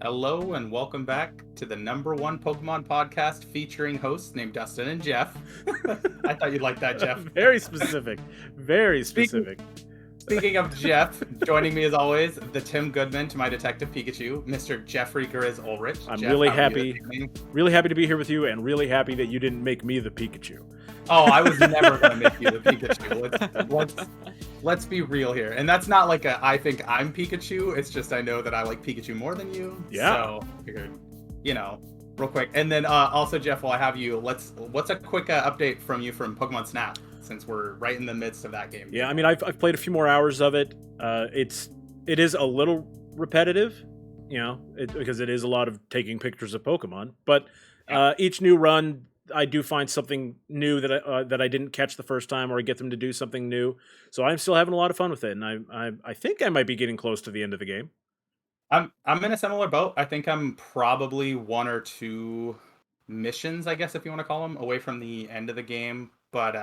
Hello and welcome back to the number one Pokemon podcast featuring hosts named Dustin and Jeff. I thought you'd like that, Jeff. Very specific. Very Speaking, specific. speaking of Jeff, joining me as always, the Tim Goodman to my Detective Pikachu, Mr. Jeffrey Grizz Ulrich. I'm Jeff, really how are you this happy. evening? Really happy to be here with you, and really happy that you didn't make me the Pikachu. Oh, I was never going to make you the Pikachu. Let's be real here. And that's not like I think I'm Pikachu. It's just I know that I like Pikachu more than you. Yeah. So, figured, real quick. And then also, Jeff, while I have you, what's a quick update from you from Pokemon Snap, since we're right in the midst of that game? Yeah, I mean, I've played a few more hours of it. It is a little repetitive, because it is a lot of taking pictures of Pokemon. But each new run, I do find something new that I didn't catch the first time, or I get them to do something new. So I'm still having a lot of fun with it, and I think I might be getting close to the end of the game. I'm in a similar boat. I think I'm probably one or two missions, I guess if you want to call them, away from the end of the game. But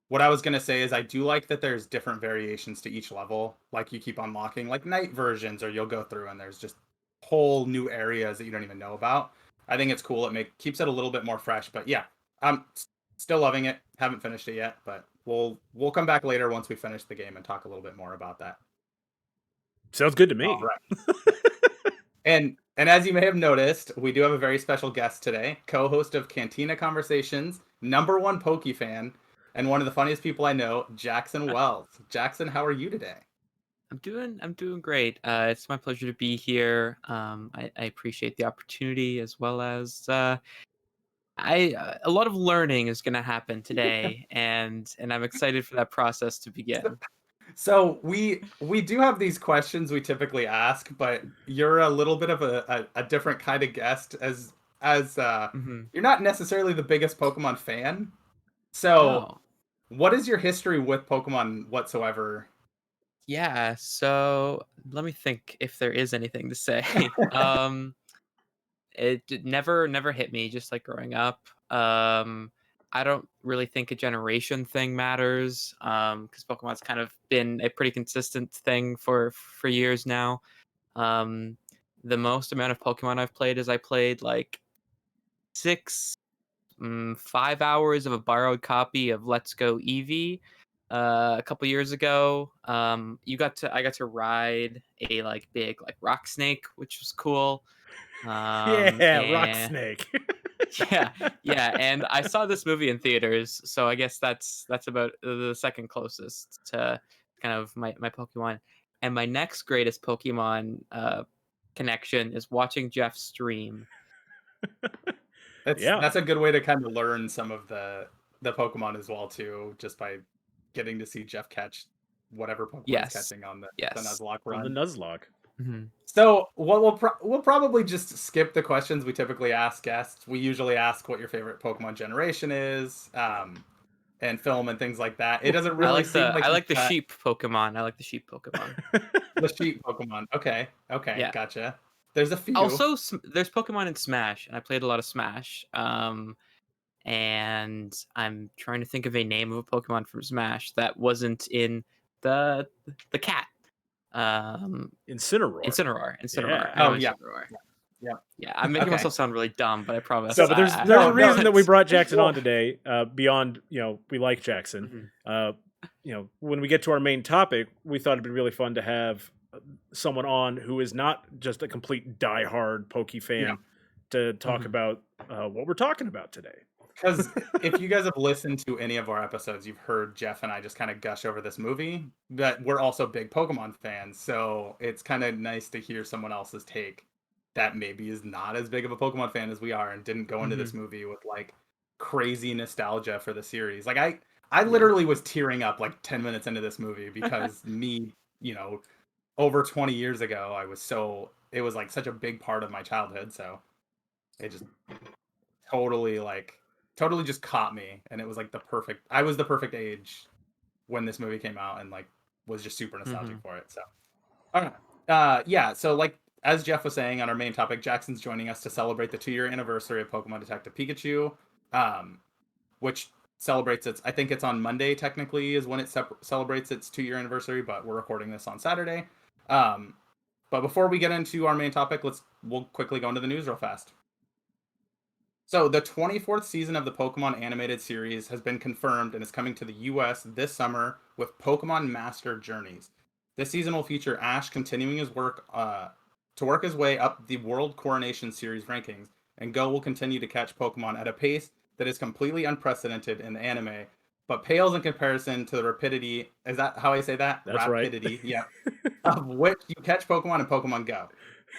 what I was gonna say is I do like that there's different variations to each level. Like you keep unlocking like night versions, or you'll go through and there's just whole new areas that you don't even know about. I think it's cool. Keeps it a little bit more fresh. But yeah, I'm still loving it. Haven't finished it yet, but we'll come back later once we finish the game and talk a little bit more about that. Sounds good to me. All right. And as you may have noticed, we do have a very special guest today, co-host of Cantina Conversations, number one Poke fan, and one of the funniest people I know, Jackson Wells. Jackson, how are you today? I'm doing great. It's my pleasure to be here. I appreciate the opportunity, as well as a lot of learning is going to happen today, and I'm excited for that process to begin. So we do have these questions we typically ask, but you're a little bit of a different kind of guest, as you're not necessarily the biggest Pokemon fan. So what is your history with Pokemon whatsoever? Yeah, so let me think if there is anything to say. It never hit me, just like growing up. I don't really think a generation thing matters, because Pokemon's kind of been a pretty consistent thing for years now. Um, the most amount of Pokemon I've played is I played like 5 hours of a borrowed copy of Let's Go Eevee a couple years ago. I got to ride a like big like rock snake, which was cool. Rock And Snake. yeah, and I saw this movie in theaters, so I guess that's about the second closest to kind of my Pokemon. And my next greatest Pokemon connection is watching Jeff stream. That's a good way to kind of learn some of the Pokemon as well too, just by getting to see Jeff catch whatever Pokemon's catching on the Nuzlocke run. On the Nuzlocke. Mm-hmm. So we'll probably just skip the questions we typically ask guests. We usually ask what your favorite Pokemon generation is, and film and things like that. It doesn't really I like the sheep Pokemon. I like the sheep Pokemon. The sheep Pokemon. Okay, Yeah. Gotcha. There's a few. Also, there's Pokemon in Smash, and I played a lot of Smash. And I'm trying to think of a name of a Pokemon from Smash that wasn't in the cat. Incineroar. Incineroar. Yeah. Oh yeah. Yeah, I'm making myself sound really dumb, but I promise. No, but there's a reason that we brought Jackson on today. Beyond, we like Jackson. Mm-hmm. When we get to our main topic, we thought it'd be really fun to have someone on who is not just a complete diehard Poke fan to talk about what we're talking about today. Because if you guys have listened to any of our episodes, you've heard Jeff and I just kind of gush over this movie, but we're also big Pokemon fans, so it's kind of nice to hear someone else's take that maybe is not as big of a Pokemon fan as we are and didn't go into this movie with like crazy nostalgia for the series. Like I literally was tearing up like 10 minutes into this movie because me, over 20 years ago, it was like such a big part of my childhood, so it just totally just caught me, and it was like I was the perfect age when this movie came out, and like was just super nostalgic for it. So so like as Jeff was saying on our main topic, Jackson's joining us to celebrate the 2-year anniversary of Pokemon Detective Pikachu, which celebrates I think it's on Monday technically is when it celebrates its 2-year anniversary, but we're recording this on Saturday. But before we get into our main topic, let's we'll quickly go into the news real fast. So the 24th season of the Pokemon animated series has been confirmed and is coming to the US this summer with Pokemon Master Journeys. This season will feature Ash continuing his work to work his way up the World Coronation Series rankings, and Go will continue to catch Pokemon at a pace that is completely unprecedented in the anime, but pales in comparison to the rapidity. Is that how I say that? That's rapidity, yeah. Of which you catch Pokemon in Pokemon Go.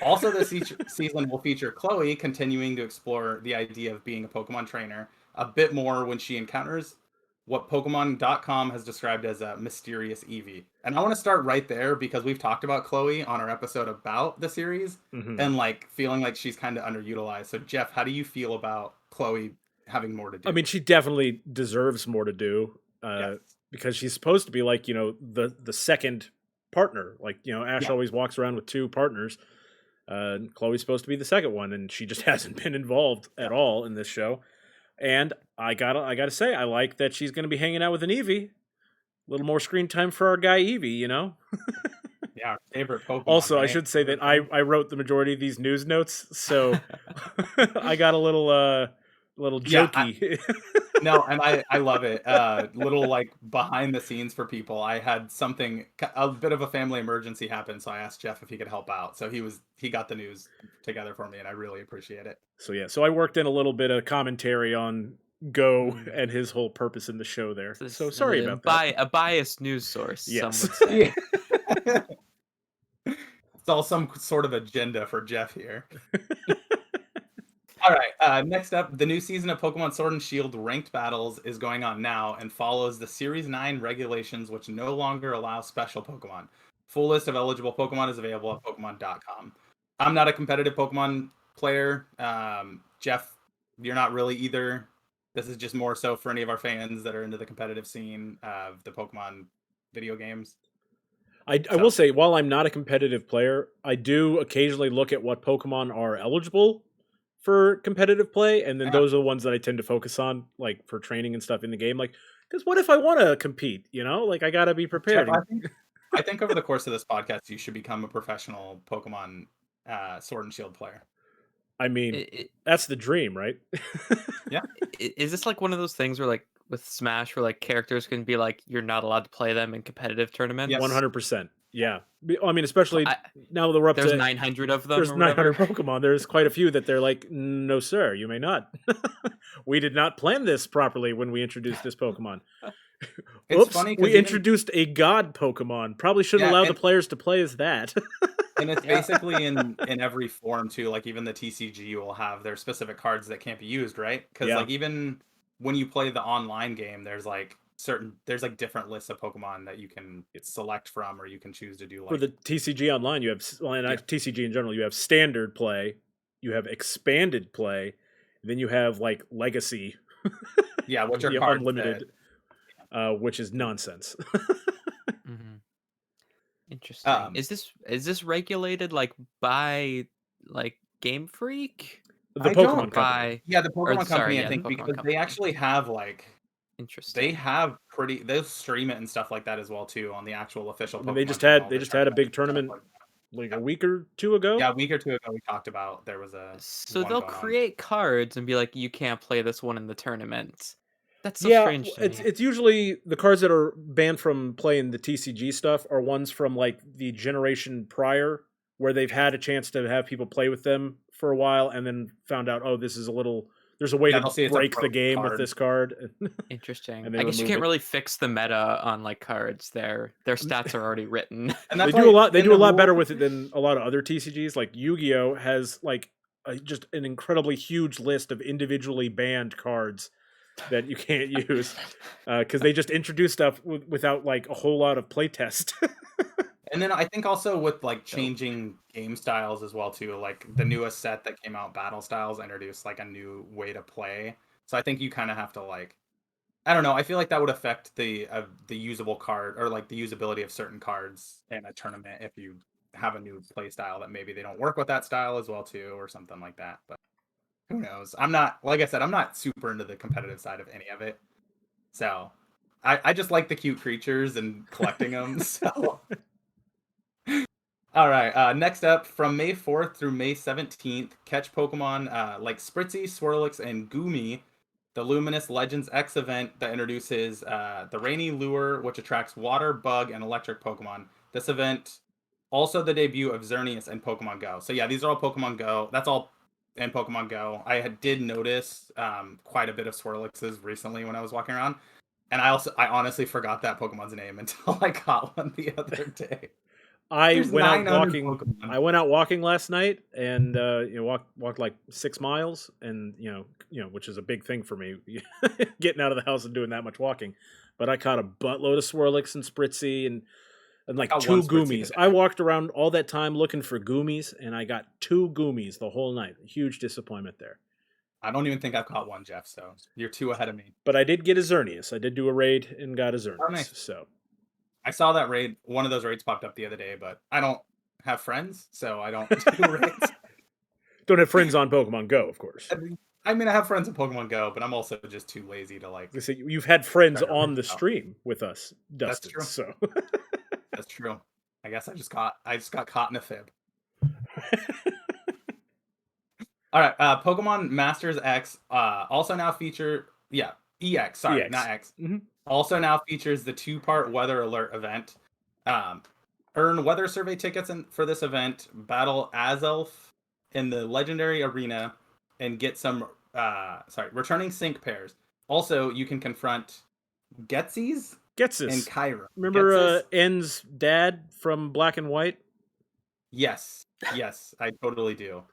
Also, this season will feature Chloe continuing to explore the idea of being a Pokemon trainer a bit more when she encounters what Pokemon.com has described as a mysterious Eevee. And I want to start right there because we've talked about Chloe on our episode about the series and like feeling like she's kind of underutilized. So, Jeff, how do you feel about Chloe having more to do? I mean, she definitely deserves more to do because she's supposed to be like, the second partner. Like, Ash always walks around with two partners. Chloe's supposed to be the second one, and she just hasn't been involved at all in this show. And I gotta say, I like that she's gonna be hanging out with an Eevee. A little more screen time for our guy Eevee, Yeah, our favorite Pokemon. Also, right? I should say that I wrote the majority of these news notes, so I got a little jokey. No, and I love it. Little like behind the scenes for people. I had a bit of a family emergency happen, so I asked Jeff if he could help out. So he got the news together for me, and I really appreciate it. So I worked in a little bit of commentary on Go and his whole purpose in the show there. So sorry about that. A biased news source, Yes. some would say. It's all some sort of agenda for Jeff here. All right, next up, the new season of Pokemon Sword and Shield ranked battles is going on now and follows the Series 9 regulations, which no longer allow special Pokemon. Full list of eligible Pokemon is available at Pokemon.com. I'm not a competitive Pokemon player. Jeff, you're not really either. This is just more so for any of our fans that are into the competitive scene of the Pokemon video games. I will say, while I'm not a competitive player, I do occasionally look at what Pokemon are eligible for competitive play, and then those are the ones that I tend to focus on, like for training and stuff in the game. Like, because what if I want to compete? Like I gotta be prepared. Jeff, I think over the course of this podcast, you should become a professional Pokemon Sword and Shield player. I mean, that's the dream, right? Yeah. Is this like one of those things where, like, with Smash, where like characters can be like, you're not allowed to play them in competitive tournaments? Yes. 100%. Yeah. I mean, especially now that we're up there's to 900 of them. There's 900 Pokemon. There's quite a few that they're like, no, sir, you may not. We did not plan this properly when we introduced this Pokemon. Oops, funny we introduced a god Pokemon. Probably shouldn't allow the players to play as that. And it's basically in every form too. Like even the TCG will have their specific cards that can't be used, right? Because like even when you play the online game, there's like different lists of Pokemon that you can select from, or you can choose to do. Like for the TCG online, you have TCG in general. You have standard play, you have expanded play, and then you have like legacy. Yeah, which are cards unlimited, which is nonsense. Interesting. Is this regulated like by like Game Freak? The Pokemon company. Yeah, the Pokemon company. I think because they actually have like. Interesting. They have they'll stream it and stuff like that as well too on the actual official. They just had a big tournament like a week or two ago. Yeah, a week or two ago we talked about there was a. So they'll create cards and be like, you can't play this one in the tournament. That's so strange to me. It's usually the cards that are banned from playing the TCG stuff are ones from like the generation prior, where they've had a chance to have people play with them for a while, and then found out, oh, there's a way to break the game with this card. Interesting. I guess you can't really fix the meta on like cards. Their stats are already written. And they do a lot. They do a lot better with it than a lot of other TCGs. Like Yu-Gi-Oh has like just an incredibly huge list of individually banned cards that you can't use because they just introduce stuff without like a whole lot of playtest. And then I think also with like changing game styles as well too, like the newest set that came out, Battle Styles, introduced like a new way to play. So I think you kind of have to like, I don't know. I feel like that would affect the usable card or like the usability of certain cards in a tournament if you have a new play style that maybe they don't work with that style as well too, or something like that. But who knows? I'm not, like I said, I'm not super into the competitive side of any of it. So I just like the cute creatures and collecting them. So. All right. Next up, from May 4th through May 17th, catch Pokemon like Spritzee, Swirlix, and Goomy. The Luminous Legends X event that introduces the Rainy Lure, which attracts water, bug, and electric Pokemon. This event also the debut of Xerneas and Pokemon Go. So yeah, these are all Pokemon Go. That's all in Pokemon Go. Did notice quite a bit of Swirlixes recently when I was walking around, and I honestly forgot that Pokemon's name until I caught one the other day. I There's went out 900 walking. Pokemon. I went out walking last night, and walked like 6 miles, and which is a big thing for me, getting out of the house and doing that much walking. But I caught a buttload of Swirlix and Spritzee, and like Got 2 one Spritzee Goomies. today. I walked around all that time looking for Goomies, and I got 2 Goomies the whole night. Huge disappointment there. I don't even think I've caught one, Jeff. So you're 2 ahead of me. But I did get a Xerneas. I did do a raid and got a Xerneas. Oh, nice. So I saw that raid. One of those raids popped up the other day, but I don't have friends, so I don't do raids. don't have friends on Pokemon Go, of course. I mean, I have friends in Pokemon Go, but I'm also just too lazy to like. So you've had friends Try to on reach the out. stream with us, Dustin. true. So That's true. I guess I just got caught in a fib. All right, Pokemon Masters X also now feature EX. Sorry, EX. not X. Mhm. Also now features the 2-part weather alert event. Earn weather survey tickets for this event. Battle Azelf in the legendary arena, and get some returning sync pairs. Also, you can confront Getsis and Getsis. Kyra. Remember Getsis? N's dad from Black and White? Yes, I totally do.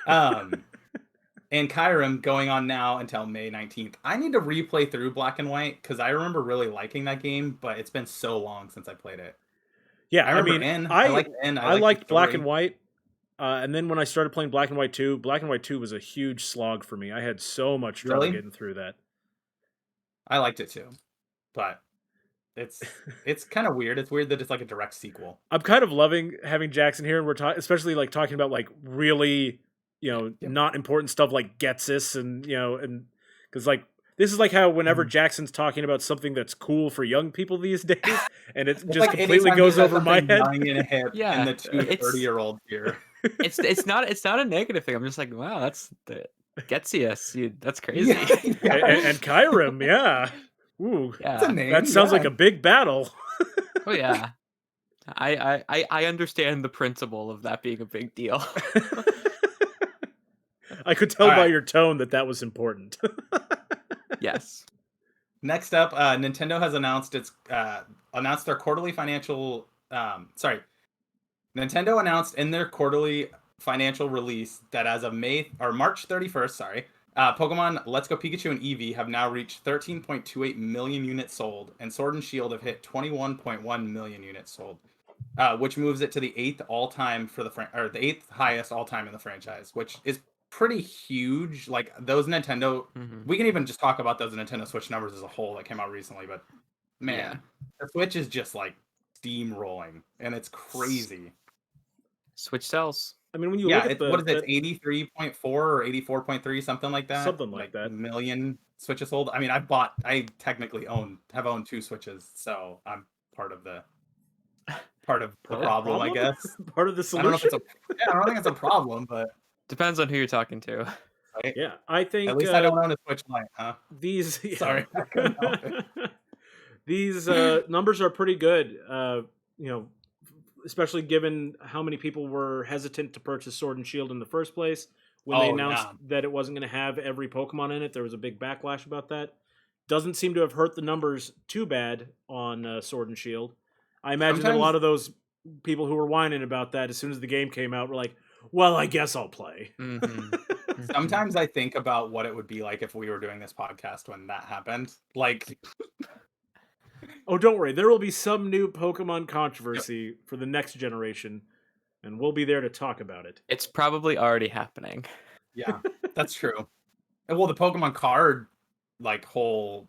And Kyurem going on now until May 19th. I need to replay through Black and White because I remember really liking that game, but it's been so long since I played it. Yeah, I remember N. I liked N. I liked the Black story. and White. And then when I started playing Black and White 2, Black and White 2 was a huge slog for me. I had so much trouble Really? getting through that. I liked it too, but it's kind of weird. It's weird that it's like a direct sequel. I'm kind of loving having Jackson here, and we're especially like talking about like really, not important stuff like Getsis and and because like this is like how whenever Jackson's talking about something that's cool for young people these days, and it just like completely anytime goes there's over my something head. dying in a hip Yeah, and the 2 it's- 30-year-olds here. It's not a negative thing. I'm just like, wow, that's the Getsis. That's crazy. And Kyurem, yeah. Ooh, Yeah. It's a name. that sounds yeah. like a big battle. Oh yeah. I understand the principle of that being a big deal. I could tell by Alright. your tone that was important. Yes. Next up, Nintendo has announced their quarterly financial. Nintendo announced in their quarterly financial release that as of March 31st, Pokemon Let's Go Pikachu and Eevee have now reached 13.28 million units sold, and Sword and Shield have hit 21.1 million units sold, which moves it to the 8th all-time for the the 8th highest all-time in the franchise, which is pretty huge. Like those Nintendo, Mhm. we can even just talk about those Nintendo Switch numbers as a whole that came out recently, but man, Yeah. the Switch is just like steamrolling, and it's crazy. Switch sells. I mean, when you Yeah, look at what is it? 83.4 or 84.3, something like that. Something like that. Million Switches sold. I mean, I technically have owned 2 Switches, so I'm part of the problem, I guess. Part of the I don't know if solution. I don't think it's a problem, but Depends on who you're talking to. right? Yeah, I think At least I don't own a Switch Lite, huh? these. Sorry, I couldn't help it. These numbers are pretty good. Especially given how many people were hesitant to purchase Sword and Shield in the first place. When they Oh, announced yeah. that it wasn't going to have every Pokemon in it, there was a big backlash about that. Doesn't seem to have hurt the numbers too bad on Sword and Shield. I imagine that a lot of those people who were whining about that as soon as the game came out were like, well, I guess I'll play. Mhm. Sometimes I think about what it would be like if we were doing this podcast when that happened. Like, Oh, don't worry. There will be some new Pokemon controversy for the next generation, and we'll be there to talk about it. It's probably already happening. yeah, that's true. And, well, the Pokemon card, like, whole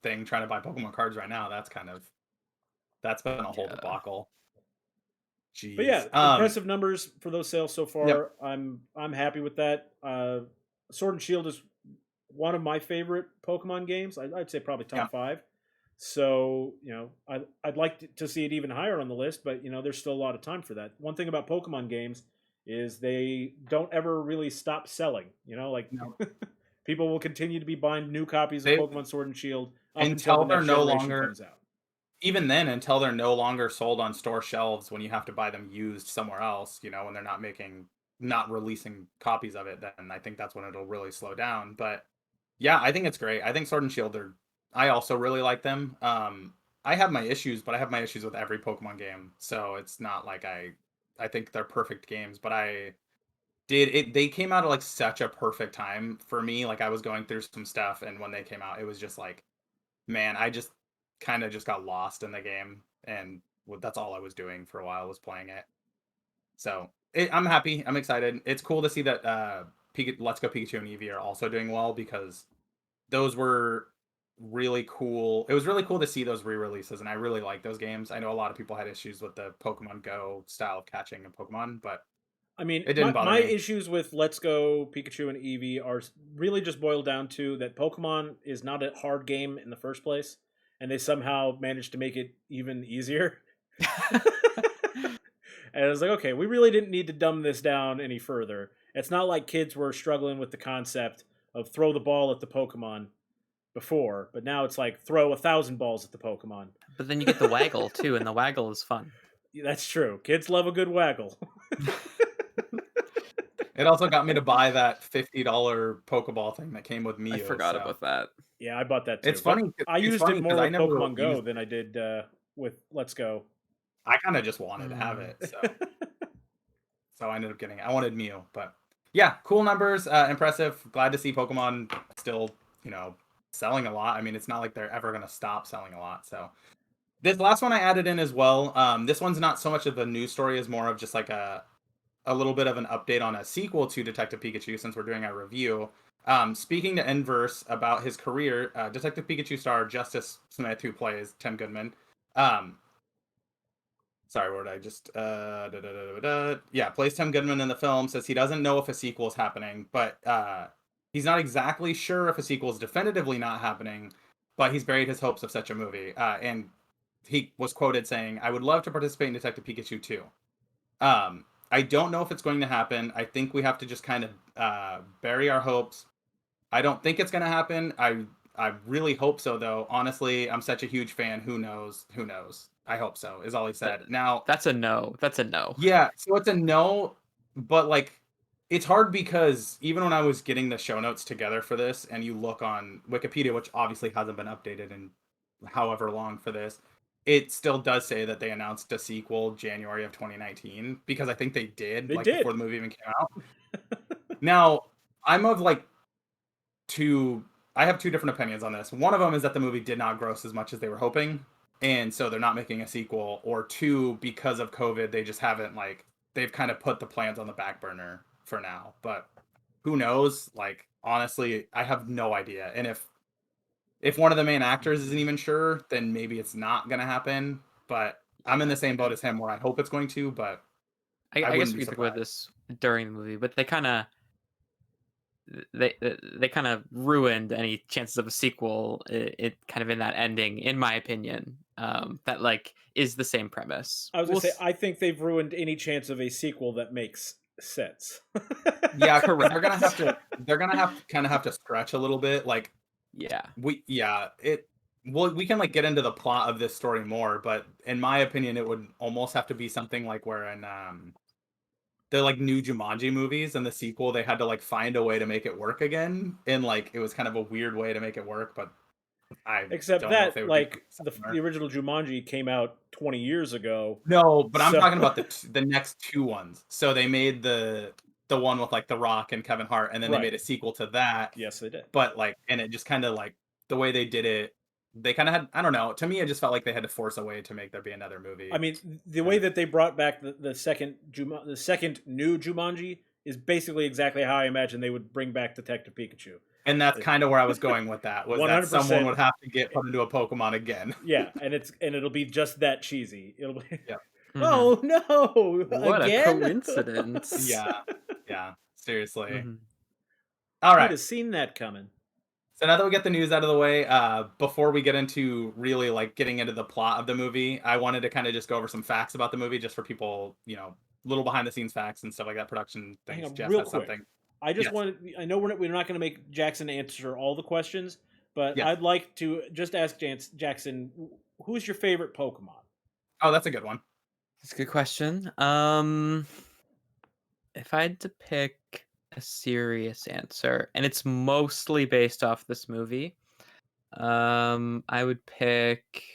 thing, trying to buy Pokemon cards right now, that's been a whole Yeah. debacle. Jeez. But yeah, impressive numbers for those sales so far. Yep. I'm happy with that. Sword and Shield is one of my favorite Pokemon games. I'd say probably top 5. So, I'd like to see it even higher on the list, but there's still a lot of time for that. One thing about Pokemon games is they don't ever really stop selling. Like No. people will continue to be buying new copies of They Pokemon Sword and Shield up until until the they're next no generation longer comes out. even then, until they're no longer sold on store shelves when you have to buy them used somewhere else, when they're not releasing copies of it, then I think that's when it'll really slow down. But yeah, I think it's great. I think Sword and Shield I also really like them. I have my issues, but I have my issues with every Pokemon game. So it's not like I think they're perfect games, but they came out at like such a perfect time for me. Like I was going through some stuff, and when they came out, it was just like, man, I just kind of just got lost in the game, and that's all I was doing for a while, was playing it. So I'm happy. I'm excited. It's cool to see that Let's Go Pikachu and Eevee are also doing well, because those were really cool. It was really cool to see those re-releases, and I really like those games. I know a lot of people had issues with the Pokemon Go style of catching in Pokemon, but I mean, it didn't bother my me. issues with Let's Go Pikachu and Eevee are really just boiled down to that Pokemon is not a hard game in the first place, and they somehow managed to make it even easier. And I was like, okay, we really didn't need to dumb this down any further. It's not like kids were struggling with the concept of throw the ball at the Pokemon before, but now it's like throw 1,000 balls at the Pokemon. But then you get the waggle too, and the waggle is fun. That's true. Kids love a good waggle. It also got me to buy that $50 Pokeball thing that came with Mew. I forgot about that. Yeah, I bought that too. It's funny. I it's used funny it more 'cause I with never Pokemon Go used than I did with Let's Go. I kind of just wanted to have it, so I ended up getting it. I wanted Mew, but yeah, cool numbers, impressive. Glad to see Pokemon still, selling a lot. I mean, it's not like they're ever going to stop selling a lot. So this last one I added in as well. This one's not so much of a news story as more of just like a little bit of an update on a sequel to Detective Pikachu, since we're doing our review. Speaking to Inverse about his career, Detective Pikachu star Justice Smith, who plays Tim Goodman, sorry, what did I just yeah, plays Tim Goodman in the film, says he doesn't know if a sequel is happening, but he's not exactly sure if a sequel is definitively not happening, but he's buried his hopes of such a movie. And he was quoted saying, "I would love to participate in Detective Pikachu 2. I don't know if it's going to happen. I think we have to just kind of bury our hopes. I don't think it's going to happen. I really hope so, though. Honestly, I'm such a huge fan. Who knows? Who knows? I hope so," is all he said. Now, That's a no. That's a no. yeah, so it's a no, but like, it's hard because even when I was getting the show notes together for this, and you look on Wikipedia, which obviously hasn't been updated in however long for this, it still does say that they announced a sequel January of 2019, because I think they did, They like, did. before the movie even came out. Now, I'm of like I have two different opinions on this. One of them is that the movie did not gross as much as they were hoping, and so they're not making a sequel. Or two, because of COVID, they just haven't, like, they've kind of put the plans on the back burner for now. But who knows? Like, honestly, I have no idea. And if one of the main actors isn't even sure, then maybe it's not gonna happen. But I'm in the same boat as him, where I hope it's going to, but I guess wouldn't we be could talk about surprised. this during the movie, but they kind of ruined any chances of a sequel. It kind of in that ending, in my opinion, that like is the same premise. I was gonna say, I think they've ruined any chance of a sequel that makes sense. Yeah, 'cause Correct. they're gonna have to stretch a little bit. Like, Yeah. we can like get into the plot of this story more, but in my opinion, it would almost have to be something like where in the like new Jumanji movies and the sequel, they had to like find a way to make it work again, and like it was kind of a weird way to make it work, but I Except don't know if that, they would do like, something the similar. original Jumanji came out 20 years ago. No, but I'm So- talking about the next two ones. So they made the one with like The Rock and Kevin Hart, and then they Right. made a sequel to that. Yes, they did. But like, and it just kind of like the way they did it, they kind of had, I don't know. To me, it just felt like they had to force a way to make there be another movie. I mean, the way that they brought back the second new Jumanji is basically exactly how I imagine they would bring back Detective Pikachu. And that's kind of where I was going with that. Was that 100%. someone would have to get put into a Pokemon again? Yeah, and it'll be just that cheesy. It'll be Yeah. Mhm. oh no! What again? a coincidence. Yeah, seriously. Mhm. All You'd right. have seen that coming. So now that we get the news out of the way, before we get into really like getting into the plot of the movie, I wanted to kind of just go over some facts about the movie, just for people, little behind the scenes facts and stuff like that, production Hang things. on, Jeff real has quick. something. I just Yes. wanted. I know we're not going to make Jackson answer all the questions, but Yes. I'd like to just ask Jackson, who's your favorite Pokemon? Oh, that's a good one. That's a good question. If I had to pick a serious answer, and it's mostly based off this movie, I would pick.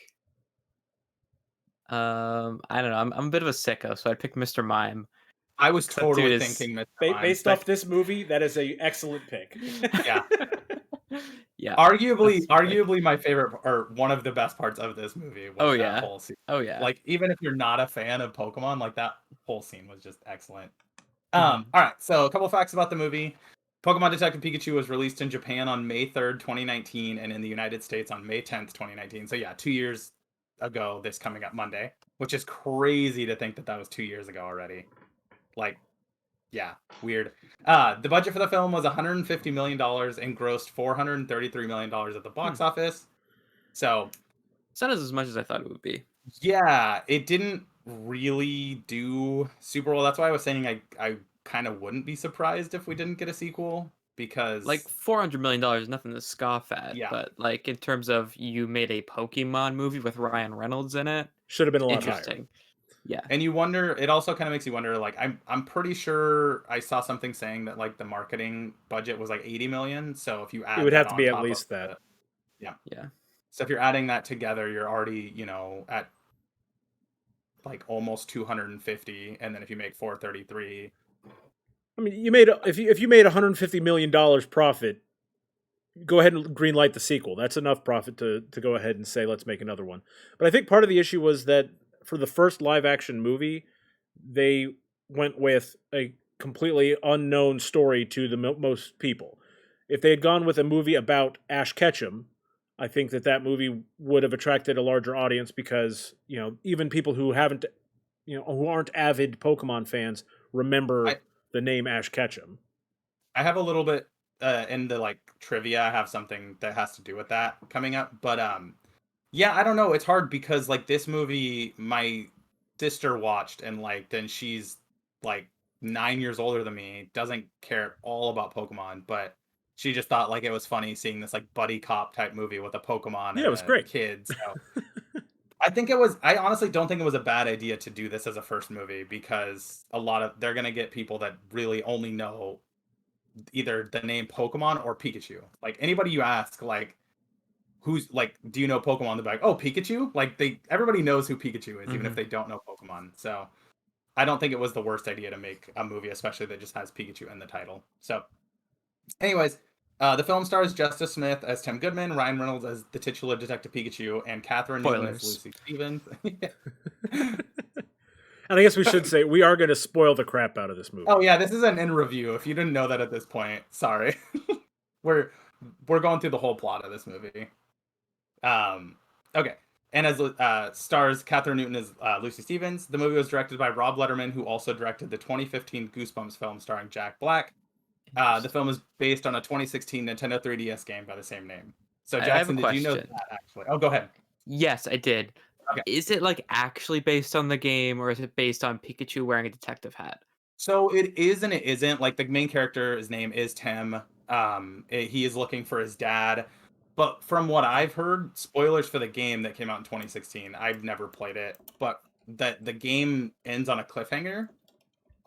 I don't know. I'm a bit of a sicko, so I'd pick Mr. Mime. I was That dude totally is- thinking Mr. Mime, Based but off this movie, that is a excellent pick. Yeah. Yeah. arguably That's okay. arguably my favorite or one of the best parts of this movie was Oh, that yeah. whole scene. Oh yeah. Like, even if you're not a fan of Pokemon, like that whole scene was just excellent. Mhm. All right, so a couple facts about the movie. Pokemon Detective Pikachu was released in Japan on May 3rd, 2019, and in the United States on May 10th, 2019. So yeah, 2 years ago, this coming up Monday, which is crazy to think that that was 2 years ago already. Like, yeah, weird. The budget for the film was $150 million and grossed $433 million at the box office. So It's not as much as I thought it would be. yeah, it didn't really do super well. That's why I was saying I kind of wouldn't be surprised if we didn't get a sequel, because Like $400 million is nothing to scoff at. Yeah. But like in terms of you made a Pokemon movie with Ryan Reynolds in it, Should have been a lot higher. interesting. Yeah. and you wonder, it also kind of makes you wonder, like, I'm pretty sure I saw something saying that like the marketing budget was like 80 million. So if you add It would that have to on be at top of least that. Yeah. So if you're adding that together, you're already, at like almost 250, and then if you make 433, I mean, if you made $150 million profit, go ahead and greenlight the sequel. That's enough profit to go ahead and say let's make another one. But I think part of the issue was that for the first live action movie, they went with a completely unknown story to the most people. If they had gone with a movie about Ash Ketchum, I think that movie would have attracted a larger audience, because even people who haven't, who aren't avid Pokemon fans remember the name Ash Ketchum. I have a little bit in the like trivia. I have something that has to do with that coming up, but yeah, I don't know. It's hard because like this movie, my sister watched and liked, and she's like 9 years older than me, doesn't care at all about Pokemon, but she just thought like it was funny seeing this like buddy cop type movie with a Pokemon. Yeah, it was great. Kid. So I honestly don't think it was a bad idea to do this as a first movie, because they're gonna get people that really only know either the name Pokemon or Pikachu. Like, anybody you ask, like, who's like, do you know Pokemon? They're like, oh, Pikachu. Like, everybody knows who Pikachu is, even if Mhm. they don't know Pokemon. So I don't think it was the worst idea to make a movie, especially that just has Pikachu in the title. So anyways, the film stars Justice Smith as Tim Goodman, Ryan Reynolds as the titular Detective Pikachu, and Catherine Newton as Spoilers. Lucy Stevens. And I guess we should say we are going to spoil the crap out of this movie. Oh yeah, this is an in review. If you didn't know that at this point, sorry. we're going through the whole plot of this movie. Okay. And as stars Catherine Newton as Lucy Stevens. The movie was directed by Rob Letterman, who also directed the 2015 Goosebumps film starring Jack Black. The film is based on a 2016 Nintendo 3DS game by the same name. So I have a Jackson, did you know question. that actually? Oh, go ahead. Yes, I did. Okay. Is it like actually based on the game, or is it based on Pikachu wearing a detective hat? So it is and it isn't. Like, the main character, his name is Tim. He is looking for his dad. But from what I've heard, spoilers for the game that came out in 2016. I've never played it, but that the game ends on a cliffhanger.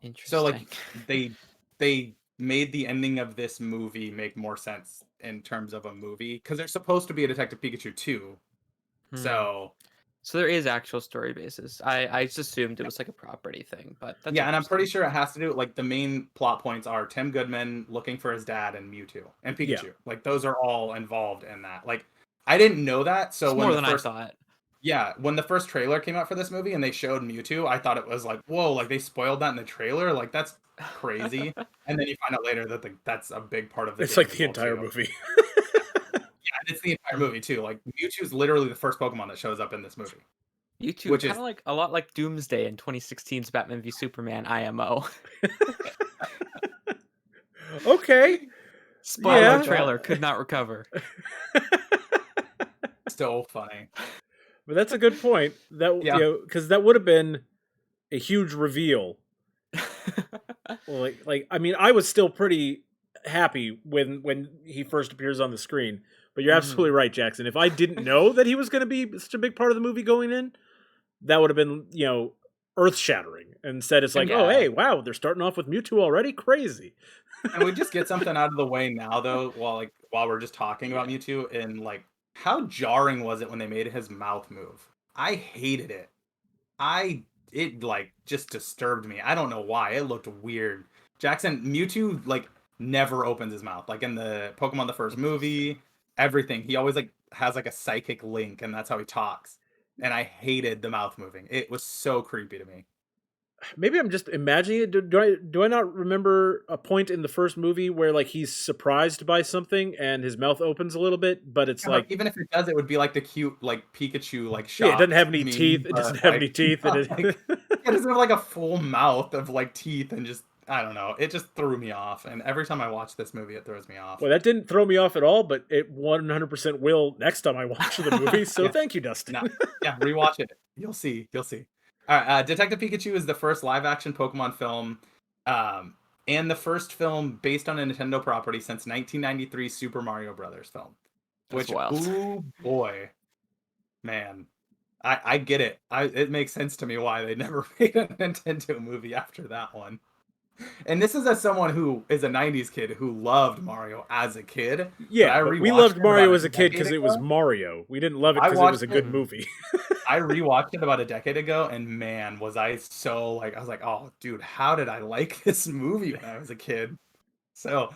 Interesting. So like they made the ending of this movie make more sense in terms of a movie, because there's supposed to be a Detective Pikachu 2. So there is actual story basis. I just assumed it was like a property thing, but that's yeah, and I'm pretty interesting. sure it has to do, like, the main plot points are Tim Goodman looking for his dad and Mewtwo and Pikachu. Yeah. Like, those are all involved in that. Like, I didn't know that, so It's when more the than first I thought. yeah, when the first trailer came out for this movie and they showed Mewtwo, I thought it was like, whoa, like they spoiled that in the trailer. Like, that's crazy. And then you find out later that that's a big part of the It's game like as the well, entire too. movie. Yeah, and it's the entire movie too. Like, Mewtwo's literally the first Pokemon that shows up in this movie. YouTube, Which kind is- of like a lot like Doomsday in 2016's Batman v Superman IMO. Okay. Spoiler Yeah. trailer could not recover. So funny. But that's a good point. That Yeah. because that would have been a huge reveal. Like I mean, I was still pretty happy when he first appears on the screen. But you're absolutely right, Jackson. If I didn't know that he was going to be such a big part of the movie going in, that would have been earth shattering. Instead, it's like, oh Yeah. hey, wow, they're starting off with Mewtwo already, crazy. And we just get something out of the way now, though, while we're just talking about Mewtwo, and like how jarring was it when they made his mouth move? I hated it. It like just disturbed me. I don't know why. It looked weird. Jackson Mewtwo like never opens his mouth. Like in the Pokemon the first movie, everything. He always like has like a psychic link, and that's how he talks. And I hated the mouth moving. It was so creepy to me. Maybe I'm just imagining it. Do I not remember a point in the first movie where like he's surprised by something and his mouth opens a little bit, but it's Yeah, like but even if it does, it would be like the cute like Pikachu like shot. yeah, it doesn't have any meme, teeth. It but, doesn't have like, any teeth. yeah, It like, it doesn't have like a full mouth of like teeth and just I don't know. It just threw me off. And every time I watch this movie, it throws me off. Well, that didn't throw me off at all, but it 100% will next time I watch the movie. So Yeah. thank you, Dustin. No, yeah, rewatch it. You'll see. You'll see. All right, Detective Pikachu is the first live-action Pokemon film, and the first film based on a Nintendo property since 1993 Super Mario Brothers film. That's Which, wild. ooh boy, man, I get it. It makes sense to me why they never made a Nintendo movie after that one. And this is as someone who is a 90s kid who loved Mario as a kid. Yeah, but but we rewatched loved it Mario about as a kid because decade it was ago. Mario. We didn't love it I because it was watched a good it. movie. I rewatched it about a decade ago, and man, was I so like, I was like, oh, dude, how did I like this movie when I was a kid? So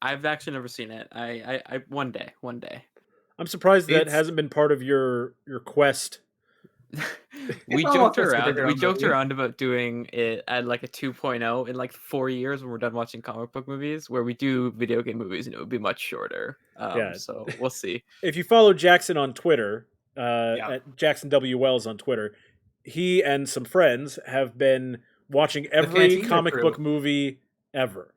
I've actually never seen it. I one day. I'm surprised that It's- hasn't been part of your quest. We It's joked almost a around. We superhero joked movie. around about doing it at like a 2.0 in like 4 years when we're done watching comic book movies, where we do video game movies, and it would be much shorter. Yeah. So we'll see. If you follow Jackson on Twitter, Yeah. at Jackson W. Wells on Twitter, he and some friends have been watching every Cantina comic crew. book movie ever.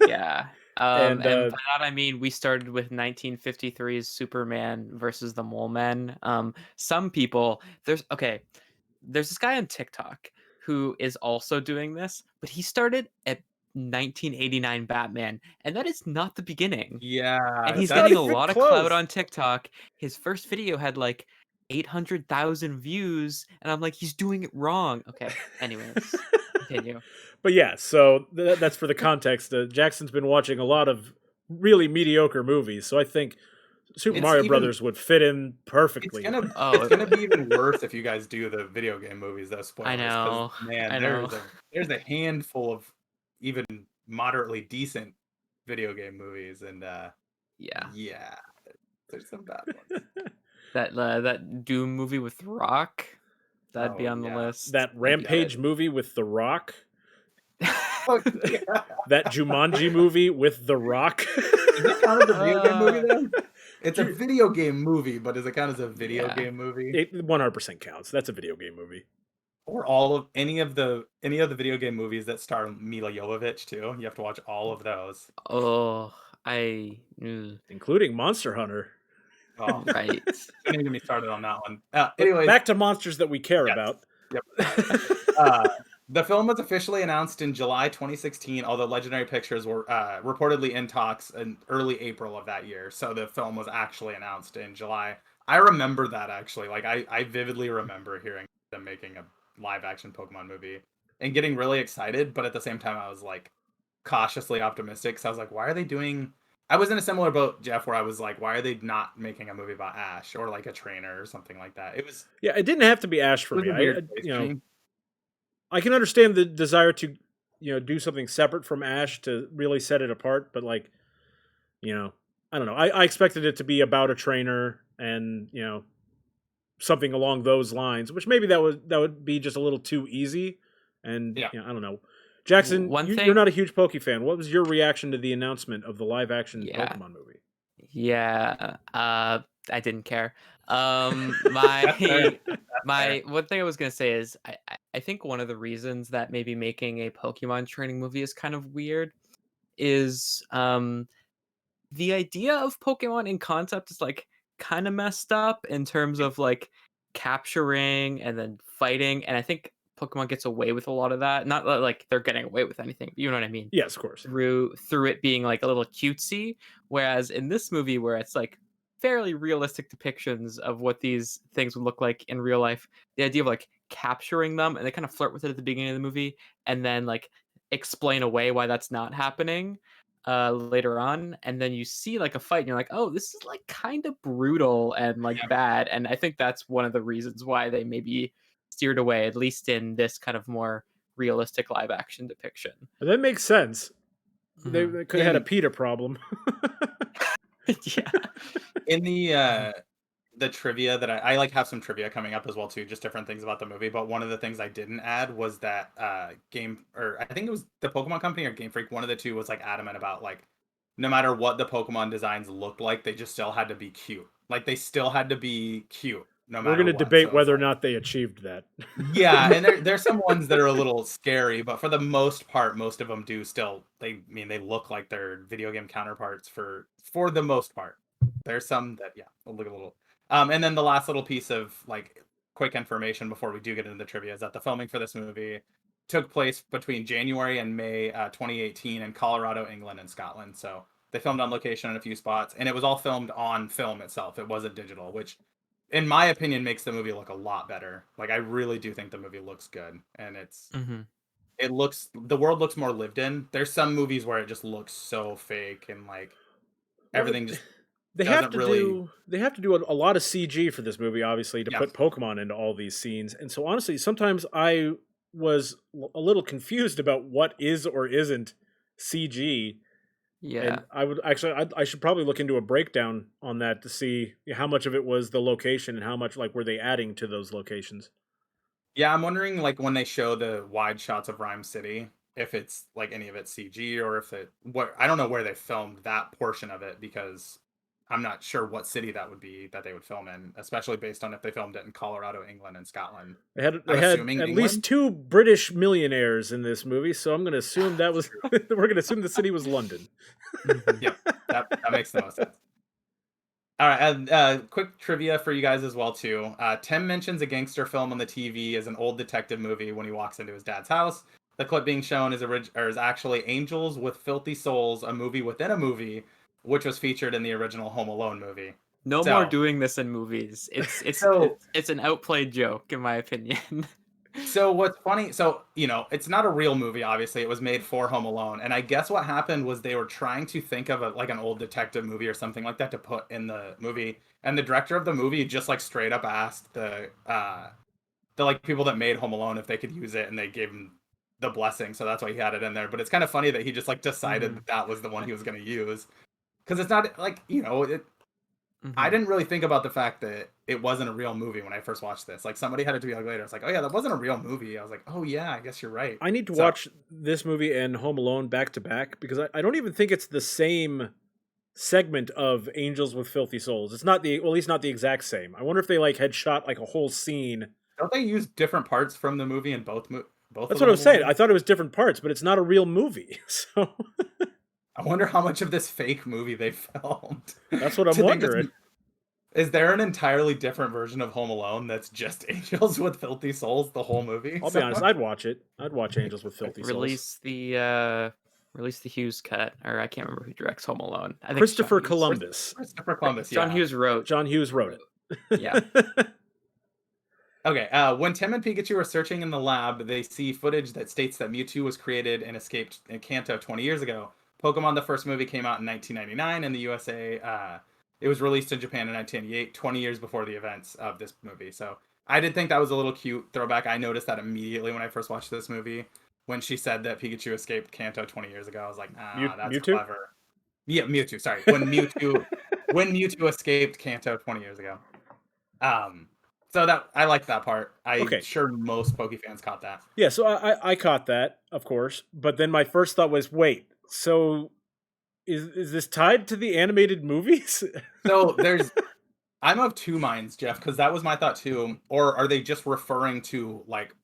Yeah. And, And by that I mean we started with 1953's Superman versus the Mole Men. Some people there's this guy on TikTok who is also doing this, but he started at 1989 Batman, and that is not the beginning. Yeah, And he's not getting a even lot of close. clout on TikTok. His first video had like 800,000 views, and I'm like, he's doing it wrong. Okay, anyways, continue. But yeah, so that's for the context. Jackson's been watching a lot of really mediocre movies, so I think Super It's Mario even- Brothers would fit in it's perfectly. gonna Oh. it's gonna be even worse if you guys do the video game movies. Those spoilers. I 'cause, know, man. I know. There's a handful of even moderately decent video game movies, and Yeah, there's some bad ones. that Doom movie with The Rock, that'd be Oh, on the yeah. list. That Rampage movie with The Rock, Oh, yeah. that Jumanji movie with The Rock. Does it count as a video game movie then? It's a Dude. video game movie, but does it count as a video Yeah. game movie? It 100% counts. That's a video game movie. Or any of the video game movies that star Mila Jovovich too. You have to watch all of those. Oh, Including Monster Hunter. Oh, right. don't even get me started on that one. Anyways, Back to monsters that we care Yes. about. the film was officially announced in July 2016, although Legendary Pictures were reportedly in talks in early April of that year. So the film was actually announced in July. I remember that actually. Like I vividly remember hearing them making a live action Pokemon movie and getting really excited, but at the same time I was like cautiously optimistic. So I was like, why are they doing I was in a similar boat, Jeff, where I was like, why are they not making a movie about Ash or like a trainer or something like that? It was, Yeah, it didn't have to be Ash for it was me. a weird choice I for me. I can understand the desire to, do something separate from Ash to really set it apart, but like, I don't know. I expected it to be about a trainer and, something along those lines, which maybe that would be just a little too easy. And Yeah. I don't know. Jackson, One you're thing- not a huge Poke fan. What was your reaction to the announcement of the live action Yeah. Pokemon movie? Yeah, I didn't care. That's fair. My one thing I was gonna say is I think one of the reasons that maybe making a Pokemon training movie is kind of weird is the idea of Pokemon in concept is like kind of messed up in terms of like capturing and then fighting, and I think Pokemon gets away with a lot of that. Not like they're getting away with anything, but you know what I mean? Yes, of course. Through it being like a little cutesy, whereas in this movie where it's like fairly realistic depictions of what these things would look like in real life, the idea of like capturing them, and they kind of flirt with it at the beginning of the movie and then like explain away why that's not happening later on, and then you see like a fight and you're like, oh, this is like kind of brutal and like bad, and I think that's one of the reasons why they maybe steered away, at least in this kind of more realistic live action depiction. That makes sense. They, Mhm. they could have had a PETA problem. Yeah. In the trivia that I like have some trivia coming up as well too, just different things about the movie. But one of the things I didn't add was that game, or I think it was the Pokemon Company or Game Freak, one of the two was like adamant about like no matter what the Pokemon designs looked like, they just still had to be cute. Like they still had to be cute no We're matter going to what. debate So it's whether or like, not they achieved that. yeah, and there's some ones that are a little scary, but for the most part, most of them do still. They look like their video game counterparts for the most part. There's some that look a little. And then the last little piece of like quick information before we do get into the trivia is that the filming for this movie took place between January and May 2018 in Colorado, England, and Scotland. So they filmed on location in a few spots, and it was all filmed on film itself. It wasn't digital, which in my opinion makes the movie look a lot better. Like I really do think the movie looks good, and Mhm. the world looks more lived in. There's some movies where it just looks so fake and like Well, everything just they have doesn't to really. do a lot of CG for this movie, obviously, to Yeah. put Pokemon into all these scenes. And so, honestly, sometimes I was a little confused about what is or isn't CG. Yeah. And I would actually, I should probably look into a breakdown on that to see how much of it was the location and how much like were they adding to those locations. Yeah, I'm wondering like when they show the wide shots of Rhyme City, if it's like any of it's CG or if it what I don't know where they filmed that portion of it because I'm not sure what city that would be that they would film in, especially based on if they filmed it in Colorado, England, and Scotland. They I'm had assuming at England. least 2 British millionaires in this movie, so I'm going to assume that was we're going to assume the city was London. Mhm. Yep, that makes the most sense. All right, and quick trivia for you guys as well too. Tim mentions a gangster film on the TV as an old detective movie when he walks into his dad's house. The clip being shown is actually Angels with Filthy Souls, a movie within a movie, which was featured in the original Home Alone movie. No more So, doing this in movies. so It's an outplayed joke, in my opinion. So what's funny, so it's not a real movie. Obviously, it was made for Home Alone, and I guess what happened was they were trying to think of like an old detective movie or something like that to put in the movie, and the director of the movie just like straight up asked the like people that made Home Alone if they could use it, and they gave him the blessing, so that's why he had it in there. But it's kind of funny that he just like decided Mhm. that was the one he was going to use because it's not like I Mhm. didn't really think about the fact that it wasn't a real movie when I first watched this. Like somebody had it to be like later. It's like, oh yeah, that wasn't a real movie. I was like, oh yeah, I guess you're right. I need to So watch this movie and Home Alone back to back because I don't even think it's the same segment of Angels with Filthy Souls. It's not at least not the exact same. I wonder if they like had shot like a whole scene. don't they use different parts from the movie in both That's of the what I was Home saying. Alone I movies? thought it was different parts, but it's not a real movie. So I wonder how much of this fake movie they filmed. that's what I'm to think wondering. is there an entirely different version of Home Alone that's just Angels with Filthy Souls the whole movie? I'll be honest, I'd watch it. I'd watch Angels with Filthy Souls. Release the Hughes cut, or I can't remember who directs Home Alone. I think it's Christopher John Hughes. Columbus. Christopher Columbus. John Yeah. Hughes wrote. John Hughes wrote it. Yeah. Okay, when Tim and Pikachu are searching in the lab, they see footage that states that Mewtwo was created and escaped in Kanto 20 years ago. Pokemon, the first movie, came out in 1999 in the USA. It was released in Japan in 1998, 20 years before the events of this movie. So I did think that was a little cute throwback. I noticed that immediately when I first watched this movie. When she said that Pikachu escaped Kanto 20 years ago, I was like, ah, that's Mewtwo? clever. Yeah, Mewtwo, sorry. When Mewtwo escaped Kanto 20 years ago. So that I liked that part. I'm Okay. sure most Poke fans caught that. Yeah, so I caught that, of course. But then my first thought was, wait, so is this tied to the animated movies? So I'm of two minds, Jeff, because that was my thought too. Or are they just referring to like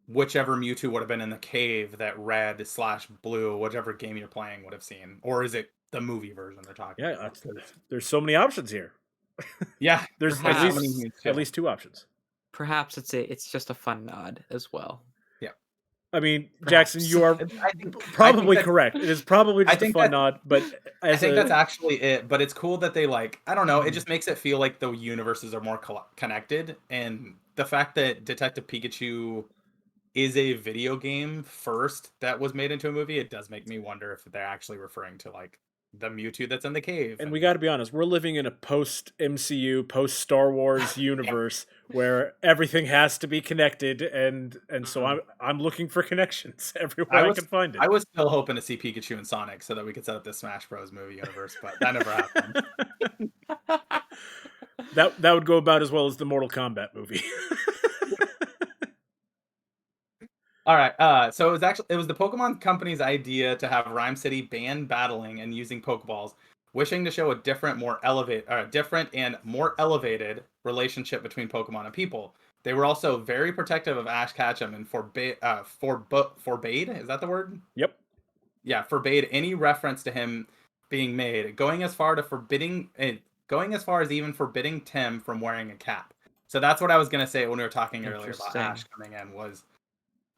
whichever Mewtwo would have been in the cave that Red/Blue, whichever game you're playing, would have seen? Or is it the movie version they're talking Yeah, about. there's so many options here. Yeah, There's Perhaps. at so many least huge at least 2 options. Perhaps it's just a fun nod as well. I mean, Perhaps. Jackson, you are I think probably that's- correct. It is probably I just a think fun that- nod, but I as think a, that's actually it, but it's cool that they like, I don't know, it Mhm. just makes it feel like the universes are more connected, and the fact that Detective Pikachu is a video game first that was made into a movie, it does make me wonder if they're actually referring to like the Mewtwo that's in the cave. and we got to be honest, we're living in a post MCU, post Star Wars universe where everything has to be connected, and so I'm looking for connections everywhere I can find it. I was still hoping to see Pikachu and Sonic so that we could set up this Smash Bros. Movie universe, but that never happened. that would go about as well as the Mortal Kombat movie. All right, so it was the Pokemon Company's idea to have Rhyme City ban battling and using Pokeballs, wishing to show a different and more elevated relationship between Pokemon and people. They were also very protective of Ash Ketchum and forbade, is that the word? Yep. Yeah, forbade any reference to him being made, going as far as even forbidding Tim from wearing a cap. So that's what I was going to say when we were talking earlier about Ash coming in, was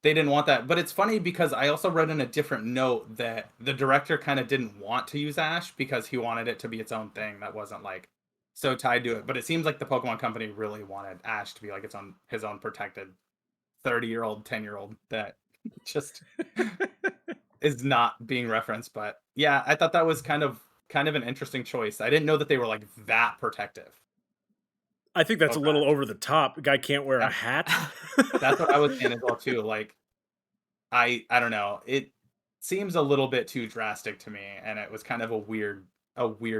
they didn't want that. But it's funny because I also read in a different note that the director kind of didn't want to use Ash because he wanted it to be its own thing that wasn't like so tied to it. But it seems like the Pokemon Company really wanted Ash to be like his own protected 30-year-old, 10-year-old that just is not being referenced. But yeah, I thought that was kind of an interesting choice. I didn't know that they were like that protective. I think that's a little over the top. The guy can't wear a hat. That's what I was saying as well too. Like, I don't know. It seems a little bit too drastic to me, and it was kind of a weird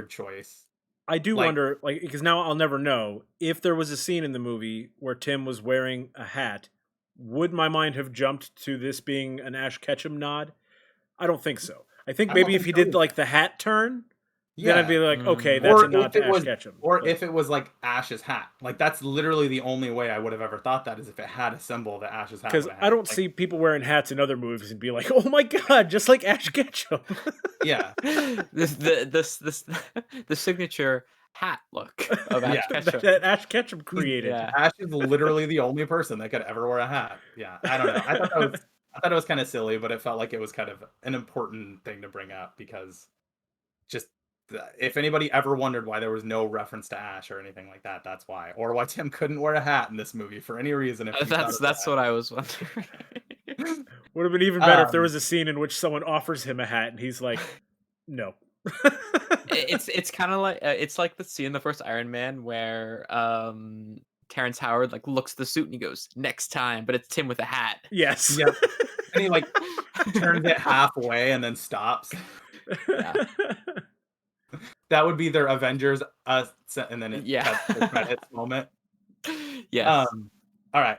choice. I do wonder, like, because now I'll never know if there was a scene in the movie where Tim was wearing a hat. Would my mind have jumped to this being an Ash Ketchum nod? I don't think so. I think maybe if he did like the hat turn, then I'd be like, okay, that's a nod to Ash Ketchum. Or if it was like Ash's hat. Like, that's literally the only way I would have ever thought that, is if it had a symbol that Ash's hat. Because I don't see people wearing hats in other movies and be like, oh my god, just like Ash Ketchum. Yeah. The signature hat look of Ash Ketchum. That Ash Ketchum created. Yeah. Ash is literally the only person that could ever wear a hat. Yeah, I don't know. I thought it was kind of silly, but it felt like it was kind of an important thing to bring up, because just if anybody ever wondered why there was no reference to Ash or anything like that, that's why. Or why Tim couldn't wear a hat in this movie for any reason. That's what I was wondering. Would have been even better if there was a scene in which someone offers him a hat and he's like, no. It's kind of like it's like the scene in the first Iron Man where Terrence Howard like looks at the suit and he goes, next time, but it's Tim with a hat. Yes. Yeah. And he like turns it halfway and then stops. Yeah. That would be their Avengers and then it cuts the credits moment. Yes. All right.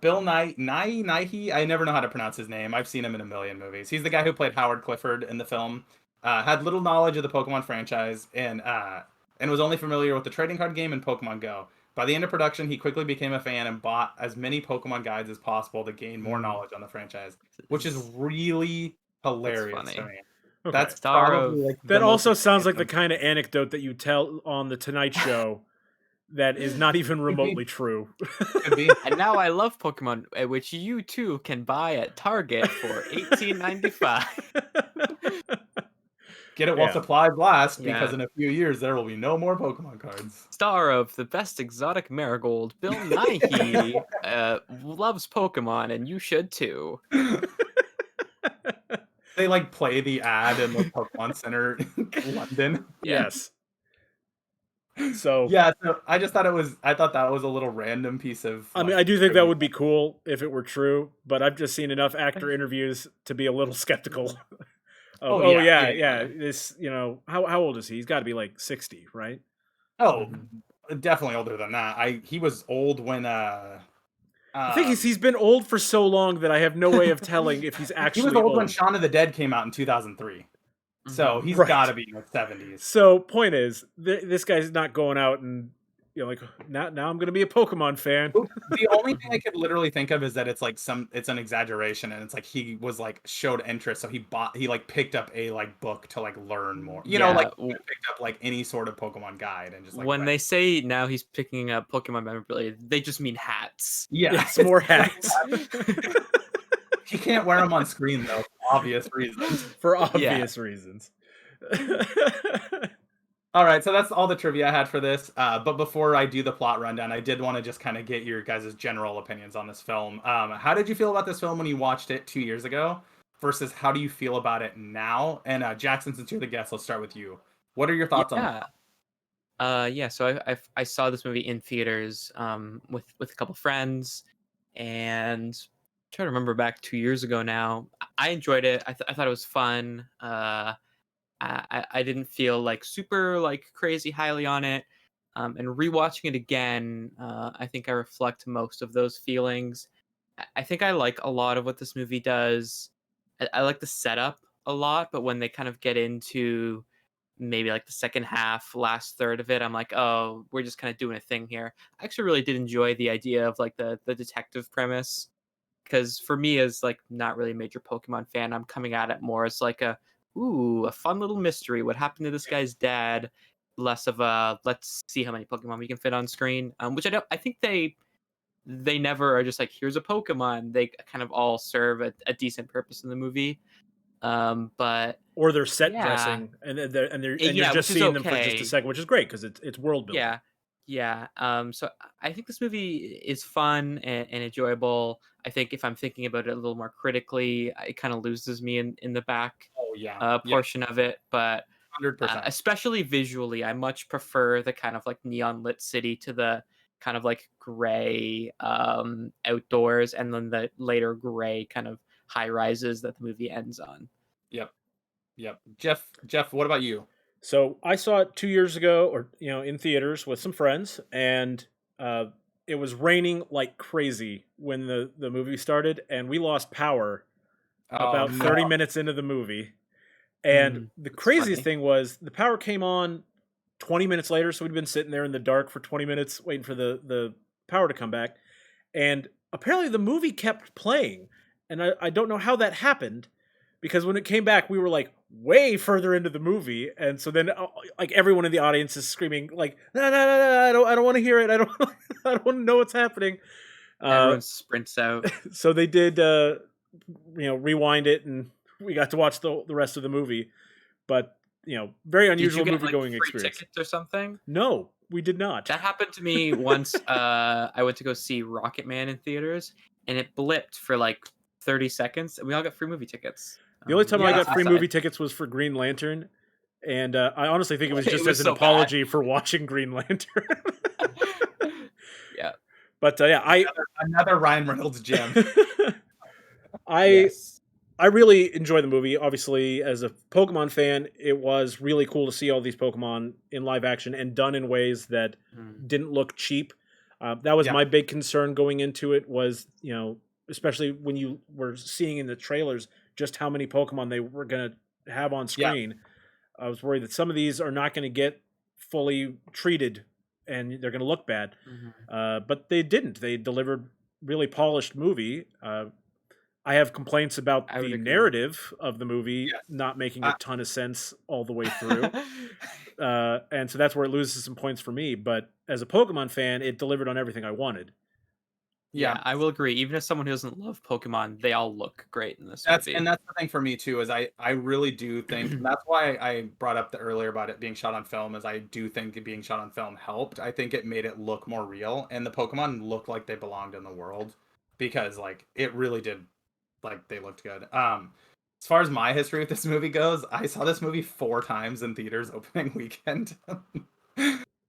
Bill Nighy. I never know how to pronounce his name. I've seen him in a million movies. He's the guy who played Howard Clifford in the film. Had little knowledge of the Pokemon franchise and was only familiar with the trading card game and Pokemon Go. By the end of production, he quickly became a fan and bought as many Pokemon guides as possible to gain more knowledge on the franchise, which is really hilarious to me. Okay. That's probably like that also sounds like the kind of anecdote that you tell on the Tonight Show that is not even remotely true. Could be. And now I love Pokemon, which you too can buy at Target for $18.95. Get it while supplies last, Yeah. because in a few years there will be no more Pokemon cards. Star of the best exotic marigold, Bill Nighy loves Pokemon, and you should too. They like play the ad in like Pokemon Center in London. Yes. So yeah, so I just thought that was a little random piece of. I mean, I do think that would be cool if it were true, but I've just seen enough actor interviews to be a little skeptical. Yeah. This, how old is he? He's got to be like 60, right? Oh, definitely older than that. He was old when I think he's been old for so long that I have no way of telling if he's actually he was old when Shaun of the Dead came out in 2003. So he's got to be in his 70s. So point is, this guy's not going out and like now I'm gonna be a Pokemon fan. The only thing I could literally think of is that it's like it's an exaggeration, and it's like he was like showed interest, so he like picked up a like book to like learn more. You know, like Yeah, he picked up like any sort of Pokemon guide and just like when read. they say now he's picking up Pokemon memorabilia, they just mean hats. Yeah, Yes, more hats he can't wear them on screen though, for obvious reasons. for obvious reasons. All right, so that's all the trivia I had for this. But before I do the plot rundown, I did want to just kind of get your guys' general opinions on this film. How did you feel about this film when you watched it 2 years ago versus how do you feel about it now? And Jackson, since you're the guest, let's start with you. What are your thoughts on it? Yeah. So I saw this movie in theaters with a couple friends, and I'm trying to remember back 2 years ago now. I enjoyed it. I thought it was fun. I didn't feel like super like crazy highly on it. And rewatching it again, I think I reflect most of those feelings. I think I like a lot of what this movie does. I like the setup a lot, but when they kind of get into maybe like the second half, last third of it, I'm like, oh, we're just kind of doing a thing here. I actually really did enjoy the idea of like the detective premise, because for me as like not really a major Pokemon fan, I'm coming at it more as like a fun little mystery. What happened to this guy's dad? Less of a let's see how many Pokemon we can fit on screen. Which I think they never are just like here's a Pokemon. They kind of all serve a decent purpose in the movie. But Or they're set yeah, dressing, and you're yeah, just which is seeing them for just a okay. second, which is great because it's world building. Yeah. So I think this movie is fun and enjoyable. I think if I'm thinking about it a little more critically, it kind of loses me in the back Oh yeah, portion of it. But 100%. especially visually, I much prefer the kind of like neon lit city to the kind of like gray outdoors, and then the later gray kind of high rises that the movie ends on. Yep, yep. Jeff, what about you? So I saw it 2 years ago, or in theaters with some friends, and it was raining like crazy when the movie started, and we lost power Oh about no. 30 minutes into the movie. And the That's craziest funny. thing was the power came on 20 minutes later, so we'd been sitting there in the dark for 20 minutes waiting for the power to come back. And apparently the movie kept playing. And I don't know how that happened, because when it came back, we were like way further into the movie. And so then like everyone in the audience is screaming like, no, I don't want to hear it. I don't I don't want to know what's happening. Everyone sprints out. So they did rewind it, and we got to watch the rest of the movie. But very Did you unusual get movie like going free experience. tickets or something? No, we did not. That happened to me once. I went to go see Rocket Man in theaters, and it blipped for like 30 seconds, and we all got free movie tickets. The only time I Yeah, got free movie tickets was for Green Lantern, and I honestly think it was It just was as an so bad. apology for watching Green Lantern. Yeah. But another Ryan Reynolds gem. Yes. I really enjoy the movie. Obviously, as a Pokemon fan, it was really cool to see all these Pokemon in live action and done in ways that didn't look cheap. That was my big concern going into it, was, especially when you were seeing in the trailers just how many Pokemon they were going to have on screen. I was worried that some of these are not going to get fully treated and they're going to look bad. But they didn't. They delivered really polished movie. I have complaints about the narrative of the movie not making a ton of sense all the way through. And so that's where it loses some points for me. But as a Pokemon fan, it delivered on everything I wanted. Yeah, I will agree. Even as someone who doesn't love Pokemon, they all look great in this movie. And that's the thing for me too, is I really do think, and that's why I brought up earlier about it being shot on film, is I do think it being shot on film helped. I think it made it look more real, and the Pokemon looked like they belonged in the world, because like it really did, like they looked good. As far as my history with this movie goes, I saw this movie 4 times in theaters opening weekend.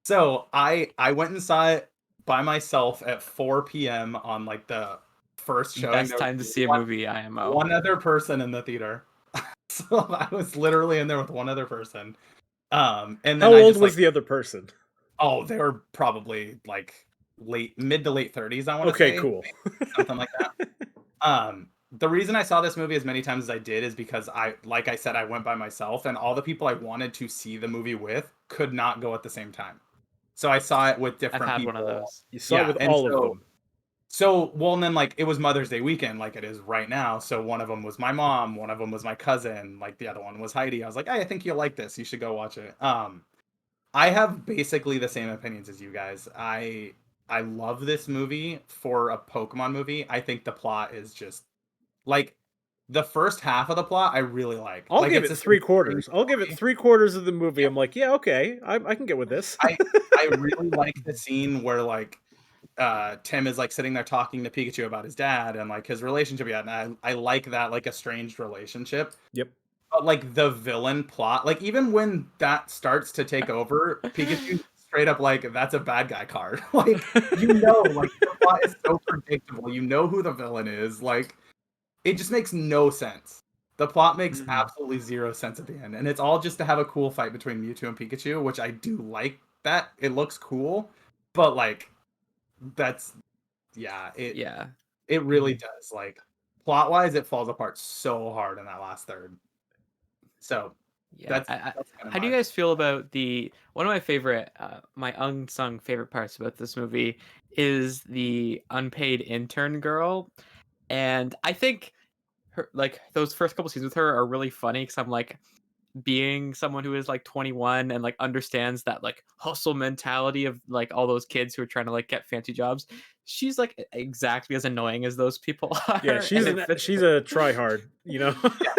So I went and saw it by myself at 4 p.m. on like the first showing. Best time to see a movie, IMO. One other person in the theater. So I was literally in there with one other person. And then how old was the other person? Oh, they were probably like mid to late 30s, I want to say. Okay, cool. Something like that. The reason I saw this movie as many times as I did is because like I said, I went by myself, and all the people I wanted to see the movie with could not go at the same time. So I saw it with I've different had people. one of those. You saw it with and all of so them. well, and then like it was Mother's Day weekend, like it is right now. So one of them was my mom, one of them was my cousin, like the other one was Heidi. I was like, hey, I think you'll like this. You should go watch it. I have basically the same opinions as you guys. I love this movie for a Pokemon movie. I think the plot is just like the first half of the plot I really like. I'll Like give it's it this 3/4. I'll give it story. 3/4 of the movie. I'm like, yeah, okay, I can get with this. I really like the scene where like Tim is like sitting there talking to Pikachu about his dad and like his relationship yet, and I like that like estranged relationship. Yep. But like the villain plot, like even when that starts to take over, Pikachu straight up like that's a bad guy card. Like like the plot is so predictable. You know who the villain is. Like it just makes no sense. The plot makes Mhm. absolutely zero sense at the end, and it's all just to have a cool fight between Mewtwo and Pikachu, which I do like. That it looks cool, but like that's yeah, Yeah. it really does. Like plot wise, it falls apart so hard in that last third. So Yeah. that's kind of How do you guys feel about the one of my favorite, my unsung favorite parts about this movie is the unpaid intern girl, and I think her like those first couple scenes with her are really funny because I'm like being someone who is like 21 and like understands that like hustle mentality of like all those kids who are trying to like get fancy jobs. She's like exactly as annoying as those people Yeah, are, and it fits she's a tryhard, you know.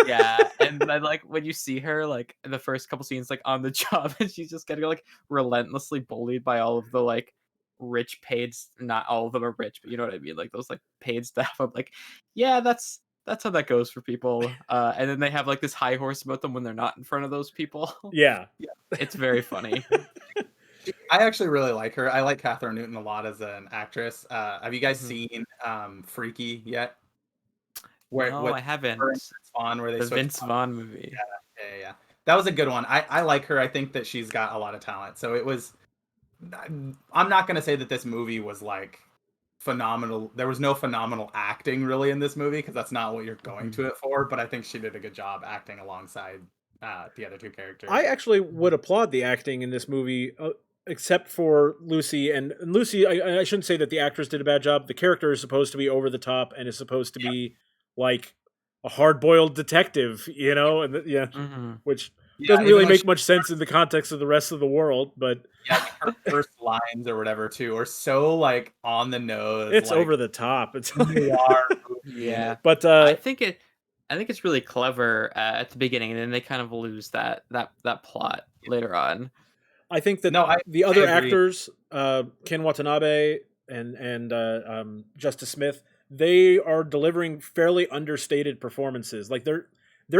yeah, and then like when you see her like in the first couple scenes like on the job and she's just getting like relentlessly bullied by all of the like rich paid not all of them are rich, but you know what I mean, like those like paid staff. I'm like, yeah, that's how that goes for people. And then they have like this high horse about them when they're not in front of those people. Yeah. It's very funny. I actually really like her. I like Catherine Newton a lot as an actress. Have you guys Mhm. seen Freaky yet? Where No, with I her and haven't. Vince Vaughn, where they The switch Vince Vaughn movie. yeah. That was a good one. I like her. I think that she's got a lot of talent. So it was. I'm not gonna say that this movie was like phenomenal. There was no phenomenal acting really in this movie because that's not what you're going to it for. But I think she did a good job acting alongside the other two characters. I actually would applaud the acting in this movie, except for Lucy. And Lucy, I shouldn't say that the actress did a bad job. The character is supposed to be over the top and is supposed to be like a hard-boiled detective, you know, and yeah, Mhm. which Yeah, doesn't even really when make she much sense in the context of the rest of the world. But yeah, like her first lines or whatever too are so like on the nose, it's like over the top. It's noir movie, and Yeah. but I think it's really clever at the beginning, and then they kind of lose that plot later on. I think that no, the I other agree. actors, Ken Watanabe and Justice Smith, they are delivering fairly understated performances. Like they're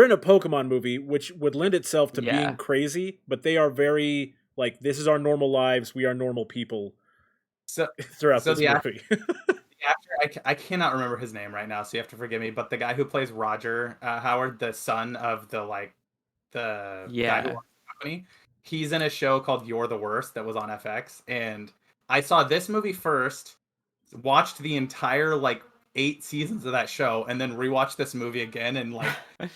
in a Pokemon movie, which would lend itself to being Yeah. crazy, but they are very like this is our normal lives. We are normal people So throughout so this movie. the actor I cannot remember his name right now, so you have to forgive me. But the guy who plays Roger Howard, the son of the guy who Yeah. owns the company, he's in a show called You're the Worst that was on FX, and I saw this movie first, watched the entire like 8 seasons of that show, and then rewatched this movie again. And like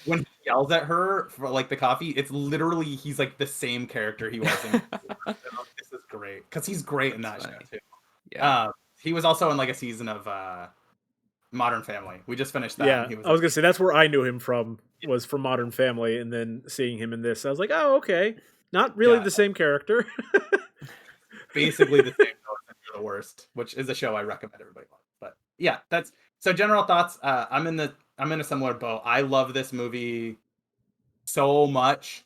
when he yells at her for like the coffee, it's literally he's like the same character he was in. This is great because he's great in that That's show funny. too. Yeah. He was also in like a season of Modern Family. We just finished that, and Yeah, he was I was gonna say that's where I knew him from was from Modern Family, and then seeing him in this, I was like, oh, okay, not really yeah, the same character. basically the same show as You're the Worst, which is a show I recommend everybody watch. But yeah, that's so general thoughts. I'm in a similar boat. I love this movie so much.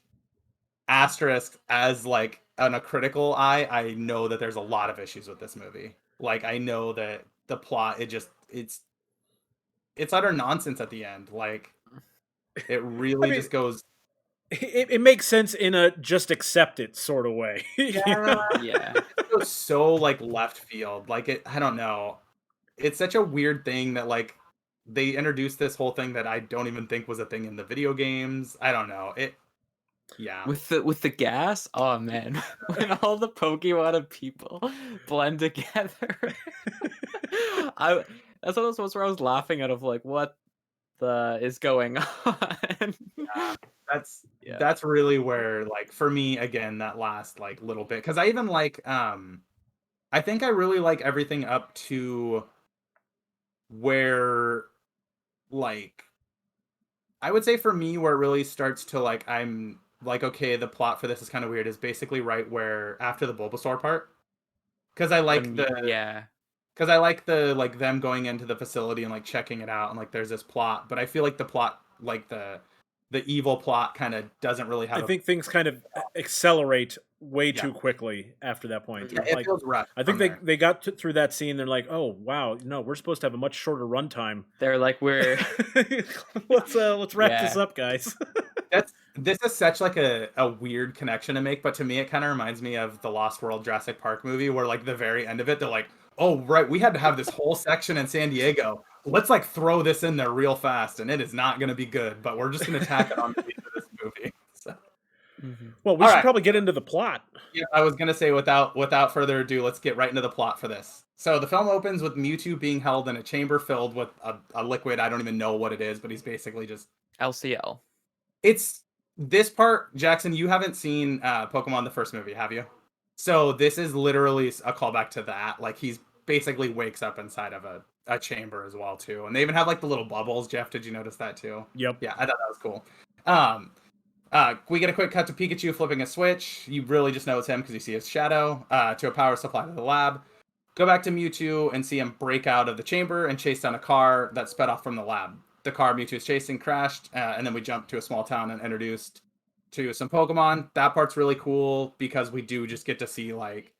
Asterisk as like on a critical eye, I know that there's a lot of issues with this movie. Like I know that the plot it's utter nonsense at the end. Like it I really mean, just goes it makes sense in a just accept it sort of way. You know? Yeah. it goes so like left field. Like I don't know. It's such a weird thing that like they introduced this whole thing that I don't even think was a thing in the video games. I don't know. Yeah. With the gas, oh man, when all the Pokemon and people blend together, I that's one of those ones where I was laughing out of like what the is going on. Yeah. That's Yeah. that's really where, like, for me, again, that last like little bit, because I even like I think I really like everything up to where, like, I would say for me where it really starts to, like, I'm like, okay, the plot for this is kind of weird, is basically right where after the Bulbasaur part, because I like When the yeah. because I like the, like, them going into the facility and like checking it out, and like there's this plot, but I feel like the plot, like the evil plot, kind of doesn't really I have a think things kind of accelerate way yeah too quickly after that point. yeah Mhm. it Like, feels rough I think from there. they got through that scene. They're like, oh wow, no, we're supposed to have a much shorter runtime. They're like, we're Let's wrap this yeah. up, guys. This is such like a weird connection to make, but to me it kind of reminds me of the Lost World Jurassic Park movie, where like the very end of it, they're like, oh right, we had to have this whole section in San Diego. Let's like throw this in there real fast, and it is not going to be good, but we're just going to tack it on to the end of this movie. So, Mhm. Well, we all should right, probably get into the plot. yeah, I was going to say without further ado, let's get right into the plot for this. So the film opens with Mewtwo being held in a chamber filled with a liquid. I don't even know what it is, but he's basically just LCL. it's this part, Jackson, you haven't seen Pokemon the first movie, have you? So this is literally a callback to that. Like he's basically wakes up inside of a chamber as well too. And they even have like the little bubbles. Jeff, did you notice that too? Yep. Yeah, I thought that was cool. We get a quick cut to Pikachu flipping a switch. You really just know it's him because you see his shadow to a power supply to the lab. Go back to Mewtwo and see him break out of the chamber and chase down a car that sped off from the lab. The car Mewtwo is chasing crashed, and then we jump to a small town and introduced to some Pokemon. That part's really cool because we do just get to see like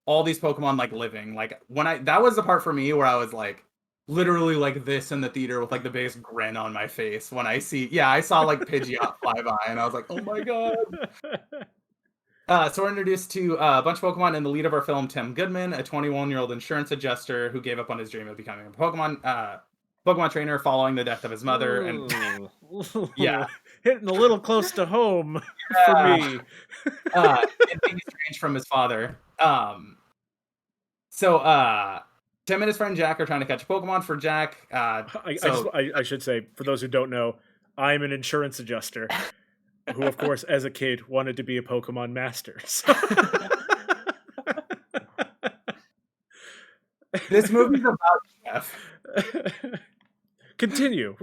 all these Pokemon like living. Like that was the part for me where I was like literally like this in the theater with like the biggest grin on my face when I saw like Pidgeot fly by and I was like, oh my god. So we're introduced to a bunch of Pokemon in the lead of our film, Tim Goodman, a 21-year-old insurance adjuster who gave up on his dream of becoming a Pokemon trainer following the death of his mother. And Ooh. yeah, Hitting a little close to home for me. and being estranged from his father. So Tim and his friend Jack are trying to catch a Pokemon for Jack. I should say, for those who don't know, I'm an insurance adjuster who, of course, as a kid, wanted to be a Pokemon master. So. This movie's about Jeff. Continue.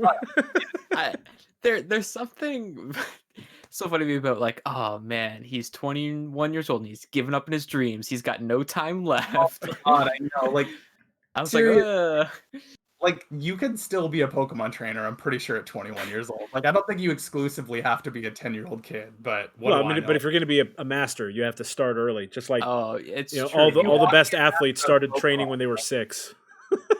There's something so funny to me about like, oh man, he's 21 years old and he's given up in his dreams. He's got no time left. Oh god, I know. Like I was serious, like you could still be a Pokemon trainer, I'm pretty sure, at 21 years old. Like I don't think you exclusively have to be a 10-year-old kid, but But if you're going to be a master, you have to start early. Just like oh, it's true. all the want best to be a athletes master of started training Pokemon. when they were 6.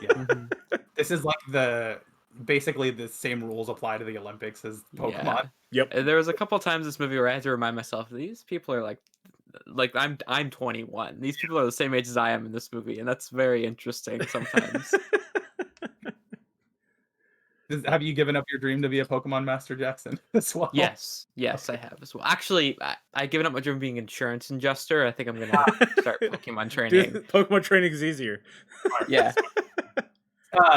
Yeah. Mhm. This is like basically the same rules apply to the Olympics as Pokemon. Yep. There was a couple times this movie where I had to remind myself these people are like I'm 21. These people are the same age as I am in this movie, and that's very interesting sometimes. Have you given up your dream to be a Pokemon master, Jackson, as well? Yes, I have as well. Actually, I given up my dream of being insurance adjuster. I think I'm gonna start Pokemon training. Dude, Pokemon training is easier. Yeah.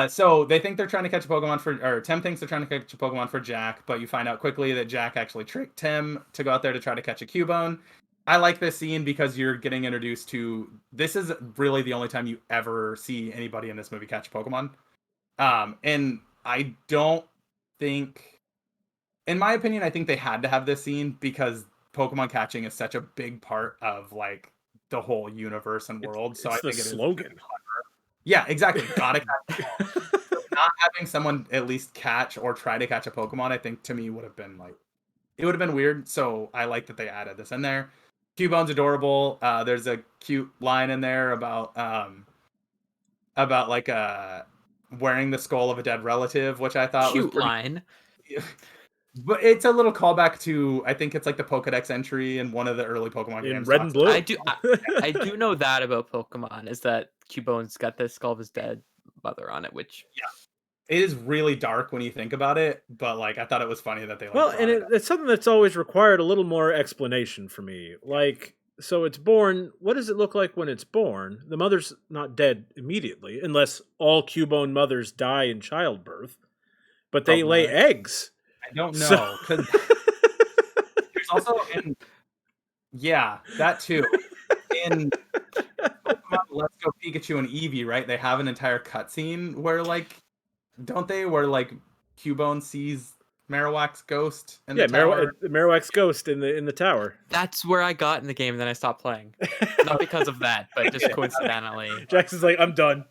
So they think they're trying to catch a Pokemon or Tim thinks they're trying to catch a Pokemon for Jack, but you find out quickly that Jack actually tricked Tim to go out there to try to catch a Cubone. I like this scene because you're getting introduced to, this is really the only time you ever see anybody in this movie catch a Pokemon. And I don't think, in my opinion, I think they had to have this scene because Pokemon catching is such a big part of like the whole universe and world. So I It's the think it is slogan. yeah, exactly. Gotta catch them all. So not having someone at least catch or try to catch a Pokemon, I think to me would have been like, it would have been weird. So I like that they added this in there. Cubone's adorable. There's a cute line in there about like wearing the skull of a dead relative, which I thought was Cute pretty. line. But it's a little callback to, I think it's like the Pokedex entry in one of the early Pokemon In games. Red and Blue. I do know that about Pokemon is that Cubone's got the skull of his dead mother on it, which It is really dark when you think about it, but like I thought it was funny that they like. Well, brought and it up. it's something that's always required a little more explanation for me. Like, so it's born. What does it look like when it's born? The mother's not dead immediately, unless all Cubone mothers die in childbirth. But they lay eggs. I don't So- know because there's Also in yeah, that too. In Pokemon Let's Go Pikachu and Eevee, right? They have an entire cutscene where like don't they? Where like Cubone sees Marowak's ghost in the Yeah, tower. Marowak's ghost in the tower. That's where I got in the game, and then I stopped playing. Not because of that, but just coincidentally. Jackson's like, I'm done.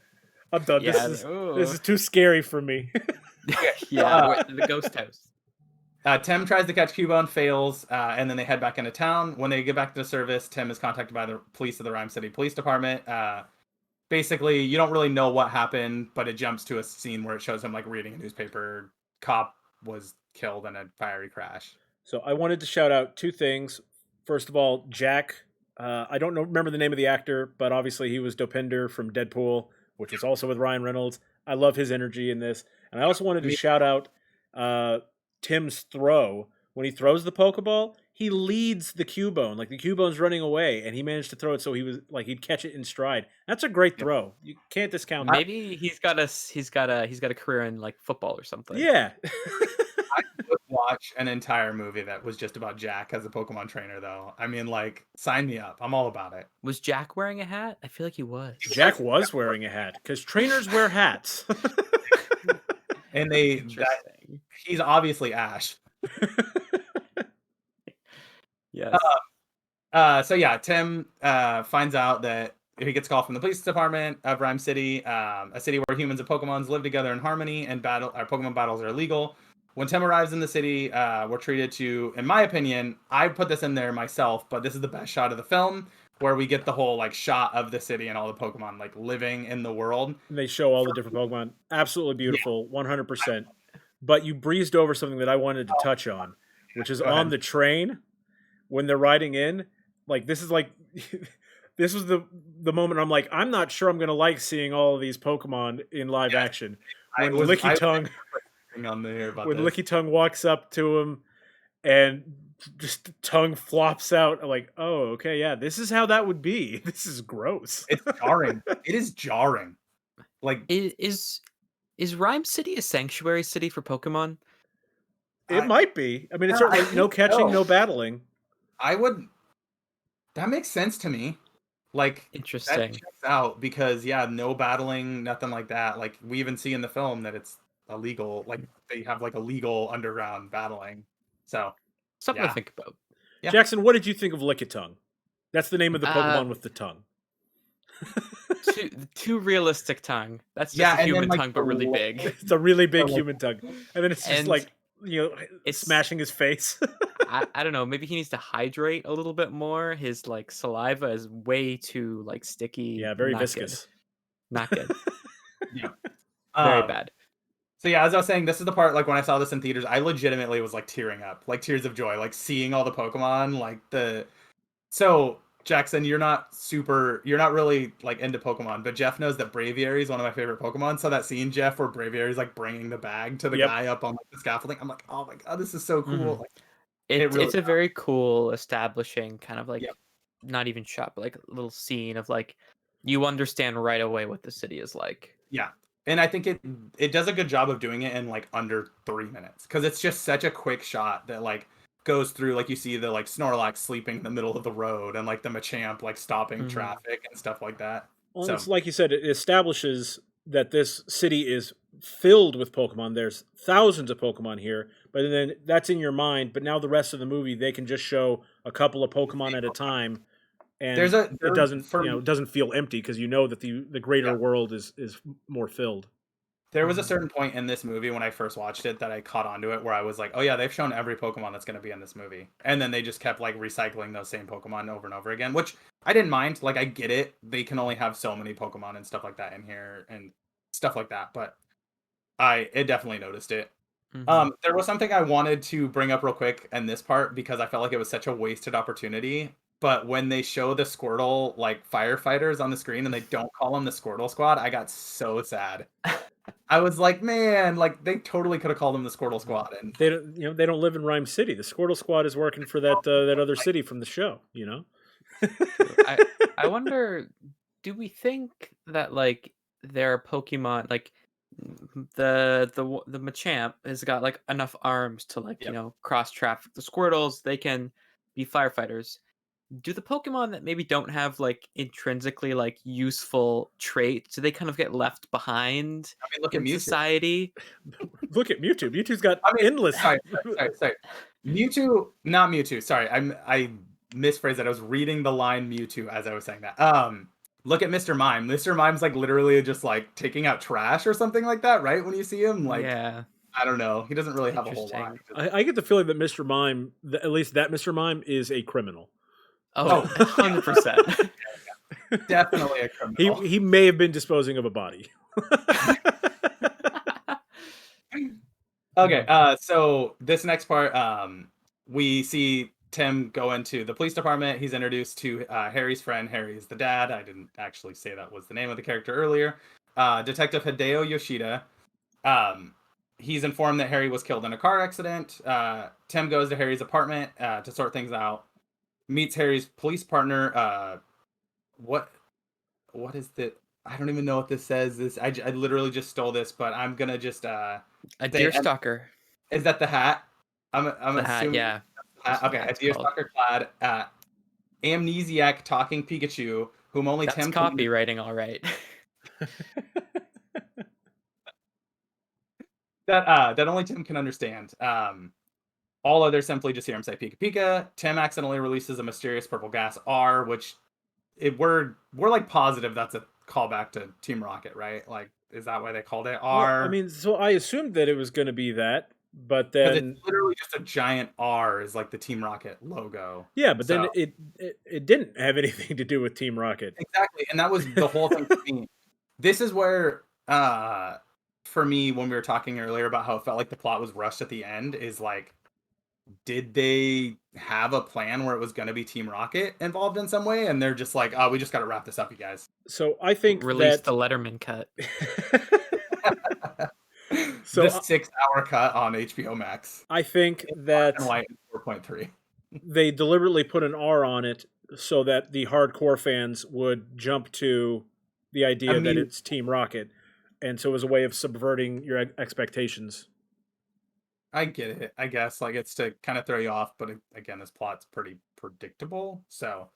Yeah, This ooh. is too scary for me. Yeah, the ghost house. Tim tries to catch Cubone, fails, and then they head back into town. When they get back to service, Tim is contacted by the police of the Rhyme City Police Department. Basically, you don't really know what happened, but it jumps to a scene where it shows him like reading a newspaper. Cop was killed in a fiery crash. So I wanted to shout out two things. First of all, Jack. I don't remember the name of the actor, but obviously he was Dopinder from Deadpool, which was also with Ryan Reynolds. I love his energy in this. And I also wanted to shout out Tim's throw. When he throws the Pokeball, he leads the Cubone. Like the Cubone's running away, and he managed to throw it so he was like he'd catch it in stride. That's a great throw. You can't discount that. Maybe he's got a career in like football or something. Yeah. I would watch an entire movie that was just about Jack as a Pokemon trainer, though. I mean, like, sign me up. I'm all about it. Was Jack wearing a hat? I feel like he was. Jack was wearing a hat because trainers wear hats. And Interesting. he's obviously Ash. Yes. So yeah, Tim finds out that he gets a call from the police department of Rhyme City, a city where humans and Pokemons live together in harmony and Pokemon battles are illegal. When Tim arrives in the city, we're treated to, in my opinion, I put this in there myself, but this is the best shot of the film, where we get the whole like shot of the city and all the Pokemon like living in the world. They show all the different Pokemon. Absolutely beautiful, 100%. But you breezed over something that I wanted to touch on, which is on the train when they're riding in. Like this is like this was the moment I'm like, I'm not sure I'm gonna like seeing all of these Pokemon in live action. When Lickitung walks up to him and just tongue flops out, I'm like, oh, okay, yeah, this is how that would be. This is gross. It's jarring. It is jarring. Like Is Rhyme City a sanctuary city for Pokemon? It might be. I mean, it's certainly no catching, no battling. That makes sense to me. Like, Interesting. That checks out because no battling, nothing like that. Like we even see in the film that it's illegal. Like they have like illegal underground battling. So something to think about. Yeah. Jackson, what did you think of Lickitung? That's the name of the Pokemon with the tongue. Too realistic tongue. That's just a human tongue, but really big. It's a really big human tongue, and then it's just like it's smashing his face. I don't know. Maybe he needs to hydrate a little bit more. His like saliva is way too like sticky. Yeah, very viscous. Not good. Yeah, very bad. So as I was saying, this is the part like when I saw this in theaters, I legitimately was like tearing up, like tears of joy, like seeing all the Pokemon, like So Jackson, you're not really like into Pokemon, but Jeff knows that Braviary is one of my favorite Pokemon. So that scene, Jeff, where Braviary is like bringing the bag to the guy up on like, the scaffolding, I'm like, oh my god, this is so cool. Mm-hmm. Like, it's a very cool establishing kind of like not even shot, but like a little scene of like you understand right away what the city is like. Yeah. And I think it does a good job of doing it in like under 3 minutes because it's just such a quick shot that like goes through, like you see the like Snorlax sleeping in the middle of the road and like the Machamp like stopping traffic and stuff like that. Well, so it's like you said, it establishes that this city is filled with Pokemon. There's thousands of Pokemon here, but then that's in your mind. But now the rest of the movie, they can just show a couple of Pokemon at a time, and it doesn't feel empty because you know that the greater world is more filled. There was a certain point in this movie when I first watched it that I caught onto it where I was like, oh yeah, they've shown every Pokemon that's going to be in this movie. And then they just kept like recycling those same Pokemon over and over again, which I didn't mind. Like I get it. They can only have so many Pokemon and stuff like that in here and stuff like that. But I definitely noticed it. Mm-hmm. There was something I wanted to bring up real quick in this part because I felt like it was such a wasted opportunity. But when they show the Squirtle like firefighters on the screen and they don't call them the Squirtle Squad, I got so sad. I was like, man, like they totally could have called them the Squirtle Squad, and they don't live in Rhyme City. The Squirtle Squad is working for that other city from the show, you know. I wonder, do we think that like their Pokemon, like the Machamp has got like enough arms to like cross traffic the Squirtles? They can be firefighters. Do the Pokemon that maybe don't have like intrinsically like useful traits, do they kind of get left behind I mean, look at in Mewtwo. society? Look at Mewtwo. Mewtwo's got I mean, endless. sorry. Mewtwo, not Mewtwo. Sorry, I misphrased that. I was reading the line Mewtwo as I was saying that. Look at Mr. Mime. Mr. Mime's like literally just like taking out trash or something like that, right? When you see him, like, Yeah, I don't know. He doesn't really have a whole Interesting. line. He just- I get the feeling that Mr. Mime, at least that Mr. Mime, is a criminal. oh, 100%. Definitely a criminal. He may have been disposing of a body. Okay, so this next part, we see Tim go into the police department. He's introduced to Harry's friend. Harry is the dad. I didn't actually say that was the name of the character earlier. Detective Hideo Yoshida. He's informed that Harry was killed in a car accident. Tim goes to Harry's apartment to sort things out. Meets Harry's police partner. What is the? I don't even know what this says. I literally just stole this, but I'm gonna just A They- deerstalker. Is that the hat? I'm The hat, assuming. yeah. Hat. Okay, a That's deerstalker clad amnesiac talking Pikachu, whom only That's Tim can copywriting, all right. that only Tim can understand. All others simply just hear him say Pika Pika. Tim accidentally releases a mysterious purple gas R, which we're like positive that's a callback to Team Rocket, right? Like, is that why they called it R? Well, I mean, so I assumed that it was going to be that, but because then it's literally just a giant R is like the Team Rocket logo. yeah, but then So- it didn't have anything to do with Team Rocket. Exactly, and that was the whole thing for me. This is where, for me, when we were talking earlier about how it felt like the plot was rushed at the end, is like, did they have a plan where it was going to be Team Rocket involved in some way, and they're just like, oh, we just got to wrap this up, you guys. So I think Release that the Letterman cut. So, the 6-hour cut on HBO Max. I think that And white 4.3. they deliberately put an R on it so that the hardcore fans would jump to the idea that mean- it's Team Rocket, and so it was a way of subverting your expectations. I get it, I guess. Like, it's to kind of throw you off, but again, this plot's pretty predictable. So,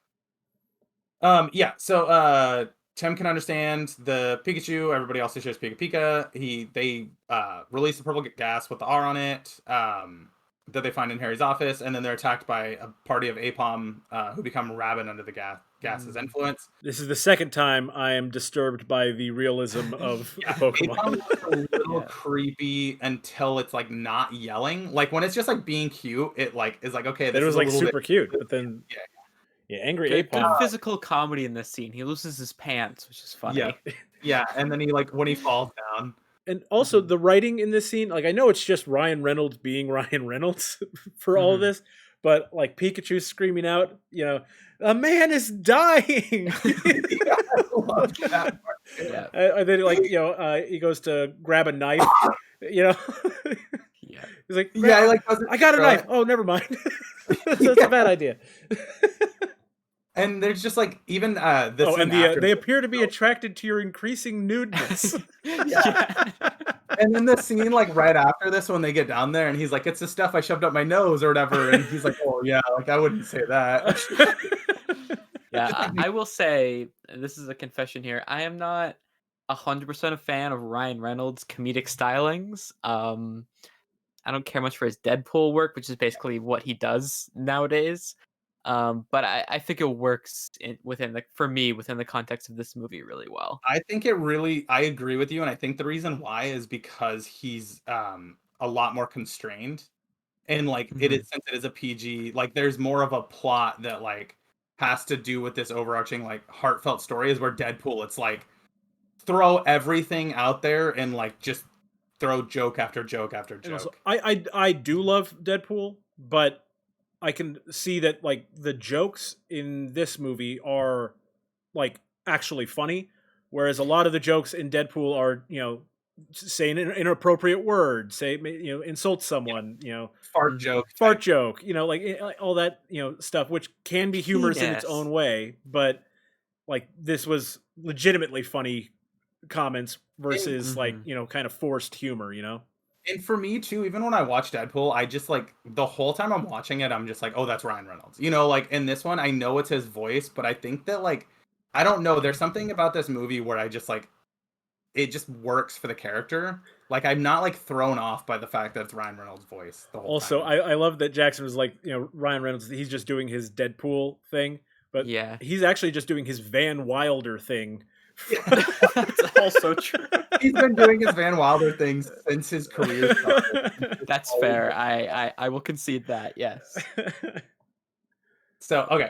so Tim can understand the Pikachu. Everybody else shares Pika Pika. They release the purple gas with the R on it that they find in Harry's office, and then they're attacked by a party of Apom who become rabid under the gas's influence. This is the second time I am disturbed by the realism of Yeah, the Pokemon. Apom looks a little Yeah. creepy until it's like not yelling. Like when it's just like being cute, it like is like okay. This That it was is a like little super cute, but then Yeah. angry Good Apom. physical comedy in this scene. He loses his pants, which is funny. Yeah. Yeah, and then he like when he falls down. And also the writing in this scene, like I know it's just Ryan Reynolds being Ryan Reynolds for all of this, but like Pikachu screaming out, a man is dying. I love that part. Yeah. And then he goes to grab a knife, Yeah. He's like, Yeah, like doesn't I got a throw knife. it. Oh, never mind. That's a bad idea. And there's just like even this. Oh, and scene after they this- appear to be attracted to your increasing nudeness. Yeah. And then the scene like right after this when they get down there and he's like, it's the stuff I shoved up my nose or whatever, and he's like, oh yeah, like I wouldn't say that. Yeah, I will say, and this is a confession here, I am not 100% a fan of Ryan Reynolds' comedic stylings. I don't care much for his Deadpool work, which is basically what he does nowadays. But I think it works within the context of this movie really well. I think I agree with you, and I think the reason why is because he's a lot more constrained, and like it is, since it is a PG, like there's more of a plot that like has to do with this overarching like heartfelt story. Is where Deadpool, it's like throw everything out there and like just throw joke after joke after And also, joke. I do love Deadpool, but I can see that like the jokes in this movie are like actually funny, whereas a lot of the jokes in Deadpool are saying an inappropriate word, say insult someone, Fart joke. fart joke, like all that stuff, which can be humorous in its Penis. own way, but like this was legitimately funny comments versus like kind of forced humor. And for me too, even when I watch Deadpool, I just like the whole time I'm watching it, I'm just like, oh, that's Ryan Reynolds. You know, like in this one, I know it's his voice, but I think that like I don't know, there's something about this movie where I just like it just works for the character. Like I'm not like thrown off by the fact that it's Ryan Reynolds' voice the whole Also, time. I love that Jackson was like, Ryan Reynolds, he's just doing his Deadpool thing, but Yeah. he's actually just doing his Van Wilder thing. That's also true. He's been doing his Van Wilder things since his career started. That's Always fair. been- I will concede that. Yes. So okay.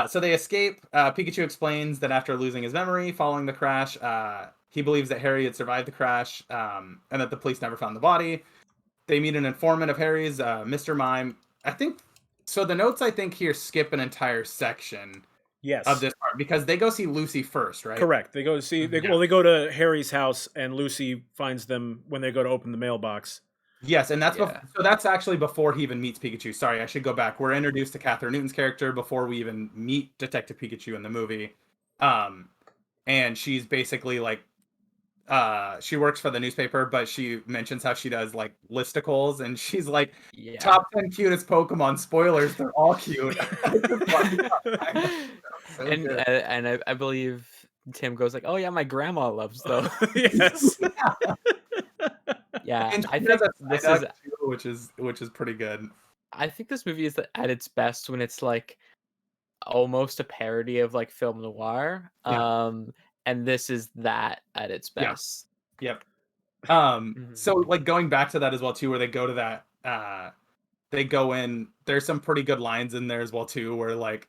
So they escape. Pikachu explains that after losing his memory following the crash, he believes that Harry had survived the crash, and that the police never found the body. They meet an informant of Harry's, Mr. Mime. I think so. The notes I think here skip an entire section Yes. of this part because they go see Lucy first, right? Correct. They go to see. Yeah. They go to Harry's house, and Lucy finds them when they go to open the mailbox. Yes, and that's Yeah. so that's actually before he even meets Pikachu. Sorry, I should go back. We're introduced to Catherine Newton's character before we even meet Detective Pikachu in the movie. And she's basically like she works for the newspaper, but she mentions how she does like listicles and she's like Yeah. top 10 cutest Pokemon. Spoilers, they're all cute. So and good. and I believe Tim goes like, "Oh yeah, my grandma loves those." Yes. Yeah, And I she think does a this Psyduck is. too, which is pretty good. I think this movie is at its best when it's like almost a parody of like film noir. Yeah. And this is that at its Yeah. best. Yep. Mhm. So like going back to that as well too, where they go to that they go in, there's some pretty good lines in there as well too, where like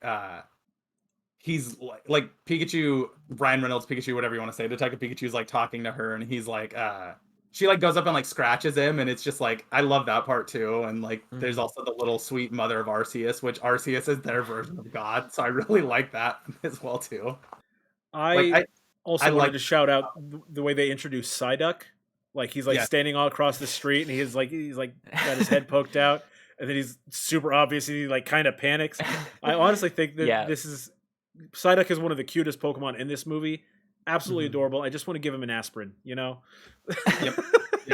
he's like Pikachu, Ryan Reynolds Pikachu, whatever you want to say, Detective Pikachu's like talking to her and he's like she like goes up and like scratches him and it's just like I love that part too. And like there's Mhm. also the little sweet mother of Arceus, which Arceus is their version of God. So I really like that as well too. Like I also I wanted like to shout out the way they introduced Psyduck. Like he's like Yes. standing all across the street, and he's like got his head poked out, and then he's super obvious. He like kind of panics. I honestly think that Yeah. this is Psyduck is one of the cutest Pokemon in this movie. Absolutely Mhm. adorable. I just want to give him an aspirin, you know? Yep.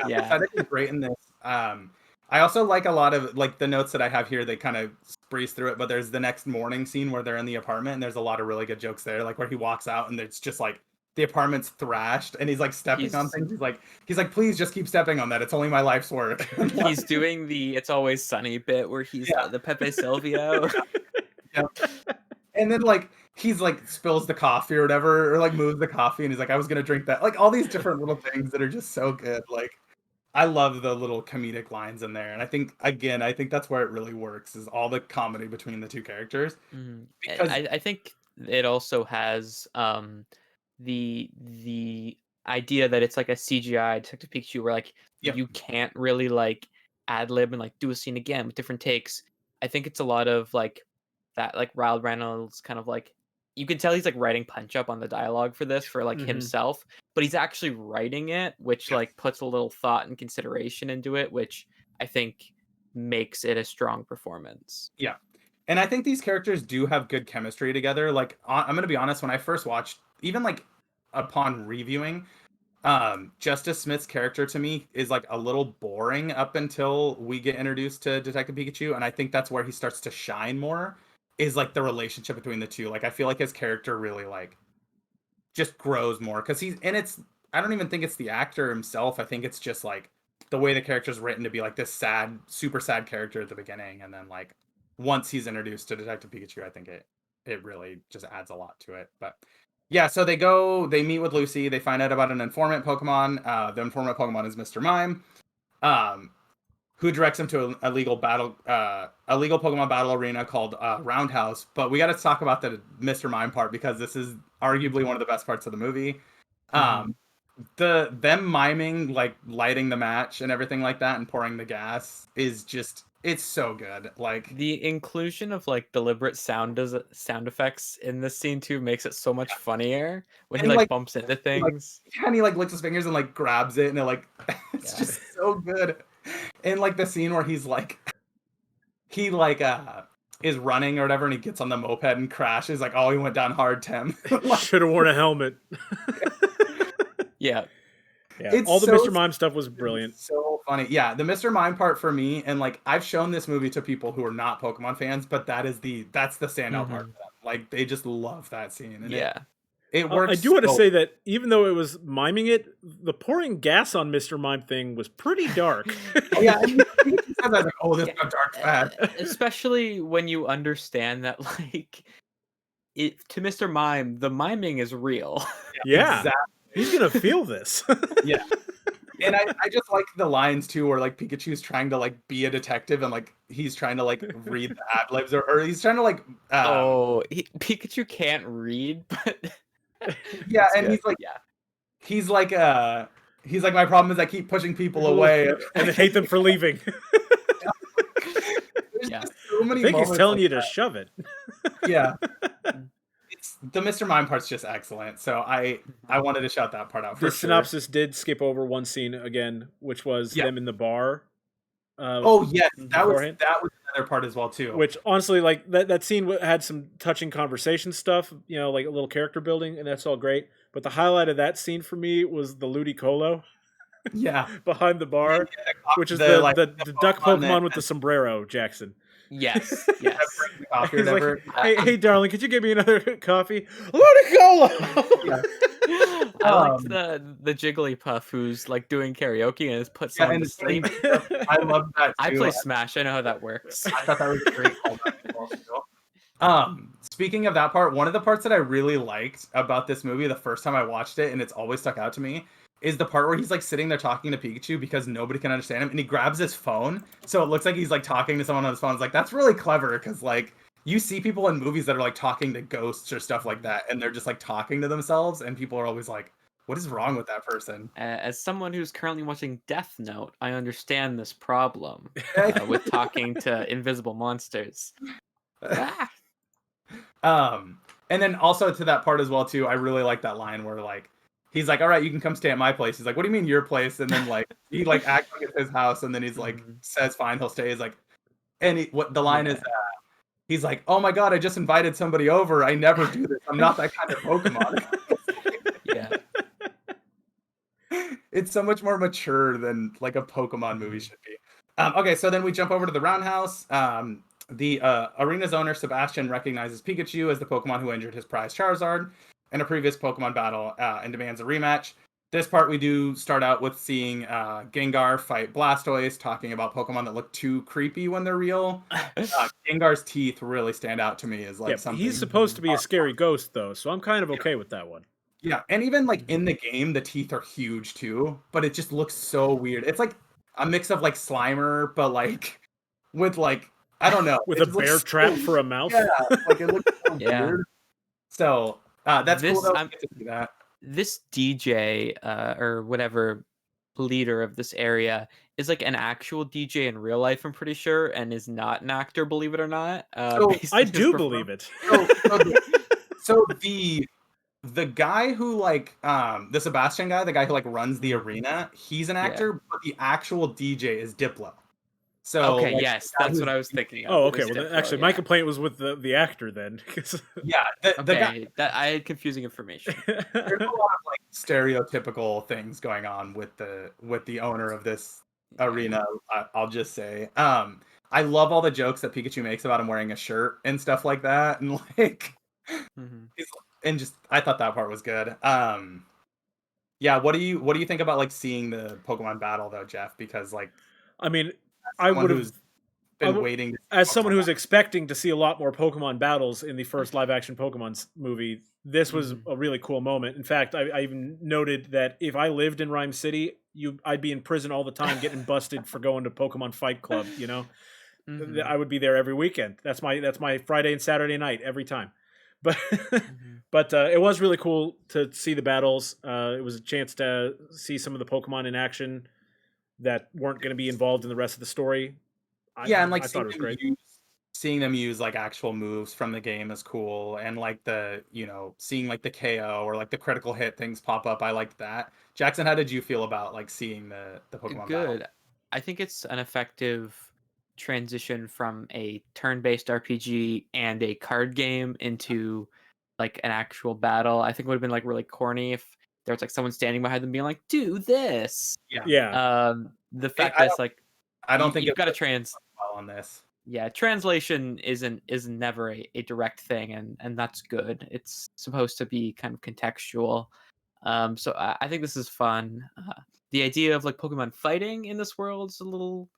Yeah. I think it's great in this. I also like a lot of like the notes that I have here. They kind of breeze through it, but there's the next morning scene where they're in the apartment, and there's a lot of really good jokes there. Like where he walks out, and it's just like the apartment's thrashed, and he's like stepping on He's- things. He's like, please just keep stepping on that. It's only my life's work. He's doing the "It's Always Sunny" bit where he's Yeah. the Pepe Silvio. And then like he's like spills the coffee or whatever, or like moves the coffee, and he's like, I was gonna drink that. Like all these different little things that are just so good. Like I love the little comedic lines in there, and I think that's where it really works is all the comedy between the two characters. Mhm. Because I think it also has the idea that it's like a CGI Detective Pikachu where like Yep. you can't really like ad lib and like do a scene again with different takes. I think it's a lot of like that like Ryle Reynolds kind of like you can tell he's like writing punch up on the dialogue for this for like Mhm. himself, but he's actually writing it, which Yes. like puts a little thought and consideration into it, which I think makes it a strong performance. And I think these characters do have good chemistry together. Like I'm gonna be honest, when I first watched, even like upon reviewing, Justice Smith's character to me is like a little boring up until we get introduced to Detective Pikachu, and I think that's where he starts to shine more. Is like the relationship between the two. Like I feel like his character really like just grows more because it's I don't even think it's the actor himself. I think it's just like the way the character's written to be like this sad, super sad character at the beginning, and then like once he's introduced to Detective Pikachu, I think it really just adds a lot to it. But yeah, so they meet with Lucy, they find out about an informant Pokemon. The informant Pokemon is Mr. Mime, who directs him to a legal Pokemon battle arena called Roundhouse. But we got to talk about the Mr. Mime part because this is arguably one of the best parts of the movie. Them miming like lighting the match and everything like that and pouring the gas is just it's so good. Like The inclusion of like deliberate sound effects in this scene too makes it so much funnier when he And, like like, bumps into things. and he like licks his fingers and like grabs it and it like it's Yeah. just so good. And like the scene where he's like he like is running or whatever and he gets on the moped and crashes like oh he went down hard Tim. Like, Should have worn a helmet. Yeah. Yeah, It's all the so Mr. Mime stuff was brilliant. so funny. Yeah, the Mr. Mime part for me, and like I've shown this movie to people who are not Pokemon fans, but that's the standout part Mhm. for them. Like they just love that scene, and Yeah. it I works. do want to so say that even though it was miming it, the pouring gas on Mr. Mime thing was pretty dark. Oh, yeah, and Pikachu says that, like, oh, this Yeah, got dark fast. especially when you understand that, like, to Mr. Mime, the miming is real. Yeah. Exactly. He's gonna feel this. Yeah. And I just like the lines too, where like Pikachu's trying to like be a detective and like he's trying to like read the ad libs or he's trying to like Pikachu can't read, but yeah, it's and good. he's like yeah. he's like my problem is I keep pushing people away. and I hate them for leaving. There's Yeah. just so many I think he's moments telling like you to that. shove it. Yeah. It's the Mr. Mime part's just excellent. So I wanted to shout that part out for The sure. synopsis did skip over one scene again, which was Yeah. them in the bar. Oh yes, beforehand. that was another part as well too. Which honestly, like that scene had some touching conversation stuff, you know, like a little character building, and that's all great. But the highlight of that scene for me was the Ludicolo yeah, behind the bar, which is the, like, the duck Pokemon Pokemon that with the sombrero, Jackson. Yes. that Yes. brings the coffee or He's like, whatever. hey, darling, could you give me another coffee? Ludicolo! Yeah. I like the Jigglypuff who's like doing karaoke and has put someone and to sleep. I love that too. I play Smash. I know how that works. I thought that was a great callback as well, too. Speaking of that part, one of the parts that I really liked about this movie the first time I watched it, and it's always stuck out to me, is the part where he's like sitting there talking to Pikachu because nobody can understand him, and he grabs his phone, so it looks like he's like talking to someone on his phone. It's like that's really clever because like you see people in movies that are like talking to ghosts or stuff like that, and they're just like talking to themselves, and people are always like, "What is wrong with that person?" As someone who's currently watching Death Note, I understand this problem with talking to invisible monsters. Ah! And then also to that part as well too, I really like that line where like he's like, "All right, you can come stay at my place." He's like, "What do you mean your place?" And then like he like acts like it's his house, and then he's like says, "Fine, he'll stay." He's like, and what the line is, he's like, "Oh my god, I just invited somebody over. I never do this. I'm not that kind of Pokemon." Yeah. It's so much more mature than like a Pokemon movie should be. Okay, so then we jump over to the roundhouse. The arena's owner, Sebastian, recognizes Pikachu as the Pokemon who injured his prize Charizard in a previous Pokemon battle and demands a rematch. This part, we do start out with seeing Gengar fight Blastoise, talking about Pokemon that look too creepy when they're real. Gengar's teeth really stand out to me as like something. He's supposed to be a scary ghost, though, so I'm kind of okay with that one. Yeah, and even like in the game, the teeth are huge too, but it just looks so weird. It's like a mix of like Slimer, but like with like I don't know, With it a just looks bear so trap weird. for a mouth. Yeah, like it looks so Yeah. weird. So that's cool This- though. I'm- To see that. This DJ or whatever leader of this area is like an actual DJ in real life, I'm pretty sure, and is not an actor, believe it or not. So, based I on his do performance. believe it. So the guy who like the Sebastian guy, the guy who like runs the arena, he's an actor, but the actual DJ is Diplo. So Okay, like, yes, the guy that's what who's- I was thinking of. Oh, okay. was Well, Diplo, actually, my yeah. complaint was with the actor then. 'cause- Yeah, the guy. Okay, that I had confusing information. There's a lot of like stereotypical things going on with the owner of this arena. I'll just say, I love all the jokes that Pikachu makes about him wearing a shirt and stuff like that, and like, Mhm. and just I thought that part was good. Yeah, what do you think about like seeing the Pokemon battle though, Jeff? Because like, I mean, as I someone would who's have, been waiting to see as someone Pokemon who was expecting to see a lot more Pokemon battles in the first live-action Pokemon movie, this was a really cool moment. In fact, I even noted that if I lived in Rhyme City, I'd be in prison all the time, getting busted for going to Pokemon Fight Club. You know, Mhm. I would be there every weekend. That's my Friday and Saturday night every time. But Mhm. but it was really cool to see the battles. It was a chance to see some of the Pokemon in action that weren't going to be involved in the rest of the story. Yeah, and like I thought it was great. seeing them use like actual moves from the game is cool, and like seeing like the KO or like the critical hit things pop up. I liked that. Jackson, how did you feel about like seeing the Pokemon battle? Good. I think it's an effective transition from a turn-based RPG and a card game into like an actual battle. I think it would have been like really corny if there's like someone standing behind them being like, "Do this." Yeah. The fact I that it's like I don't think you've it got to works well on this. yeah, translation is never a direct thing, and that's good. It's supposed to be kind of contextual. So I think this is fun. The idea of like Pokemon fighting in this world is a little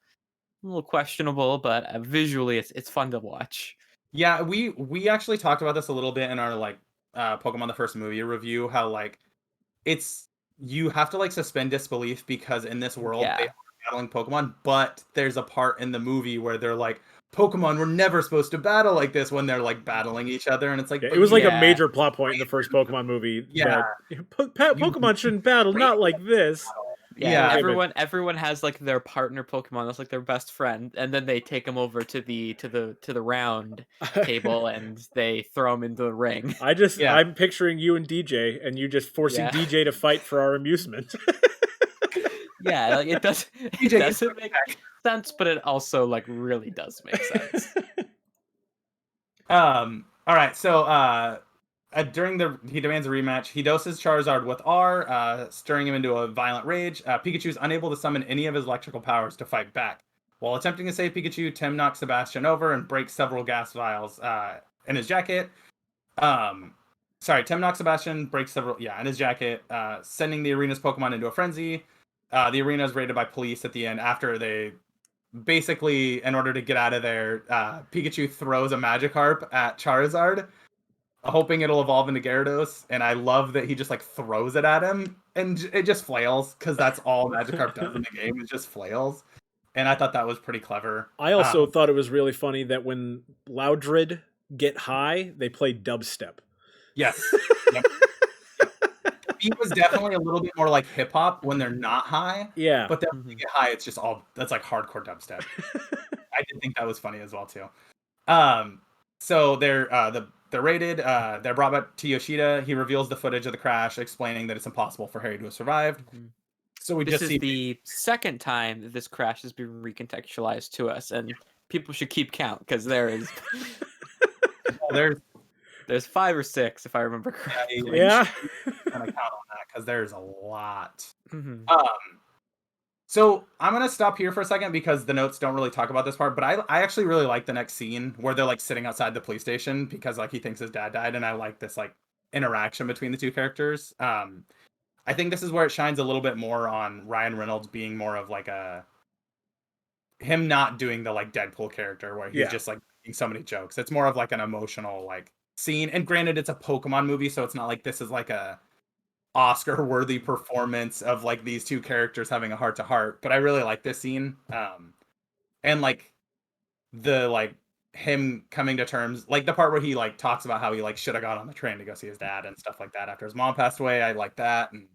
questionable, but visually it's fun to watch. Yeah, we actually talked about this a little bit in our like Pokemon the first movie review, how like it's you have to like suspend disbelief because in this world they Yeah. are battling Pokemon, but there's a part in the movie where they're like, Pokemon were never supposed to battle like this when they're like battling each other, and it's like, Yeah, but it was like a Yeah. major plot point in the first Pokemon movie Yeah. that Pokemon shouldn't battle, not like this. Yeah, Yeah. everyone has like their partner Pokemon, that's like their best friend, and then they take them over to the round table and they throw them into the ring. Yeah. I'm picturing you and DJ, and you just forcing Yeah. DJ to fight for our amusement. Yeah, like it DJ, doesn't make sense, but it also like really does make sense. All right, so during he demands a rematch. He doses Charizard with R, stirring him into a violent rage. Pikachu is unable to summon any of his electrical powers to fight back. While attempting to save Pikachu, Tim knocks Sebastian over and breaks several gas vials in his jacket. Tim knocks Sebastian, breaks several in his jacket, sending the arena's Pokemon into a frenzy. The arena is raided by police at the end after they basically, in order to get out of there, Pikachu throws a Magikarp at Charizard, hoping it'll evolve into Gyarados, and I love that he just like throws it at him and it just flails because that's all Magikarp does in the game, is just flails. And I thought that was pretty clever. I also thought it was really funny that when Loudred get high, they play dubstep. Yes. Yep. He was definitely a little bit more like hip hop when they're not high. Yeah. But then when they get high, it's just that's like hardcore dubstep. I did think that was funny as well too. So they're raided. They're brought back to Yoshida. He reveals the footage of the crash, explaining that it's impossible for Harry to have survived. So This is the second time that this crash has been recontextualized to us, and people should keep count because there's 5 or 6 if I remember correctly. Yeah. Kind of count on that because there's a lot. Mhm. So I'm gonna stop here for a second because the notes don't really talk about this part, but I actually really like the next scene where they're like sitting outside the police station because like he thinks his dad died, and I like this like interaction between the two characters. I think this is where it shines a little bit more on Ryan Reynolds being more of like him not doing the like Deadpool character where he's just like making so many jokes. It's more of like an emotional like scene, and granted it's a Pokemon movie, so it's not like this is like a Oscar worthy performance of like these two characters having a heart to heart, but I really like this scene. And like the like him coming to terms, like the part where he like talks about how he like should have got on the train to go see his dad and stuff like that after his mom passed away. I like that. And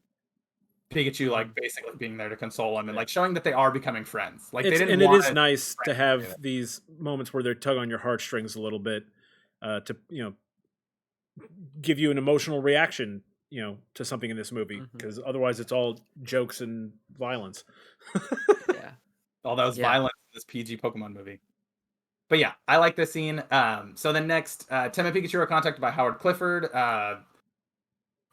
Pikachu like basically being there to console him and like showing that they are becoming friends. Like they didn't and it want is nice to have these moments where they're tug on your heartstrings a little bit, to give you an emotional reaction, to something in this movie, because otherwise it's all jokes and violence. Yeah. All that was violence in this PG Pokemon movie. But yeah, I like this scene. So then next, Tim and Pikachu are contacted by Howard Clifford.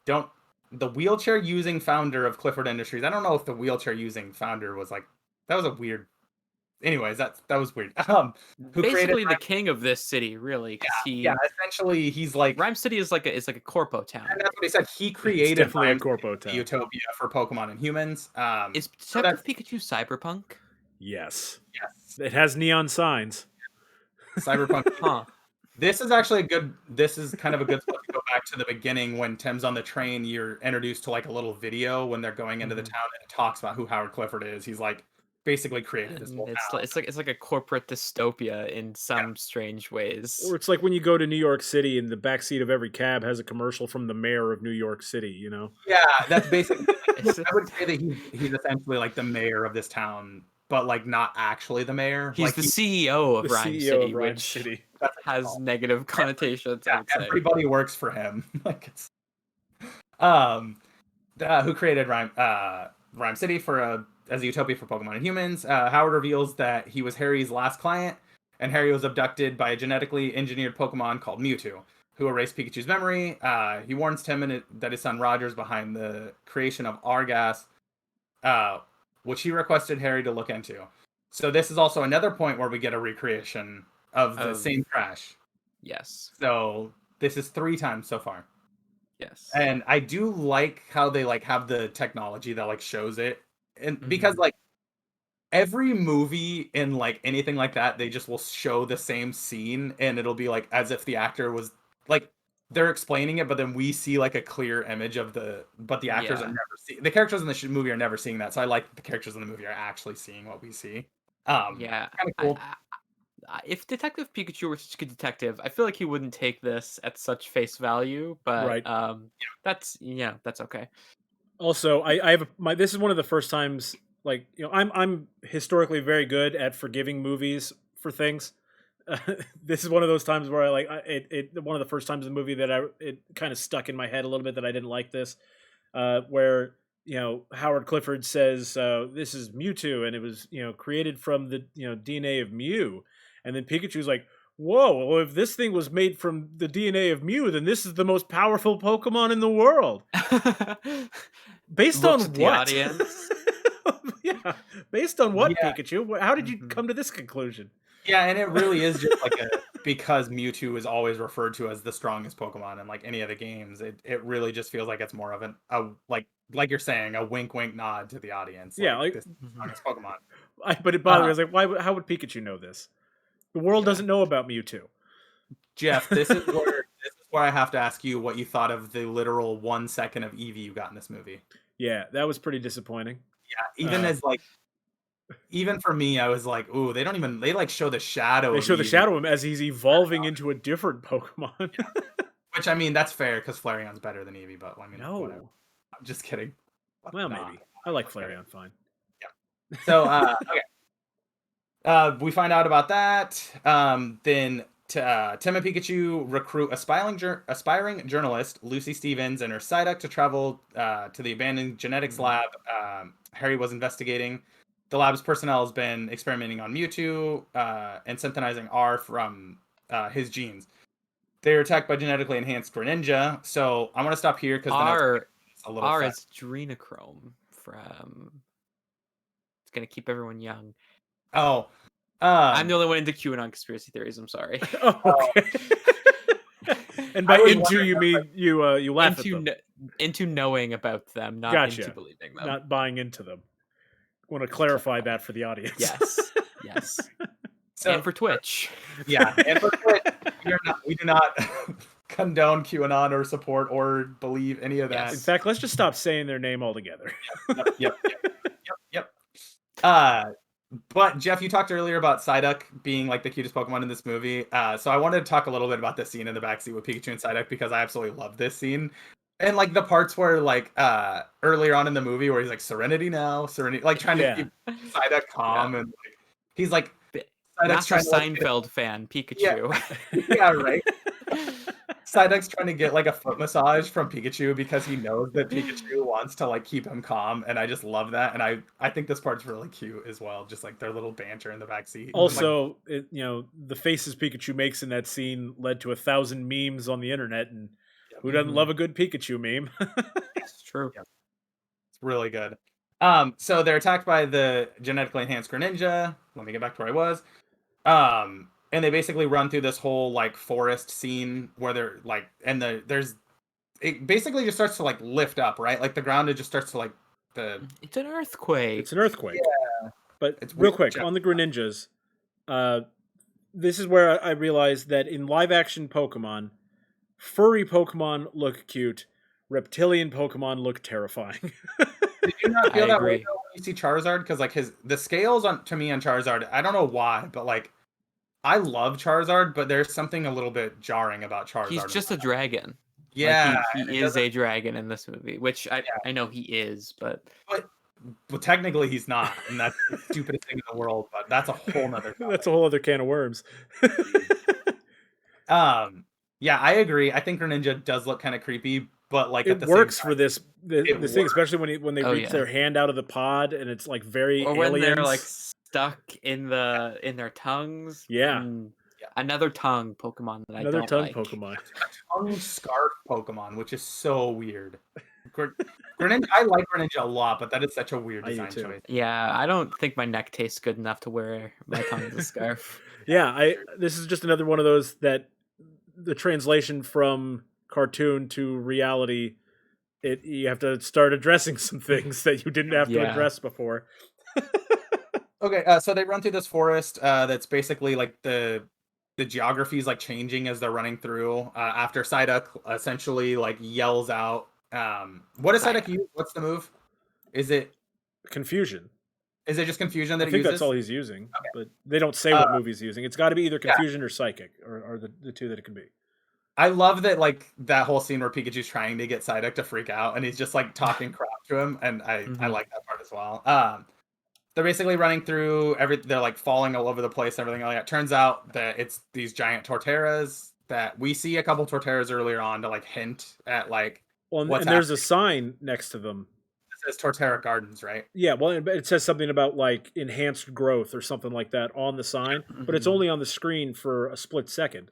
The wheelchair using founder of Clifford Industries. I don't know if the wheelchair using founder was like, that was a weird. Anyways, that was weird. Who Basically the king of this city, really. Essentially he's like Rhyme City is like a corpo town. And that's what he said. He created definitely a corpo town. Utopia for Pokemon and humans. Is Detective Pikachu cyberpunk? Yes. Yes. It has neon signs. Cyberpunk. Huh. This is actually this is kind of a good spot to go back to the beginning when Tim's on the train. You're introduced to like a little video when they're going into the town, and it talks about who Howard Clifford is. He's like basically created this whole town. It's like a corporate dystopia in some strange ways. Or it's like when you go to New York City and the backseat of every cab has a commercial from the mayor of New York City, Yeah, that's basically I would say that he's essentially like the mayor of this town, but like not actually the mayor. He's like the CEO of Rhyme City, Rhyme which City. has negative connotations. Yeah, everybody works for him. Like it's who created Rhyme City as a utopia for Pokemon and humans. Howard reveals that he was Harry's last client, and Harry was abducted by a genetically engineered Pokemon called Mewtwo. who erased Pikachu's memory. He warns Tim that his son Roger is behind the creation of Argas, which he requested Harry to look into. So this is also another point where we get a recreation of the same crash. Yes. So this is 3 times so far. Yes. And I do like how they like have the technology that like shows it. And because like every movie in like anything like that, they just will show the same scene and it'll be like as if the actor was like they're explaining it, but then we see like a clear image of but the actors are never the characters in the movie are never seeing that. So I like that the characters in the movie are actually seeing what we see. Yeah. Kind of cool. If Detective Pikachu were such a good detective, I feel like he wouldn't take this at such face value. But that's okay. Also, I have this is one of the first times, like, you know, I'm historically very good at forgiving movies for things. This is one of those times where one of the first times in the movie that it kind of stuck in my head a little bit that I didn't like this, where, you know, Howard Clifford says this is Mewtwo and it was, you know, created from the, you know, DNA of Mew, and then Pikachu's like, whoa, well, if this thing was made from the DNA of Mew, then this is the most powerful Pokemon in the world. Based on what? The audience. Yeah, based on what, Pikachu? How did you come to this conclusion? Yeah, and it really is just like because Mewtwo is always referred to as the strongest Pokemon in like any of the games. It really just feels like it's more of like you're saying, a wink wink nod to the audience. Yeah, like this is the strongest Pokemon. But it bothered me. I was like, how would Pikachu know this? The world doesn't know about Mewtwo. Jeff, this is where I have to ask you what you thought of the literal 1 second of Eevee you got in this movie. Yeah, that was pretty disappointing. Yeah, even for me, I was like, ooh, they like show the shadow. They show the shadow of him as he's evolving into a different Pokemon. Yeah. Which, I mean, that's fair because Flareon's better than Eevee, but I mean, no. whatever. I'm just kidding. Well, maybe. I like Flareon fine. Yeah. So, okay. We find out about that. Then Tim and Pikachu recruit aspiring journalist, Lucy Stevens, and her Psyduck to travel to the abandoned genetics lab Harry was investigating. The lab's personnel has been experimenting on Mewtwo and synthesizing R from his genes. They are attacked by genetically enhanced Greninja. So I'm going to stop here because R is Adrenochrome from... It's going to keep everyone young. Oh. I'm the only one into QAnon conspiracy theories. I'm sorry. Okay. And by into you mean you laugh at them. Into knowing about them, not into believing them. Not buying into them. I want to clarify that for the audience. Yes. So, and for Twitch. Yeah, and for Twitch, we do not condone QAnon or support or believe any of that. In fact, let's just stop saying their name altogether. Yep. But Jeff, you talked earlier about Psyduck being like the cutest Pokemon in this movie. So I wanted to talk a little bit about this scene in the backseat with Pikachu and Psyduck because I absolutely love this scene. And like the parts where like earlier on in the movie where he's like Serenity now, Serenity, like trying to keep Psyduck calm and like he's like Psyduck's trying Seinfeld fan Pikachu. Yeah, right. Psyduck's trying to get like a foot massage from Pikachu because he knows that Pikachu wants to like keep him calm, and I just love that. And I think this part's really cute as well, just like their little banter in the backseat. Also, the faces Pikachu makes in that scene led to 1,000 memes on the internet, and who doesn't love a good Pikachu meme? It's true. Yeah. It's really good. So they're attacked by the genetically enhanced Greninja. Let me get back to where I was. And they basically run through this whole like forest scene where they're like, and it basically just starts to like lift up, right? Like the ground, it just starts to like It's an earthquake. It's an earthquake. Yeah. But it's real quick on the Greninjas. This is where I realized that in live action Pokemon, furry Pokemon look cute, reptilian Pokemon look terrifying. Did you not feel that way when you see Charizard? Because like the scales to me on Charizard, I don't know why, but like I love Charizard, but there's something a little bit jarring about Charizard. He's just a dragon. Yeah, like he is a dragon in this movie, which I know he is, but technically he's not, and that's the stupidest thing in the world. But that's a whole nother. That's a whole other can of worms. Yeah, I agree. I think Greninja does look kind of creepy, but like it works for this thing, especially when they reach their hand out of the pod and it's like very or when aliens. they're like stuck in their tongues. Yeah. Another tongue Pokemon that another I don't tongue like. Pokemon. tongue scarf Pokemon, which is so weird. Greninja, I like Greninja a lot, but that is such a weird I do design too. choice. Yeah, I don't think my neck tastes good enough to wear my tongue as a scarf. Yeah, this is just another one of those that the translation from cartoon to reality, you have to start addressing some things that you didn't have to Yeah. address before. Okay, so they run through this forest that's basically like the geography is like changing as they're running through. After Psyduck essentially like yells out, what does Psyduck use? What's the move? Is it Confusion. just confusion that I it think uses? that's all he's using, but they don't say what move he's using. It's got to be either yeah. confusion or psychic, or the two that it can be. I love that, like, that whole scene where Pikachu's trying to get Psyduck to freak out, and he's just like talking crap to him, and I like that part as well. They're basically running through they're like falling all over the place and everything like that. Turns out that it's these giant Torterras that we see a couple Torterras earlier on to like hint at like Well, what's and there's a sign next to them. It says Torterra Gardens, right? Yeah, well, it says something about like enhanced growth or something like that on the sign, but it's only on the screen for a split second.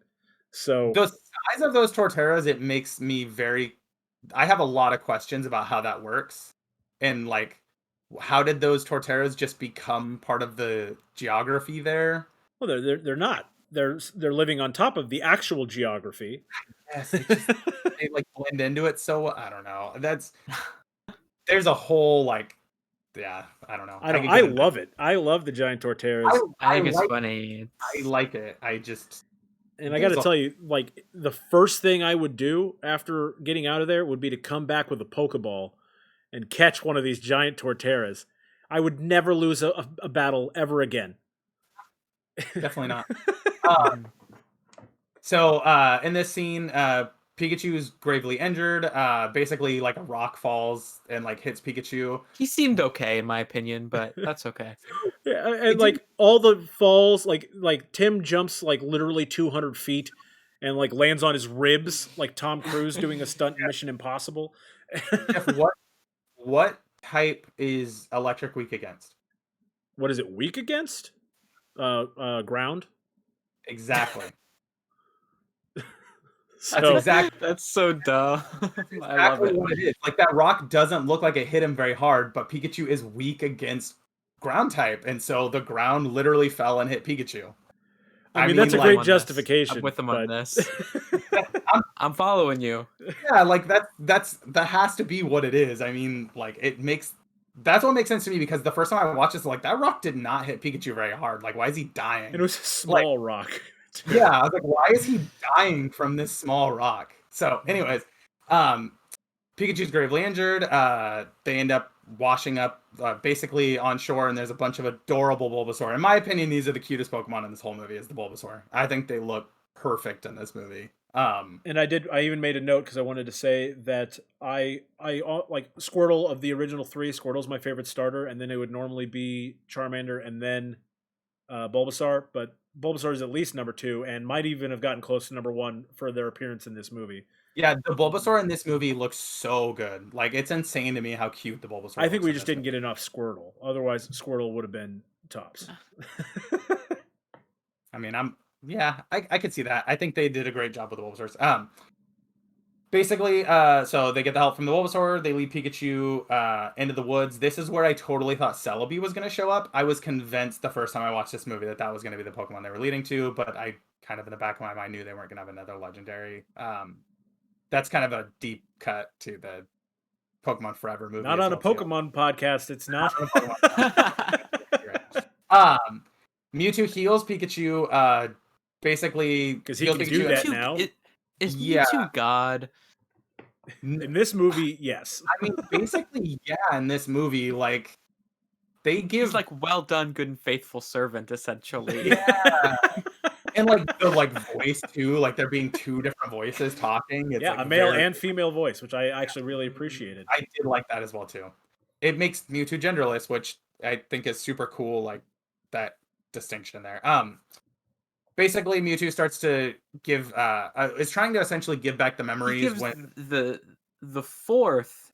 So the size of those Torterras, it makes me I have a lot of questions about how that works, and like how did those Torterras just become part of the geography there? Well, they're not. They're living on top of the actual geography. Yes, they like blend into it. So I don't know. There's a whole like, yeah, I don't know. I love it. I love the giant Torterras. I think it's funny. I like it. I got to tell you, like the first thing I would do after getting out of there would be to come back with a Pokeball and catch one of these giant Torterras. I would never lose a battle ever again. Definitely not. So in this scene, Pikachu is gravely injured. Basically, like a rock falls and like hits Pikachu. He seemed okay in my opinion, but that's okay. Yeah, and like all the falls, like Tim jumps like literally 200 feet and like lands on his ribs, like Tom Cruise doing a stunt in Mission Impossible. Jeff, what type is Electric weak against? What is it weak against? Ground. Exactly. That's so dumb. I love it. What it is. Like that rock doesn't look like it hit him very hard, but Pikachu is weak against ground type, and so the ground literally fell and hit Pikachu. I mean that's a great justification. I'm with him on this. I'm following you. Yeah, like that has to be what it is. I mean, like that's what makes sense to me, because the first time I watched this, like that rock did not hit Pikachu very hard. Like, why is he dying? It was a small rock. Yeah, I was like, why is he dying from this small rock? So, anyways, Pikachu's gravely injured. They end up washing up basically on shore, and there's a bunch of adorable Bulbasaur. In my opinion, these are the cutest Pokemon in this whole movie, is the Bulbasaur. I think they look perfect in this movie. And I even made a note because I wanted to say that I like Squirtle of the original three. Squirtle's my favorite starter, and then it would normally be Charmander and then Bulbasaur, but Bulbasaur is at least number 2 and might even have gotten close to number 1 for their appearance in this movie. Yeah, the Bulbasaur in this movie looks so good. Like, it's insane to me how cute the Bulbasaur looks. I think we just didn't get enough Squirtle. Otherwise, Squirtle would have been tops. I mean, I could see that. I think they did a great job with the Bulbasaurs. Basically, so they get the help from the Bulbasaur. They lead Pikachu into the woods. This is where I totally thought Celebi was going to show up. I was convinced the first time I watched this movie that was going to be the Pokemon they were leading to, but I kind of in the back of my mind knew they weren't going to have another legendary. That's kind of a deep cut to the Pokemon Forever movie. Not on a Pokemon podcast. It's not. Mewtwo heals Pikachu. Basically, because he can do that now. Is Mewtwo God? In this movie, yes. I mean, basically, yeah. In this movie, like they give He's like well done, good and faithful servant, essentially. Yeah. And like the voice too, like there being 2 different voices talking. It's a male and female voice, which I actually really appreciated. I did like that as well too. It makes Mewtwo genderless, which I think is super cool. Like that distinction there. Basically, Mewtwo starts to give is trying to essentially give back the memories when the fourth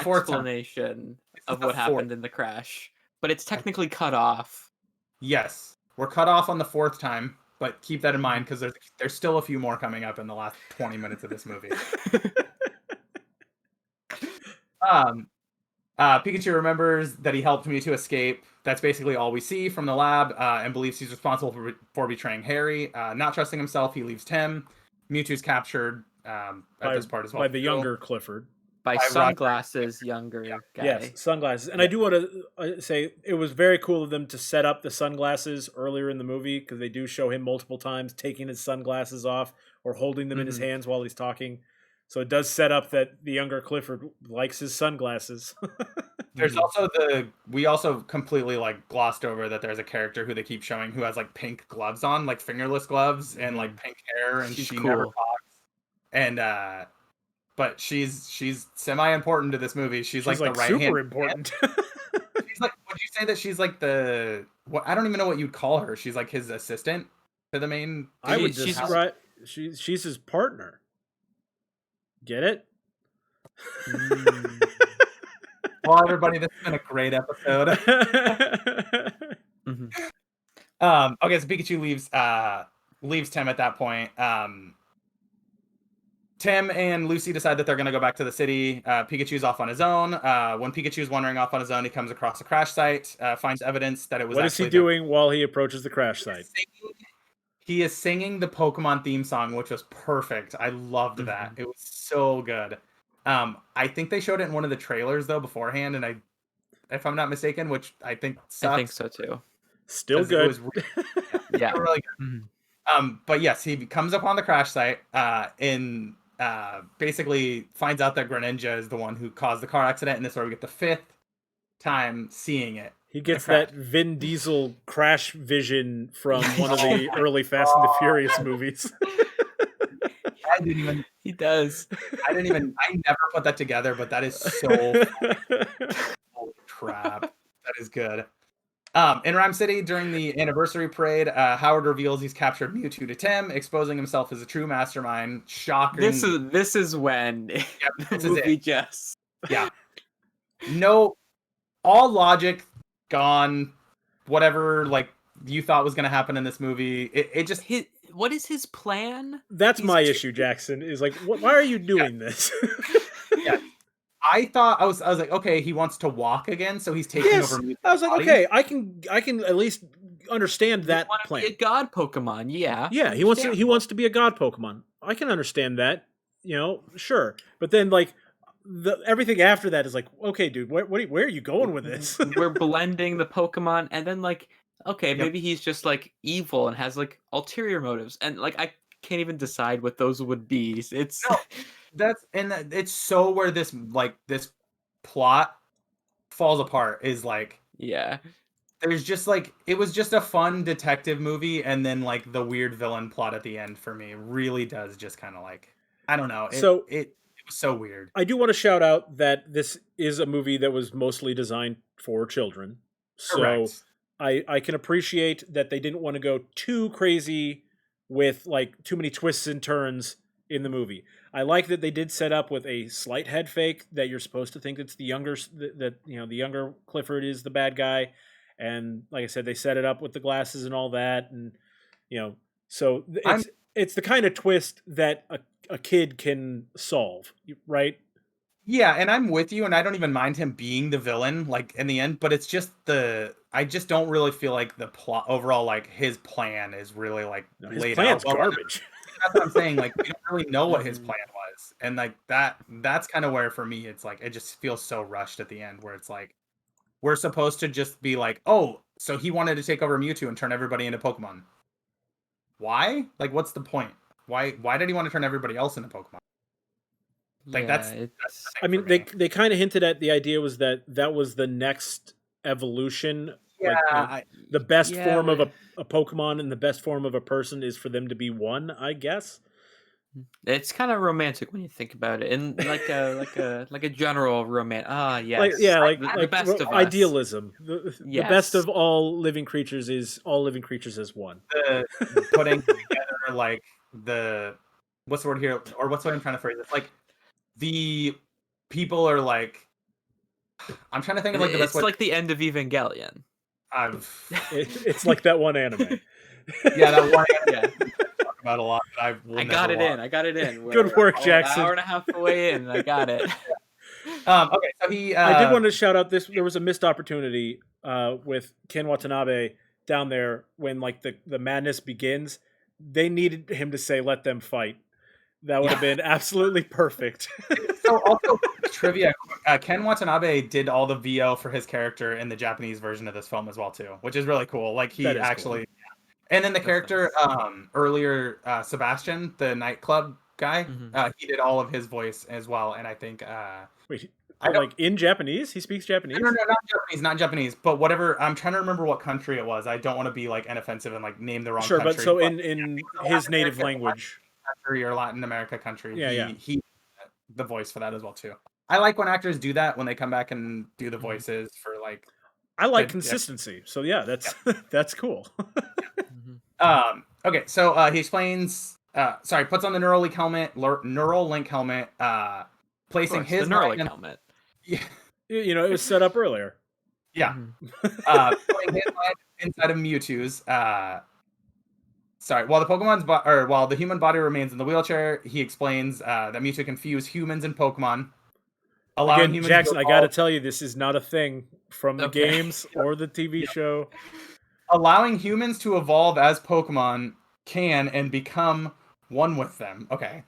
fourth explanation of what happened in the crash, but it's technically cut off. Yes, we're cut off on the 4th time. but keep that in mind because there's still a few more coming up in the last 20 minutes of this movie. Pikachu remembers that he helped Mewtwo escape. That's basically all we see from the lab, and believes he's responsible for betraying Harry. Not trusting himself, he leaves Tim. Mewtwo's captured at this part as well. By the younger Clifford. By sunglasses, younger guy. Yes, sunglasses. And I do want to say it was very cool of them to set up the sunglasses earlier in the movie because they do show him multiple times taking his sunglasses off or holding them in his hands while he's talking. So it does set up that the younger Clifford likes his sunglasses. There's also we also completely like glossed over that there's a character who they keep showing who has like pink gloves on, like fingerless gloves and like pink hair, and she never talks. And but she's semi-important to this movie. She's like the right hand. Super important. She's like, would you say that she's like I don't even know what you'd call her. She's like his assistant to the main. I would describe she's his partner. Get it? Well, everybody, this has been a great episode. Okay, so Pikachu leaves Tim at that point. Tim and Lucy decide that they're going to go back to the city. Pikachu's off on his own. When Pikachu's wandering off on his own, he comes across a crash site, finds evidence that it was. What is he doing while he approaches the crash site? He is singing the Pokemon theme song, which was perfect. I loved that. It was so good. I think they showed it in one of the trailers though beforehand, and if I'm not mistaken, which I think sucks. I think so too. Still good. It was yeah, really good. But yes, he comes up on the crash site and basically finds out that Greninja is the one who caused the car accident, and this is where we get the 5th time seeing it. He gets that Vin Diesel crash vision from one of the early Fast and the Furious movies. He does. I never put that together, but that is so holy crap. That is good. In Rhyme City, during the anniversary parade, Howard reveals he's captured Mewtwo to Tim, exposing himself as a true mastermind. Shocking. This is when the movie just no, all logic gone. Whatever like you thought was going to happen in this movie, it just hit. What is his plan? That's my issue, Jackson. Is like, why are you doing this? Yeah. I thought I was like, okay, he wants to walk again, so he's taking over. I was like, body. okay, I can at least understand that plan. Be a god Pokemon, yeah. Yeah, he wants to be a god Pokemon. I can understand that, sure. But then like everything after that is like, okay, dude, where are you going with this? We're blending the Pokemon, and then like, okay, maybe he's just like evil and has like ulterior motives, and like I can't even decide what those would be. It's it's so where this plot falls apart is like, yeah, there's just like, it was just a fun detective movie, and then like the weird villain plot at the end for me really does just kind of like, I don't know. It was so weird. I do want to shout out that this is a movie that was mostly designed for children. Correct. So I can appreciate that they didn't want to go too crazy with like too many twists and turns in the movie. I like that they did set up with a slight head fake that you're supposed to think it's the younger the younger Clifford is the bad guy, and like I said, they set it up with the glasses and all that, and so it's the kind of twist that a kid can solve, right? Yeah, and I'm with you, and I don't even mind him being the villain, like in the end, but it's just I just don't really feel like the plot overall, like his plan is really like his plan's garbage. That's what I'm saying. Like, we don't really know what his plan was, and like that's kind of where for me it's like it just feels so rushed at the end, where it's like we're supposed to just be like, oh, so he wanted to take over Mewtwo and turn everybody into Pokemon. Why? Like, what's the point? Why did he want to turn everybody else into Pokemon? Like that's I mean, they kind of hinted at the idea was that was the next evolution. Yeah, like, the best form of a Pokemon and the best form of a person is for them to be one, I guess. It's kind of romantic when you think about it, and like a general romance. Yes, like the best of us. Idealism. The best of all living creatures is all living creatures as one. Putting together like what's the word here, or what's what I'm trying to phrase it? Like the people are like, I'm trying to think of like the best way. It's like the end of Evangelion. It's like that one anime. Yeah, that one Yeah. talk about a lot. That I got it in. I got it in. Good work, An Jackson. hour and a half away in. I got it. Okay, so he. I did want to shout out this. There was a missed opportunity with Ken Watanabe down there when like the madness begins. They needed him to say, "Let them fight." That would have been absolutely perfect. So also trivia: Ken Watanabe did all the VO for his character in the Japanese version of this film as well too, which is really cool. Like he That is actually, and then the That's character earlier, Sebastian, the nightclub guy, Mhm. he did all of his voice as well. And I think Wait, I don't- like in Japanese, he speaks Japanese. no, not Japanese, not Japanese, but whatever. I'm trying to remember what country it was. I don't want to be like inoffensive and like name the wrong Sure, country. but so in his Latin native America, language. country or Latin America country, Yeah, he the voice for that as well too. I like when actors do that when they come back and do the Mhm. voices for like. I like Yeah. consistency, so yeah, that's that's cool. Mhm. Okay, so he explains. Sorry, puts on the Neuralink helmet, Neuralink helmet, Of placing course, his the Neuralink mind. helmet. Yeah, You know, it was set up earlier. yeah. Mhm. Putting his mind inside of Mewtwo's. Sorry, while the while the human body remains in the wheelchair, he explains that Mewtwo can fuse humans and Pokemon, allowing Again, humans Jackson, to I got to evolve, tell you, this is not a thing from the Okay. games or the TV show. allowing humans to evolve as Pokemon can and become one with them. Okay.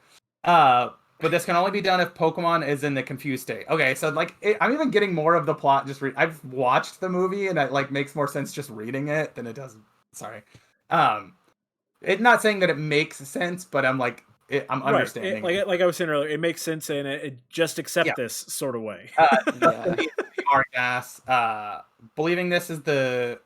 But this can only be done if Pokemon is in the confused state. Okay, so like I'm even getting more of the plot just I've watched the movie and it like makes more sense just reading it than it does. Sorry. It's not saying that it makes sense, but I'm like I'm Right, understanding. like I was saying earlier, it makes sense in it just accept Yeah. this sort of way. Yeah. The gas. Believing this is the.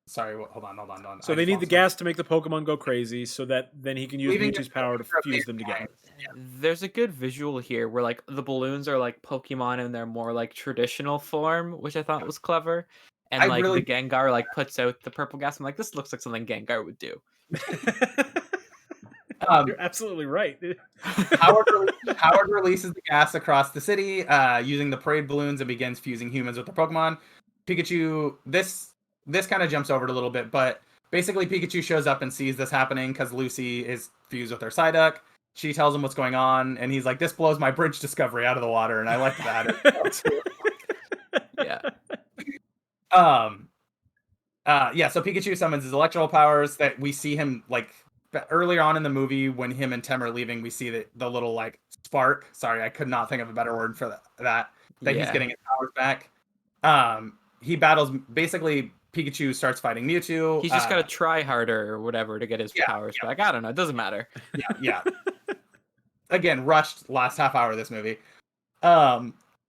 Sorry, hold on. So I they just need the lost my- gas to make the Pokemon go crazy, so that then he can use Believing Mewtwo's this power to is a fuse big them together. There's a good visual here where like the balloons are like Pokemon in their more like traditional form, which I thought was clever. And I like really- the Gengar like puts out the purple gas. I'm like, this looks like something Gengar would do. You're absolutely right. Howard releases the gas across the city using the parade balloons and begins fusing humans with the Pokemon. Pikachu, this kind of jumps over it a little bit, but basically Pikachu shows up and sees this happening because Lucy is fused with her Psyduck. She tells him what's going on, and he's like, "This blows my bridge discovery out of the water," and I like that. Yeah. Yeah, so Pikachu summons his electrical powers that we see him like earlier on in the movie when him and Tem are leaving, we see the little like spark. Sorry, I could not think of a better word for that he's Yeah. getting his powers back. He battles basically Pikachu starts fighting Mewtwo. He's just got to try harder or whatever to get his powers back. I don't know. It doesn't matter. Yeah. Again, rushed last half hour of this movie.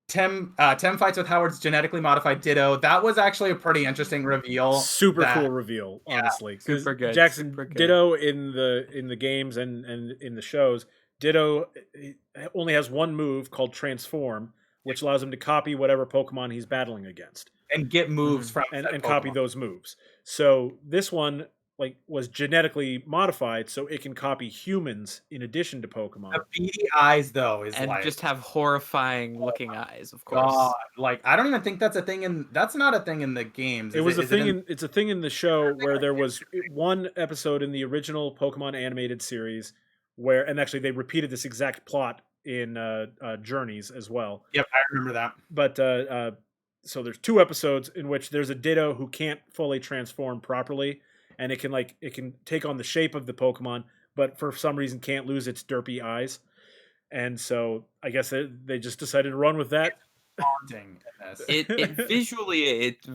Tem fights with Howard's genetically modified Ditto. That was actually a pretty interesting reveal. Super cool reveal, honestly. 'Cause super good, Jackson super good. Ditto in the games and in the shows, Ditto only has one move called Transform, which allows him to copy whatever Pokemon he's battling against and get moves from and said copy Pokemon. those moves. So this one like was genetically modified so it can copy humans in addition to Pokemon. The beady eyes though is And like just have horrifying looking eyes, of course. God, like I don't even think that's a thing that's not a thing in the games. It was a is thing it's a thing in the show where there was one episode in the original Pokemon animated series where, and actually they repeated this exact plot in Journeys as well. Yep, I remember that. But so there's two episodes in which there's a Ditto who can't fully transform properly, and it can take on the shape of the Pokemon, but for some reason can't lose its derpy eyes. And so I guess they just decided to run with that. Haunting in this. It visually it's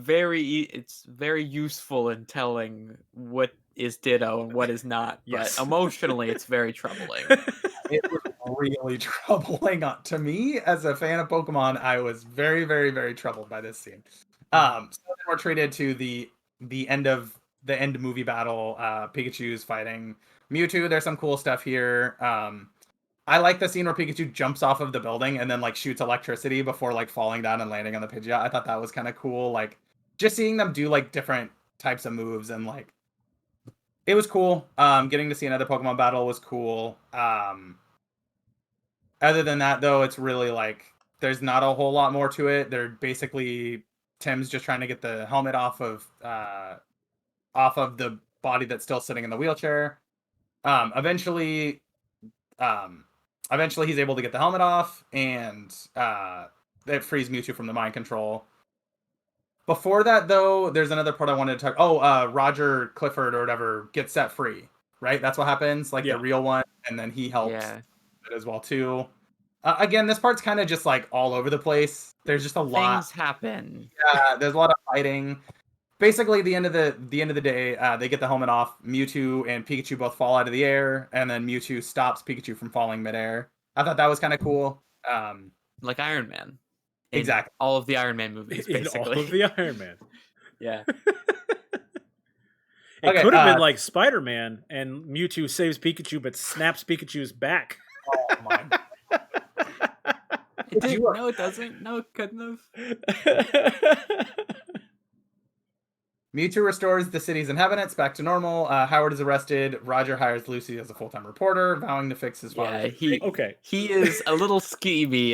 very useful in telling what is Ditto and what is not. Yes. But emotionally it's very troubling. It was really troubling to me as a fan of Pokemon. I was very, very, very troubled by this scene. So then we're treated to the end movie battle. Pikachu's fighting Mewtwo. There's some cool stuff here. I like the scene where Pikachu jumps off of the building and then like shoots electricity before like falling down and landing on the Pidgeot. I thought that was kind of cool. Like just seeing them do like different types of moves and like it was cool. Getting to see another Pokemon battle was cool. Other than that, though, it's really like there's not a whole lot more to it. They're basically Tim's just trying to get the helmet off of the body that's still sitting in the wheelchair. Eventually, he's able to get the helmet off, and it frees Mewtwo from the mind control. Before that, though, there's another part I wanted to talk. Roger Clifford or whatever gets set free, right? That's what happens, like the real one, and then he helps it as well too. Again, this part's kind of just like all over the place. There's just a lot. Things happen. Yeah, there's a lot of fighting. Basically, the end of the day, they get the helmet off. Mewtwo and Pikachu both fall out of the air, and then Mewtwo stops Pikachu from falling midair. I thought that was kind of cool. Like Iron Man. Exactly. All of the Iron Man movies, basically. In all of the Iron Man. Yeah. It could have been like Spider-Man, and Mewtwo saves Pikachu, but snaps Pikachu's back. Oh my! No, it doesn't. No, it couldn't have. Mewtwo restores the city's inhabitants back to normal. Howard is arrested. Roger hires Lucy as a full-time reporter, vowing to fix his father's mistake. He is a little schemy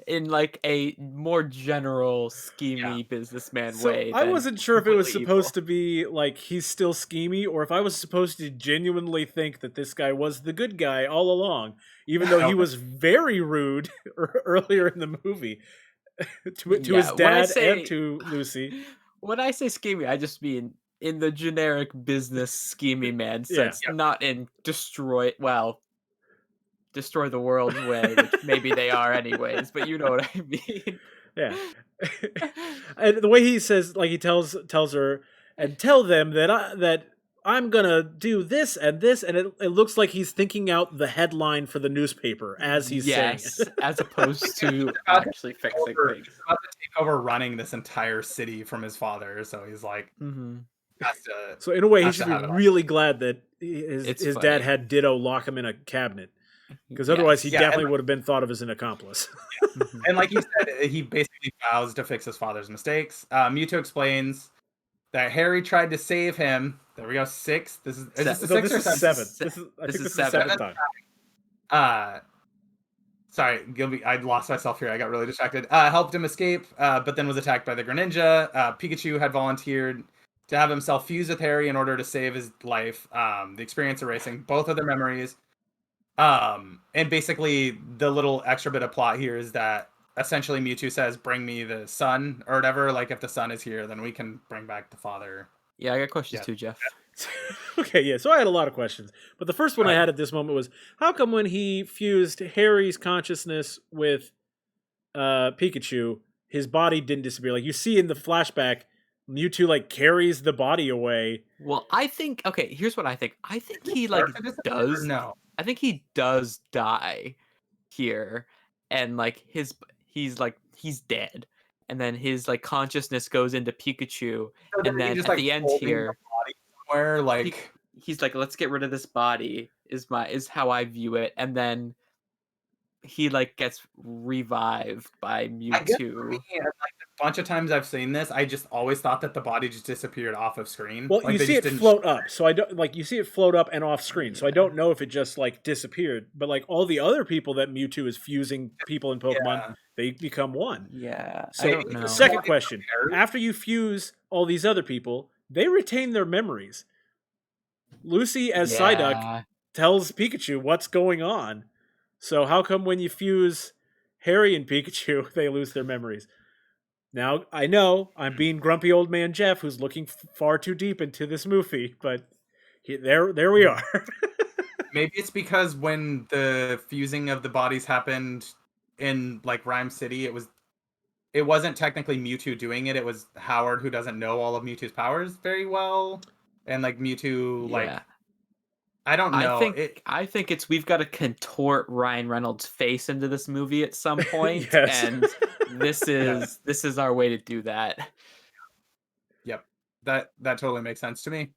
in like a more general schemy businessman way. I wasn't sure if it was supposed to be like he's still schemy, or if I was supposed to genuinely think that this guy was the good guy all along, even though he was very rude earlier in the movie to his dad and to Lucy. When I say schemy, I just mean in the generic business schemy man sense, not in destroy the world way, which maybe they are anyways, but you know what I mean. Yeah. And the way he says, like he tells her, and tell them that I'm gonna do this, and it looks like he's thinking out the headline for the newspaper as he's saying it. As opposed to actually fixing things. He's about to take over running this entire city from his father, so he's like, so in a way, he should be really glad that his dad had Ditto lock him in a cabinet, because otherwise he definitely would have been thought of as an accomplice. And like you said, he basically vows to fix his father's mistakes. Mewtwo explains that Harry tried to save him. There we go. 6. This is this the 6 or 7? This is the 7th time. Sorry, Gilby. I lost myself here. I got really distracted. Helped him escape, but then was attacked by the Greninja. Pikachu had volunteered to have himself fuse with Harry in order to save his life. The experience erasing both of their memories. And basically, the little extra bit of plot here is that essentially Mewtwo says, "Bring me the sun," or whatever. Like, if the sun is here, then we can bring back the father. Yeah, I got questions too, Jeff. Okay, yeah. So I had a lot of questions, but the first one I had at this moment was, how come when he fused Harry's consciousness with Pikachu, his body didn't disappear? Like you see in the flashback, Mewtwo like carries the body away. Well, I think here's what I think. I think he like does. No, I think he does die here, and like he's dead. And then his like consciousness goes into Pikachu, and then at the end here, somewhere like he's like, "Let's get rid of this body." Is how I view it, and then he like gets revived by Mewtwo. Like a bunch of times I've seen this, I just always thought that the body just disappeared off of screen. Well, like, you see it float up, so I don't like you see it float up and off screen. So I don't know if it just like disappeared, but like all the other people that Mewtwo is fusing people in Pokemon, they become one. Yeah. So I don't know. Second question: after you fuse all these other people, they retain their memories. Lucy as Psyduck tells Pikachu what's going on. So how come when you fuse Harry and Pikachu, they lose their memories? Now, I know I'm being grumpy old man Jeff, who's looking far too deep into this movie, but there we are. Maybe it's because when the fusing of the bodies happened in like Rhyme City, it wasn't technically Mewtwo doing it. It was Howard, who doesn't know all of Mewtwo's powers very well, and like Mewtwo, like I don't know. I think it's we've got to contort Ryan Reynolds' face into this movie at some point, Yes. and this is our way to do that. Yep, that totally makes sense to me.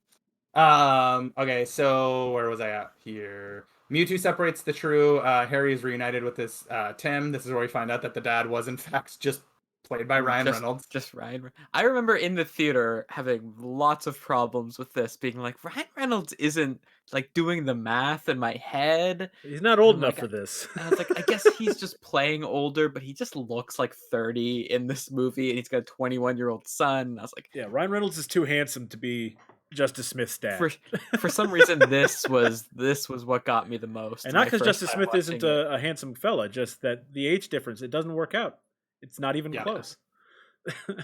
Okay, so where was I at here? Mewtwo separates the true. Harry is reunited with this Tim. This is where we find out that the dad was in fact just played by Ryan Reynolds. Just Ryan. I remember in the theater having lots of problems with this, being like, Ryan Reynolds isn't like doing the math in my head. He's not old enough for this. And I was like, I guess he's just playing older, but he just looks like 30 in this movie, and he's got a 21-year-old son. And I was like, yeah, Ryan Reynolds is too handsome to be Justice Smith's dad. For some reason, this was what got me the most. And not my because first Justice time Smith isn't watching it. a handsome fella, just that the age difference, it doesn't work out. It's not even Yeah. close.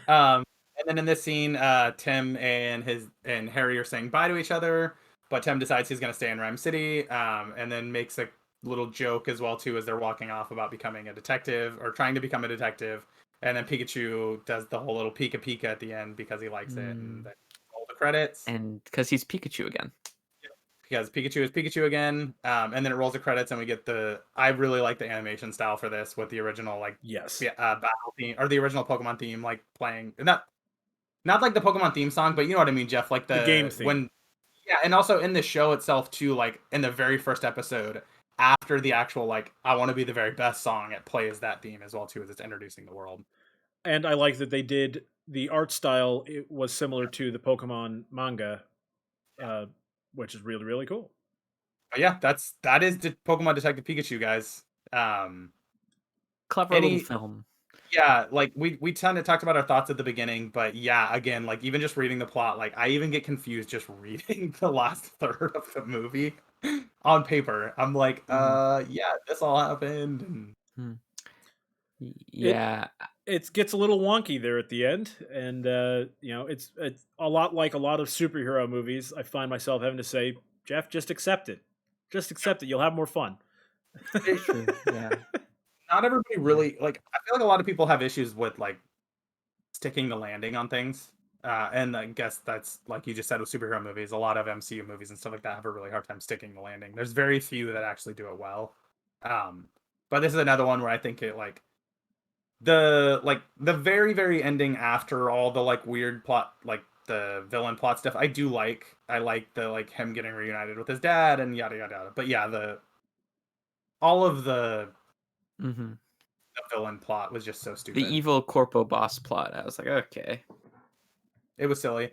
And then in this scene, Tim and Harry are saying bye to each other, but Tim decides he's going to stay in Rhyme City, and then makes a little joke as well too as they're walking off about becoming a detective or trying to become a detective. And then Pikachu does the whole little Pika Pika at the end because he likes it, and then roll the credits. And because he's Pikachu again. Because Pikachu is Pikachu again, and then it rolls the credits, and we get I really like the animation style for this with the original like Yes. battle theme or the original Pokemon theme like playing not like the Pokemon theme song, but you know what I mean, Jeff, like The game theme. And also in the show itself too, like in the very first episode after the actual like I want to be the very best song, it plays that theme as well too as it's introducing the world. And I like that they did the art style. It was similar to the Pokemon manga, which is really, really cool. But yeah, that is Pokemon Detective Pikachu, guys. Clever little film. Yeah, like we kind of talked about our thoughts at the beginning, but yeah, again, like even just reading the plot, like I even get confused just reading the last third of the movie on paper. I'm like, yeah, this all happened. Yeah, It gets a little wonky there at the end, and it's a lot like a lot of superhero movies. I find myself having to say, Jeff, just accept it. Just accept it. You'll have more fun. true. Yeah. Not everybody really like. I feel like a lot of people have issues with like sticking the landing on things, and I guess that's like you just said with superhero movies. A lot of MCU movies and stuff like that have a really hard time sticking the landing. There's very few that actually do it well. But this is another one where I think it like the very very ending after all the like weird plot, like the villain plot stuff. I like the like him getting reunited with his dad and yada yada yada. But yeah, all of the villain plot was just so stupid. The evil corpo boss plot. I was like, okay. It was silly.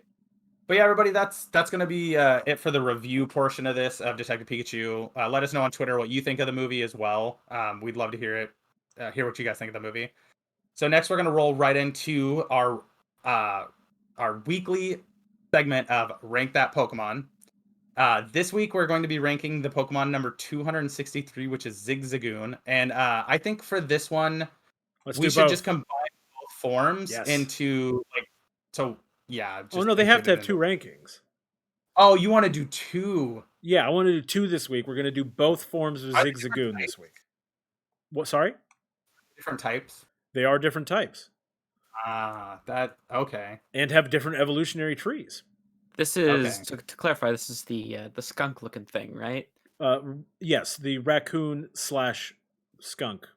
But yeah, everybody, that's going to be it for the review portion of this of Detective Pikachu. Let us know on Twitter what you think of the movie as well. We'd love to hear it, hear what you guys think of the movie. So next, we're going to roll right into our weekly segment of Rank That Pokemon. This week, we're going to be ranking the Pokemon number 263, which is Zigzagoon. And I think for this one, we should just combine both forms into like, so yeah. Oh, no, they have to have two rankings. Oh, you want to do two? Yeah, I want to do two this week. We're going to do both forms of Zigzagoon this week. What, sorry? Different types? They are different types. Okay. And have different evolutionary trees. This is to clarify. This is the skunk-looking thing, right? Yes, the raccoon/skunk.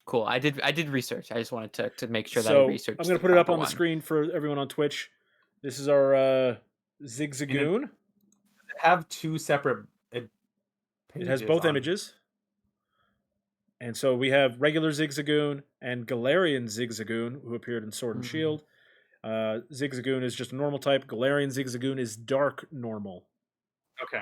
Cool. I did research. I just wanted to make sure that I researched. I'm going to put it up on the screen for everyone on Twitch. This is our Zigzagoon. Have two separate. It has both images. And so we have regular Zigzagoon and Galarian Zigzagoon, who appeared in Sword and Shield. Zigzagoon is just a normal type. Galarian Zigzagoon is dark normal. Okay.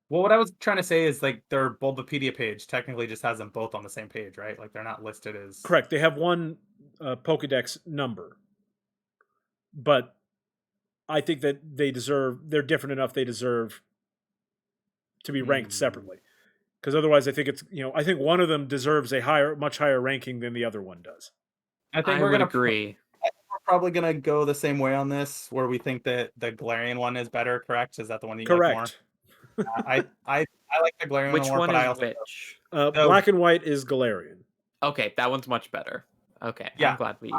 Well, what I was trying to say is like their Bulbapedia page technically just has them both on the same page, right? Like they're not listed as... Correct. They have one Pokedex number. But I think that they're different enough they deserve to be ranked separately. Because otherwise I think I think one of them deserves a much higher ranking than the other one does. I think we're going to agree. We're probably going to go the same way on this, where we think that the Galarian one is better, correct? Is that the one you like more? I like the Galarian one more. Which one is which? Black and White is Galarian. Okay, that one's much better. Okay, yeah, I'm glad we...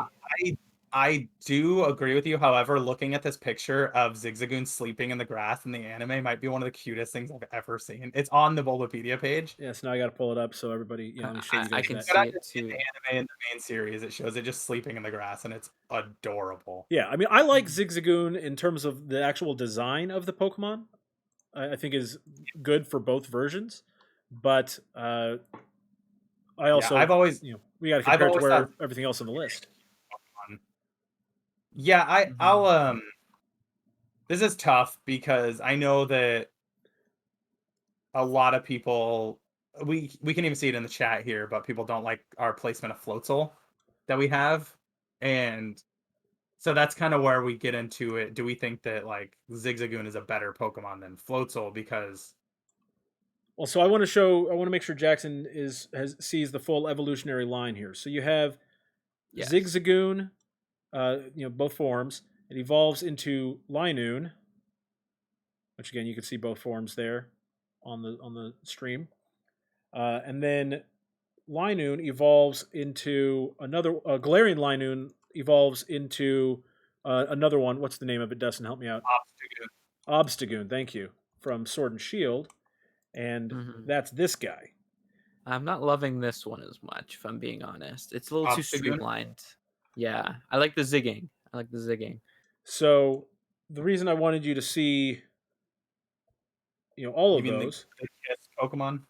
I do agree with you. However, looking at this picture of Zigzagoon sleeping in the grass in the anime might be one of the cutest things I've ever seen. It's on the Bulbapedia page. Yes, now I got to pull it up so everybody, let me show you guys I can that. see it too. In the anime in the main series, it shows it just sleeping in the grass, and it's adorable. Yeah, I mean, I like Zigzagoon in terms of the actual design of the Pokemon. I think is good for both versions, but I also I've always we got to compare it to everything else on the list. Yeah, I'll this is tough because I know that a lot of people we can even see it in the chat here, but people don't like our placement of Floatzel that we have. And So that's kind of where we get into it. Do we think that like Zigzagoon is a better Pokemon than Floatzel? Because Well, so I want to make sure Jackson sees the full evolutionary line here. So you have Yes. Zigzagoon, both forms. It evolves into Linoon, which again you can see both forms there on the stream, and then Linoon evolves into another. Galarian Linoon evolves into another one. What's the name of it? Dustin, help me out. Obstagoon. Obstagoon, thank you, from Sword and Shield, and Mhm. that's this guy. I'm not loving this one as much, if I'm being honest. It's a little too Obstagoon? streamlined. Yeah, I like the zigging. So the reason I wanted you to see, all You of mean those the Kiss Pokemon?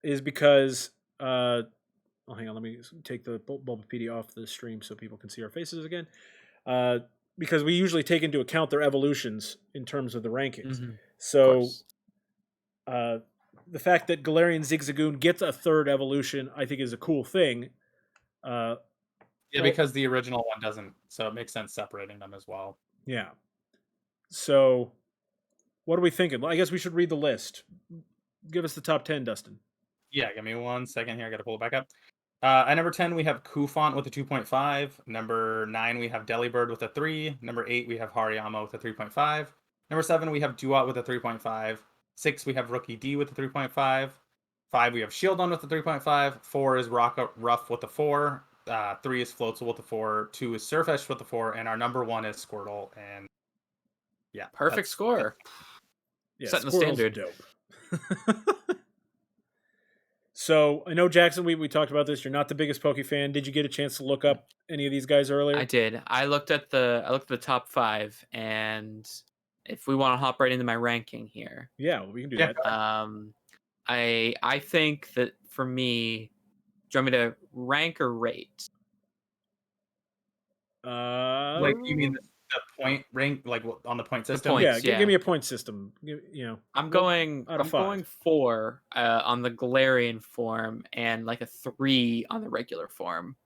is because hang on, let me take the Bulbapedia off the stream so people can see our faces again. Because we usually take into account their evolutions in terms of the rankings. Mhm. Of So course. the fact that Galarian Zigzagoon gets a third evolution, I think, is a cool thing. Yeah, Well- because the original one doesn't, so it makes sense separating them as well. Yeah. So what are we thinking? Well, I guess we should read the list. Give us the top 10, Dustin. Yeah, give me 1 second here. I got to pull it back up. At number 10, we have Kufant with a 2.5. Number 9, we have Delibird with a 3. Number 8, we have Hariyama with a 3.5. Number 7, we have Duat with a 3.5. 6, we have Rookie D with a 3.5. 5, we have Shieldon with a 3.5. 4 is Ruff with a 4. 3 is Floatzel with a 4. 2 is Surfetch with a 4. And our number 1 is Squirtle. And yeah. Perfect score. Yeah, Setting the Squirtle's standard. dope. So I know, Jackson, we talked about this. You're not the biggest Poke fan. Did you get a chance to look up any of these guys earlier? I did. I looked at the top 5, and if we want to hop right into my ranking here, Yeah, well, we can do Yeah. that. I think that for me, do you want me to rank or rate? Like, you mean the point rank, like on the point system? points. yeah, yeah. give me a point system. I'm going. out of I'm 5. going 4 on the Galarian form, and like a 3 on the regular form.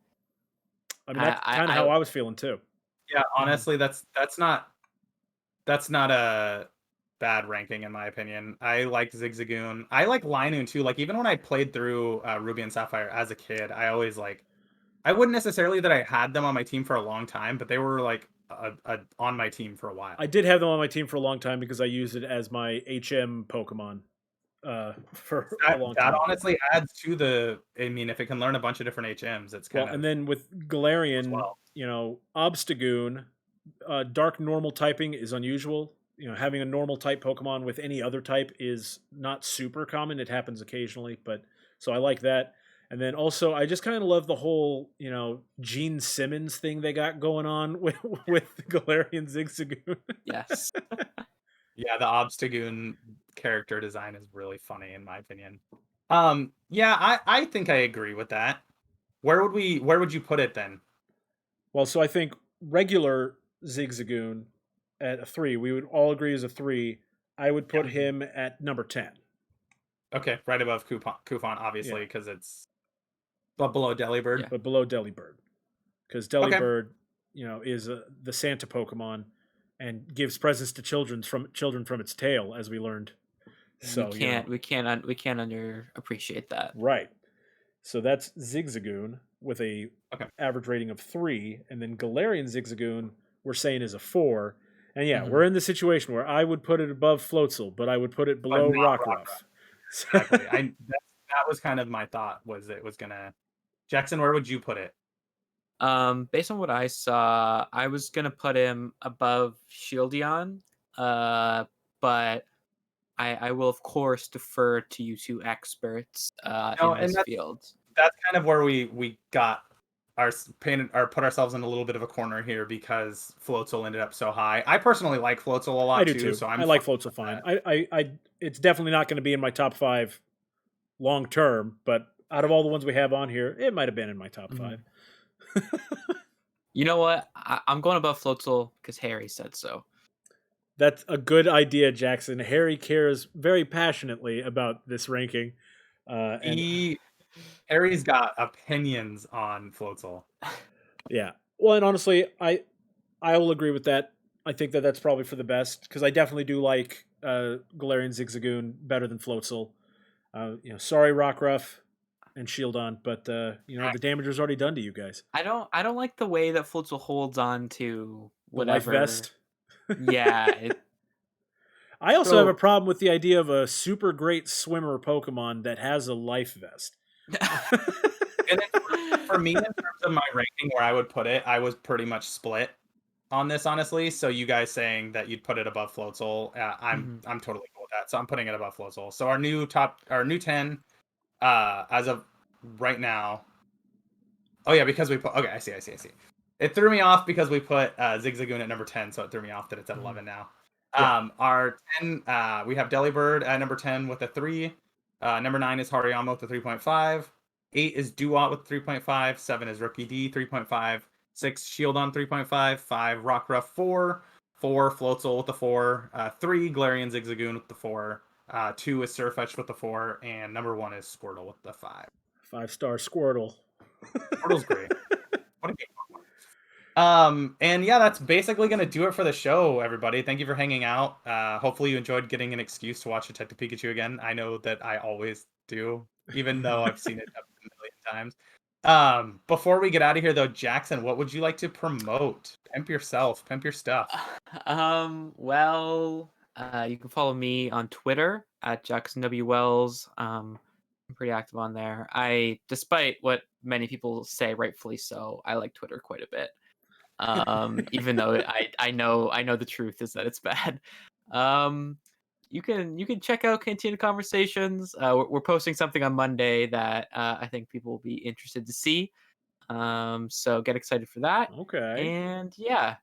I mean, that's kind of how I was feeling too. Yeah, honestly, that's not a bad ranking in my opinion. I like Zigzagoon. I like Linoon too. Like, even when I played through Ruby and Sapphire as a kid, I always I wouldn't necessarily that I had them on my team for a long time, but they were like on my team for a while. I did have them on my team for a long time because I used it as my HM Pokemon for a long time. That honestly adds to the. I mean, if it can learn a bunch of different HMs, it's kind of. And then with Galarian, well. Obstagoon, dark normal typing is unusual. Having a normal type Pokemon with any other type is not super common. It happens occasionally, but so I like that. And then also, I just kind of love the whole, Gene Simmons thing they got going on with Galarian Zigzagoon. Yes. Yeah, the Obstagoon character design is really funny in my opinion. Yeah, I think I agree with that. Where would you put it then? Well, so I think regular Zigzagoon at a 3, we would all agree is a 3. I would put him at number 10. Okay, right above Kufant, obviously, because it's below Delibird. Yeah. But below Delibird. Because Delibird, is the Santa Pokemon and gives presents to children from its tail, as we learned. So we can't underappreciate that. Right. So that's Zigzagoon with a average rating of 3, and then Galarian Zigzagoon we're saying is a 4. And yeah, we're in the situation where I would put it above Floatzel, but I would put it below Rockruff. Exactly. That was kind of my thought, was it was gonna. Jackson, where would you put it? Based on what I saw, I was gonna put him above Shieldon, but I will of course defer to you two experts in this field. That's kind of where we got put ourselves in a little bit of a corner here because Floatzel ended up so high. I personally like Floatzel a lot. I do too. So I like Floatzel fine. I it's definitely not going to be in my top 5 long term, but out of all the ones we have on here, it might have been in my top 5. You know what? I'm going above Floatzel because Harry said so. That's a good idea, Jackson. Harry cares very passionately about this ranking. Harry's got opinions on Floatzel. Yeah. Well, and honestly, I will agree with that. I think that that's probably for the best because I definitely do like Galarian Zigzagoon better than Floatzel. Sorry Rockruff and Shieldon, but the damage was already done to you guys. I don't like the way that Floatzel holds on to The life whatever. vest. Yeah. I also have a problem with the idea of a super great swimmer Pokemon that has a life vest. And then for me, in terms of my ranking where I would put it, I was pretty much split on this, honestly. So you guys saying that you'd put it above Floatzel, I'm totally cool with that. So I'm putting it above Floatzel. So our new 10, as of right now. Oh yeah, because we put. Okay, I see. It threw me off because we put Zigzagoon at number 10, so it threw me off that it's at 11 now. Yeah. Our 10, we have Delibird at number 10 with a 3. Number 9 is Hariyama with a 3.5. 8 is Duat with 3.5. 7 is Rookie D, 3.5. 6 Shieldon 3.5. 5 Rockruff 4. 4 Floatzel with the 4. 3 Galarian Zigzagoon with the 4. 2 is Sirfetch'd with the 4, and number 1 is Squirtle with the 5. 5-star Squirtle. Squirtle's great. What a game. And yeah, that's basically going to do it for the show, everybody. Thank you for hanging out. Hopefully you enjoyed getting an excuse to watch Detective Pikachu again. I know that I always do, even though I've seen it a million times. Before we get out of here, though, Jackson, what would you like to promote? Pimp yourself. Pimp your stuff. Well, you can follow me on Twitter at Jackson W. Wells. I'm pretty active on there. Despite what many people say, rightfully so, I like Twitter quite a bit. Even though I know the truth is that it's bad. You can check out Cantina Conversations. We're posting something on Monday that I think people will be interested to see. So get excited for that. Okay. And yeah.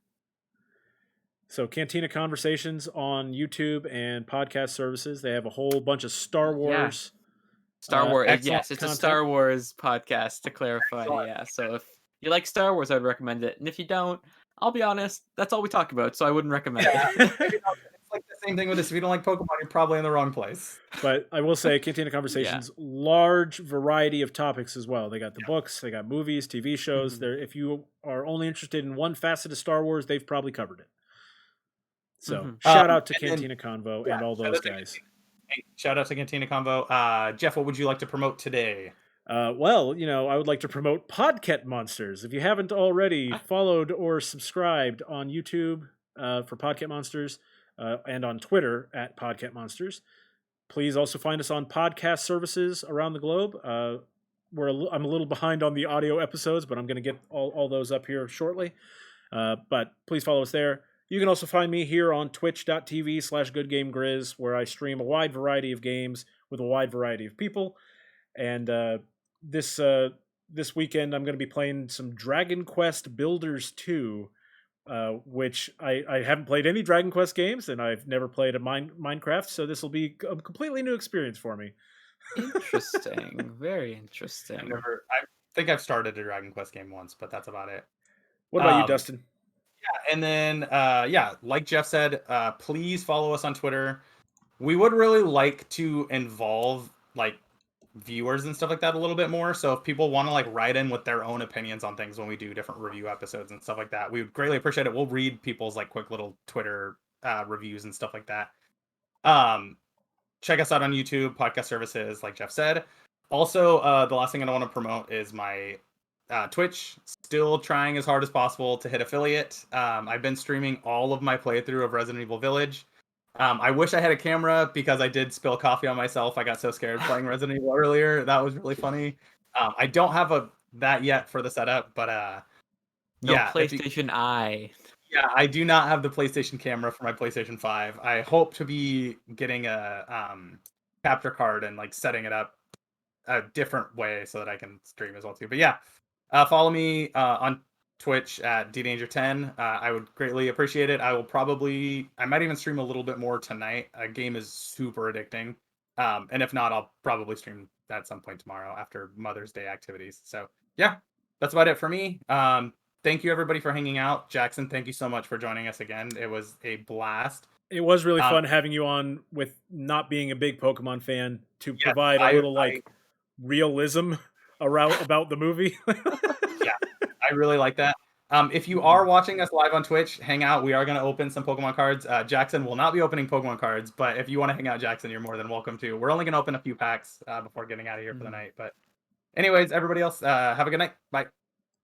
So Cantina Conversations on YouTube and podcast services. They have a whole bunch of Star Wars. Star Wars. excellent Yes, it's content. a Star Wars podcast, to clarify. Excellent. Yeah. So if you like Star Wars, I'd recommend it. And if you don't, I'll be honest, that's all we talk about, so I wouldn't recommend it. It's like the same thing with this. If you don't like Pokemon, you're probably in the wrong place. But I will say, Cantina Conversations, large variety of topics as well. They got the books, they got movies, TV shows. If you are only interested in one facet of Star Wars, they've probably covered it. So shout out to Cantina Convo and all those guys. Shout out to Cantina Convo. Jeff, what would you like to promote today? Well, I would like to promote Podcat Monsters. If you haven't already followed or subscribed on YouTube for Podcat Monsters and on Twitter at Podcat Monsters, please also find us on podcast services around the globe. I'm a little behind on the audio episodes, but I'm going to get all those up here shortly. But please follow us there. You can also find me here on twitch.tv/goodgamegrizz, where I stream a wide variety of games with a wide variety of people. And this weekend, I'm going to be playing some Dragon Quest Builders 2, which I haven't played any Dragon Quest games, and I've never played a Minecraft, so this will be a completely new experience for me. Interesting. Very interesting. I think I've started a Dragon Quest game once, but that's about it. What about you, Dustin? Yeah, and then like Jeff said, please follow us on Twitter. We would really like to involve viewers and stuff like that a little bit more. So if people want to write in with their own opinions on things when we do different review episodes and stuff like that, we would greatly appreciate it. We'll read people's quick little Twitter reviews and stuff like that. Check us out on YouTube, podcast services, like Jeff said. Also, the last thing I want to promote is my Twitch. Still trying as hard as possible to hit affiliate. I've been streaming all of my playthrough of Resident Evil Village. I wish I had a camera because I did spill coffee on myself. I got so scared playing Resident Evil earlier. That was really funny. I don't have that yet for the setup, but PlayStation Eye. Yeah, I do not have the PlayStation camera for my PlayStation 5. I hope to be getting a capture card and setting it up a different way so that I can stream as well too. But yeah, follow me on Twitch at DDanger10. I would greatly appreciate it. I might even stream a little bit more tonight. A game is super addicting. And if not, I'll probably stream at some point tomorrow after Mother's Day activities. So yeah, that's about it for me. Thank you everybody for hanging out. Jackson, thank you so much for joining us again. It was a blast. It was really fun having you on with not being a big Pokemon fan to provide a little realism about the movie. Yeah, I really like that. If you are watching us live on Twitch, hang out. We are going to open some Pokemon cards. Jackson will not be opening Pokemon cards, but if you want to hang out, Jackson, you're more than welcome to. We're only going to open a few packs before getting out of here for the night. But anyways, everybody else, have a good night. Bye.